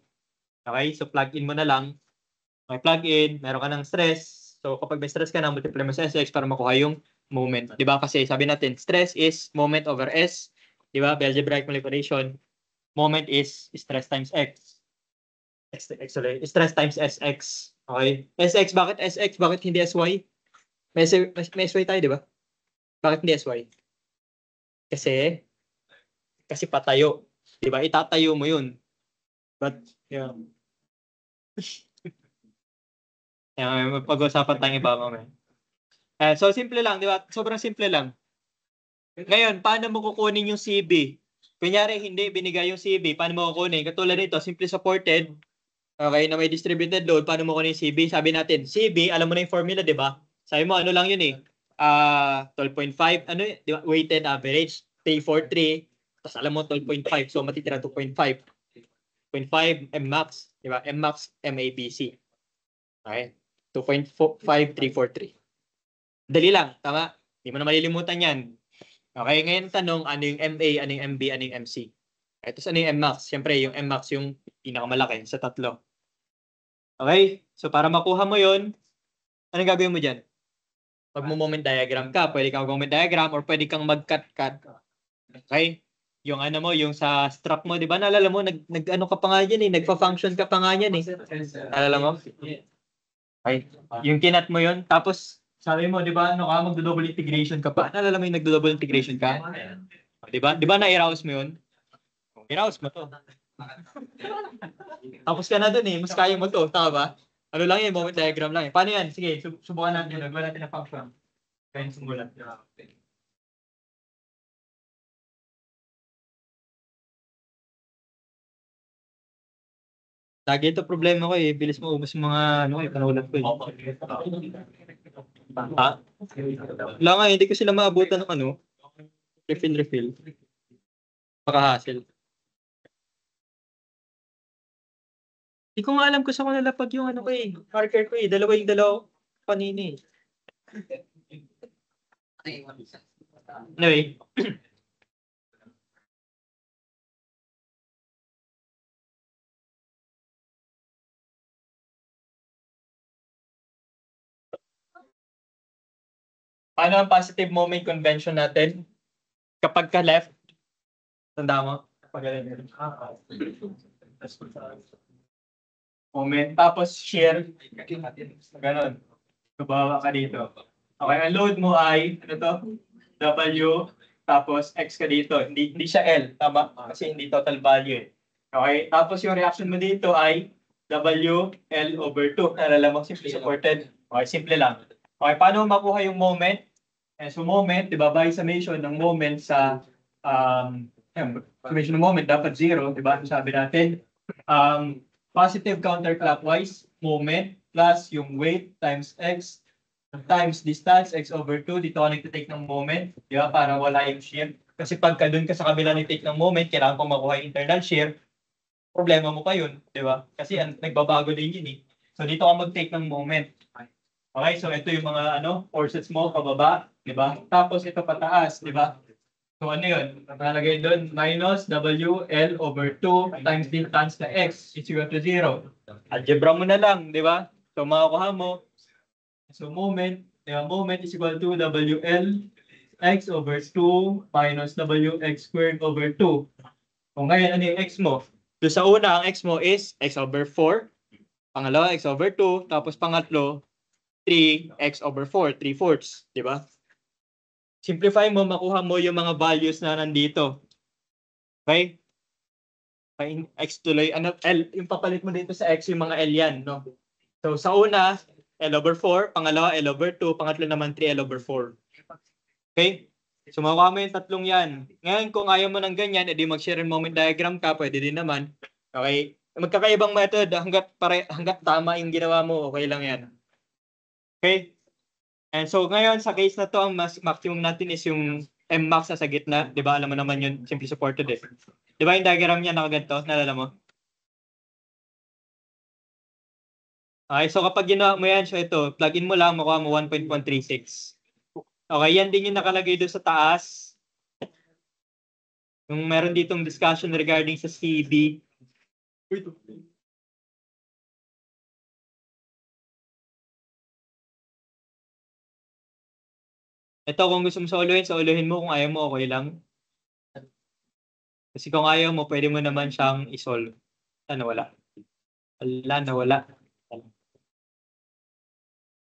[SPEAKER 1] Okay, so plug in mo na lang. Okay, plug in, meron ka ng stress. So kapag may stress ka na, multiply mo sa SX para makuha yung moment. Di ba? Kasi sabi natin, stress is moment over S. Di ba? Algebraic manipulation. Moment is stress times X. Sorry, stress times SX. Okay? SX, bakit SX? Bakit hindi SY? May SY tayo, di ba? Bakit hindi SY? Kasi patayo. Di ba? Itatayo mo yun. But, yeah. May pag-usapan tayong iba mamaya. So, simple lang, di ba? Sobrang simple lang. Ngayon, paano mo kukunin yung CB? Kunyari, hindi binigay yung CB. Paano mo kukunin? Katulad nito, simply supported. Okay, na may distributed load. Paano mo kunin yung CB? Sabi natin, CB, alam mo na yung formula, di ba? Sabi mo, ano lang yun eh. 12.5, ano yun? Di ba? Weighted average, 343. Tapos alam mo, 12.5. So, matitira 2.5. 0.5 Mmax, di ba? Mmax, MABC. Okay? 2.5343. Dali lang, tama? Hindi mo na malilimutan yan. Okay, ngayon tanong, ano yung MA, ano yung MB, ano yung MC? Okay, tapos ano yung Mmax? Siyempre, yung Mmax yung pinakamalaki sa tatlo. Okay, so para makuha mo yun, anong gagawin mo dyan? Mag-moment diagram ka, pwede kang mag-moment diagram or pwede kang mag-cut-cut. Okay? Yung ano mo, yung sa strap mo, di ba? Naalala mo, nag-ano ka pa nga yan eh, nagpa-function ka pa nga yan eh. Naalala mo? Okay. Yung kinat mo yun, tapos sabi mo, di ba, ano ka, magdo-double integration ka pa. Naalala mo yung nagdo-double integration ka? Di ba? Di ba na-arouse mo yun? I-arouse mo to. Tapos ka na dun eh, mas kaya mo to, tama ba? Ano lang yun, moment diagram lang eh. Paano yan? Sige, subukan natin. Nagawa natin na function. Kaya simulan. Lagi ito problema ko eh. Bilis mo ubos yung mga ano eh, panulat ko eh. Ha? Wala nga, hindi ko sila maabutan ng ano. Refill. Makahassle. Hindi ko nga alam kung saan ko nalapag yung ano ko eh. Marker ko eh. Dalawa kanina eh. Anyway. Paano ang positive moment convention natin? Kapag ka left, tanda mo? Kapag moment, tapos share. Ganon. Babawa ka dito. Okay, ang load mo ay, ano to? W, tapos X ka dito. Hindi siya L, tama? Kasi hindi total value eh. Okay, tapos yung reaction mo dito ay W, L over 2. Nalala mo, simple supported. Okay, simple lang. Okay, paano makuha yung moment? So moment, di ba, by summation ng moment sa summation ng moment, dapat 0, di ba? Sabi natin, positive counterclockwise moment plus yung weight times X times distance, X over 2. Dito ka nag-take ng moment, di ba? Para wala yung shear. Kasi pagka dun ka sa kabila ni-take ng moment, kailangan ko makuha yung internal shear. Problema mo pa yun, di ba? Kasi nagbabago din yun eh. So dito ka mag-take ng moment. Okay, so ito yung mga forces mo pababa, di ba? Tapos ito pataas, di ba? So ano yun? Nakalagay doon, minus WL over 2 times distance na X is equal to 0. Algebra mo na lang, di ba? So makukuha mo. So moment is equal to WL X over 2 minus WX squared over 2. Kung ngayon, ano yung X mo? So sa una, ang X mo is X over 4. Pangalawa, X over 2. Tapos pangatlo, 3X over 4. 3/4. Di ba? Simplify mo, makuha mo yung mga values na nandito. Okay? X tuloy, L, yung papalit mo dito sa X, yung mga L yan, no? So sa una, L over 4. Pangalawa, L over 2. Pangatlo naman, 3L over 4. Okay? So makuha mo yung tatlong yan. Ngayon, kung ayaw mo ng ganyan, edi mag-share moment diagram ka, pwede din naman. Okay? Magkakaibang method, hanggat tama yung ginawa mo, okay lang yan. Okay? And so ngayon, sa case na to, ang maximum natin is yung Mmax sa gitna. Di ba? Alam mo naman yun, simply supported eh. Di ba yung diagram niya nakaganto? Nalala mo? Okay, so kapag ginawa mo yan, so ito, plug-in mo lang, makuha mo 1.136. Okay, yan din yung nakalagay doon sa taas. Yung meron ditong discussion regarding sa CB. Ito, kung gusto mo sauluhin mo. Kung ayaw mo, okay lang. Kasi kung ayaw mo, pwede mo naman siyang isolve. Nawala. Wala, nawala.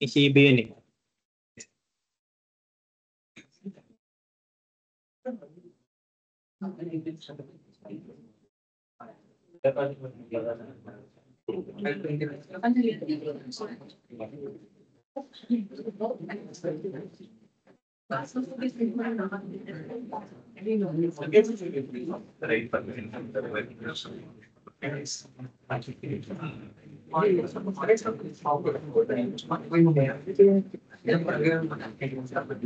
[SPEAKER 1] ECB yun eh.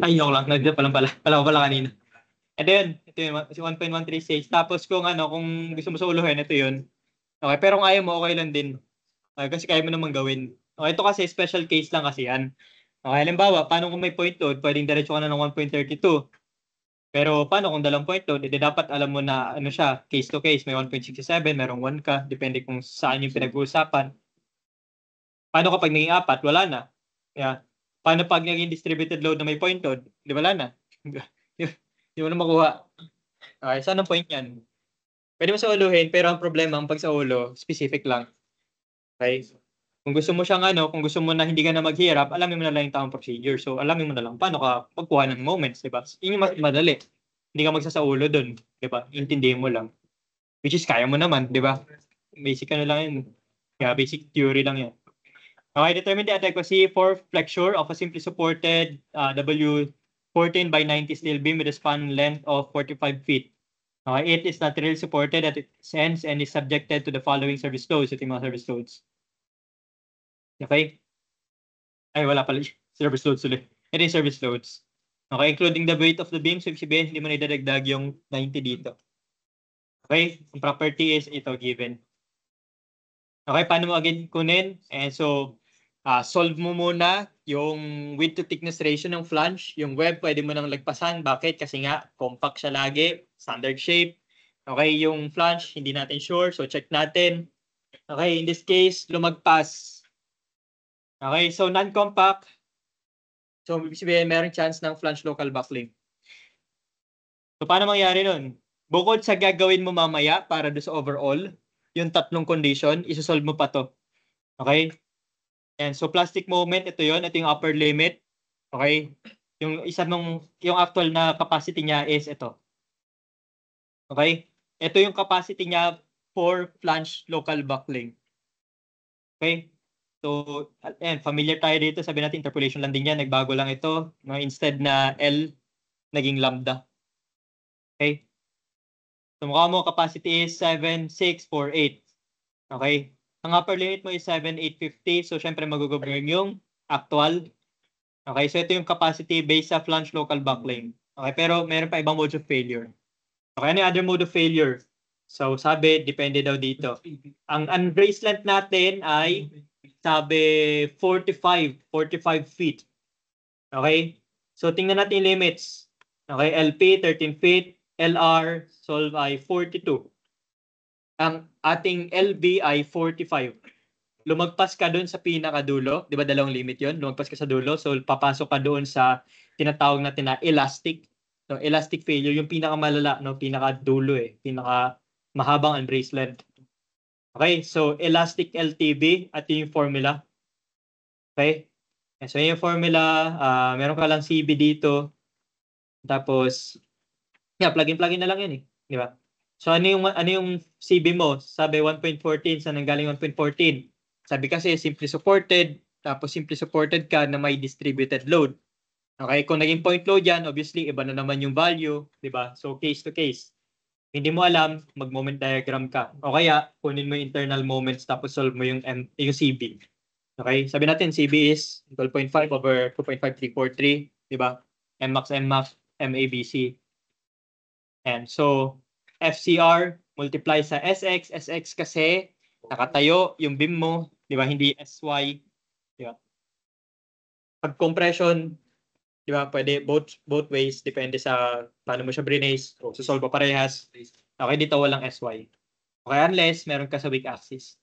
[SPEAKER 1] Ay, joke lang. Nandiyan pa lang pala. Wala ko pala kanina. Ito yun. Ito yun. 1.136. Tapos kung gusto mo sauluhin, ito yun. Okay, pero kung ayaw mo, okay lang din. Okay, kasi kaya mo naman gawin. Okay, ito kasi special case lang kasi yan. Okay, halimbawa, paano kung may point load, pwedeng diretso ka na ng 1.32. Pero paano kung dalang point load, edi dapat alam mo na ano siya, case to case, may 1.67, merong 1 ka, depende kung saan yung pinag-uusapan. Paano kapag naging 4, wala na. Yeah. Paano pag naging distributed load na may point load, di wala na. Di mo na makuha. Okay, saan ang point yan? Pwede mo sa uluhin, pero ang problema, ang pag sa ulo, specific lang. Okay? Kung gusto mo siyang kung gusto mo na hindi ka na maghirap, alamin mo na lang yung tamang procedure. So, alamin mo na lang paano ka pagkuha ng moments, di ba? Yun yung madali. Hindi ka magsasaulo doon, di ba? Intindihin mo lang. Which is, kaya mo naman, di ba? Basic ano lang yun. Kaya basic theory lang yan. Okay, determine the adequacy for flexure of a simply supported W14 by 90 steel beam with a span length of 45 feet. Okay, it is not really supported at its ends and is subjected to the following service loads. Ito yung mga service loads. Okay? Ay, wala pala. Service loads ulit. Ito yung service loads. Okay, including the weight of the beam. So, ibig sabihin, hindi mo na idadagdag yung 90 dito. Okay? Ang property is ito, given. Okay, paano mo again kunin? And so, solve mo muna yung width to thickness ratio ng flange. Yung web, pwede mo nang lagpasan. Bakit? Kasi nga, compact siya lagi. Standard shape. Okay, yung flange, hindi natin sure. So, check natin. Okay, in this case, lumagpas. Okay, so non-compact. So, ibig sabihin, meron chance ng flange local buckling. So, paano mangyari nun? Bukod sa gagawin mo mamaya para do sa overall, yung tatlong condition, isosolve mo pa to. Okay? And so, plastic moment, ito yon. Ito yung upper limit. Okay? Yung yung actual na capacity niya is ito. Okay? Ito yung capacity niya for flange local buckling. Okay? So, and familiar tayo dito. Sabi natin, interpolation lang din yan. Nagbago lang ito. No, instead na L, naging lambda. Okay? So, mukha mo, capacity is 7,648. Okay? Ang upper limit mo is 7,850. So, syempre, mag-govern yung actual. Okay? So, ito yung capacity based sa flange local buckling. Okay? Pero, meron pa ibang modes of failure. Okay? Ano yung other mode of failure? So, sabi, depende daw dito. Ang unbraced length natin ay sabi 45 feet. Okay? So, tingnan natin yung limits. Okay? LP, 13 feet. LR, solve ay 42. Ang ating LB ay 45. Lumagpas ka doon sa pinakadulo. Di ba dalawang limit yon? Lumagpas ka sa dulo. So, papasok ka doon sa tinatawag natin na elastic. So, elastic failure, yung pinakamalala, no? Pinakadulo eh. Pinakamahabang unbraced length. Okay, so elastic LTB at yung formula. Okay? So yung formula, meron ka lang CB dito. Tapos, plug-in na lang yan eh. Di ba? So ano yung CB mo? Sabi 1.14, saan nanggaling 1.14? Sabi kasi simply supported, tapos simply supported ka na may distributed load. Okay, kung naging point load yan, obviously iba na naman yung value, di ba? So case to case. Hindi mo alam, mag-moment diagram ka. O kaya, kunin mo yung internal moments tapos solve mo yung CB. Okay? Sabi natin, CB is 12.5 over 2.5343. Diba? Nmax, MABC. And so, FCR multiply sa SX. SX kasi nakatayo yung beam mo. Diba? Hindi SY. Diba? Pag compression, diba? Pwede both ways. Depende sa paano mo siya brinace. So, solve parehas. Okay, dito walang SY. Okay, unless meron ka sa weak axis.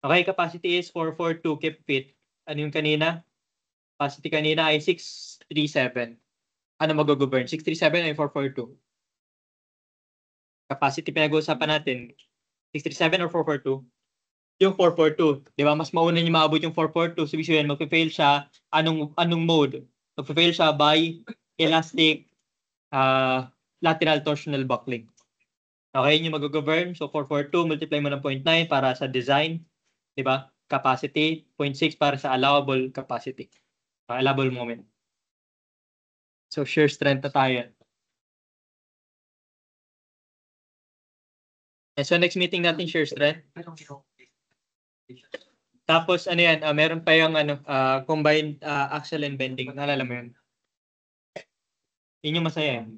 [SPEAKER 1] Okay, capacity is 442 kip feet. Ano yung kanina? Capacity kanina ay 637. Ano mag-govern? 637 o 442? Capacity pinag-uusapan natin. 637 or 442? Yung 442. Di ba? Mas mauna niya maabot yung 442. So, ibig sabihin, magpe-fail siya. Anong mode? Magpe-fail siya by elastic lateral torsional buckling. Okay, yun yung mag-govern. So, 442, multiply mo ng 0.9 para sa design. Di ba? Capacity. 0.6 para sa allowable capacity. Allowable moment. So, shear strength na tayo. And so, next meeting natin, shear strength. Tapos, ano yan, meron pa yung combined axle and bending. Naalala mo yun? Yun yung masaya yan.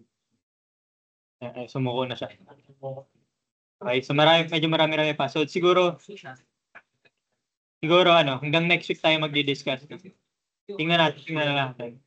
[SPEAKER 1] Sumuko na siya. Okay, so medyo marami pa. So, siguro, hanggang next week tayo magdi-discuss. Tingnan natin.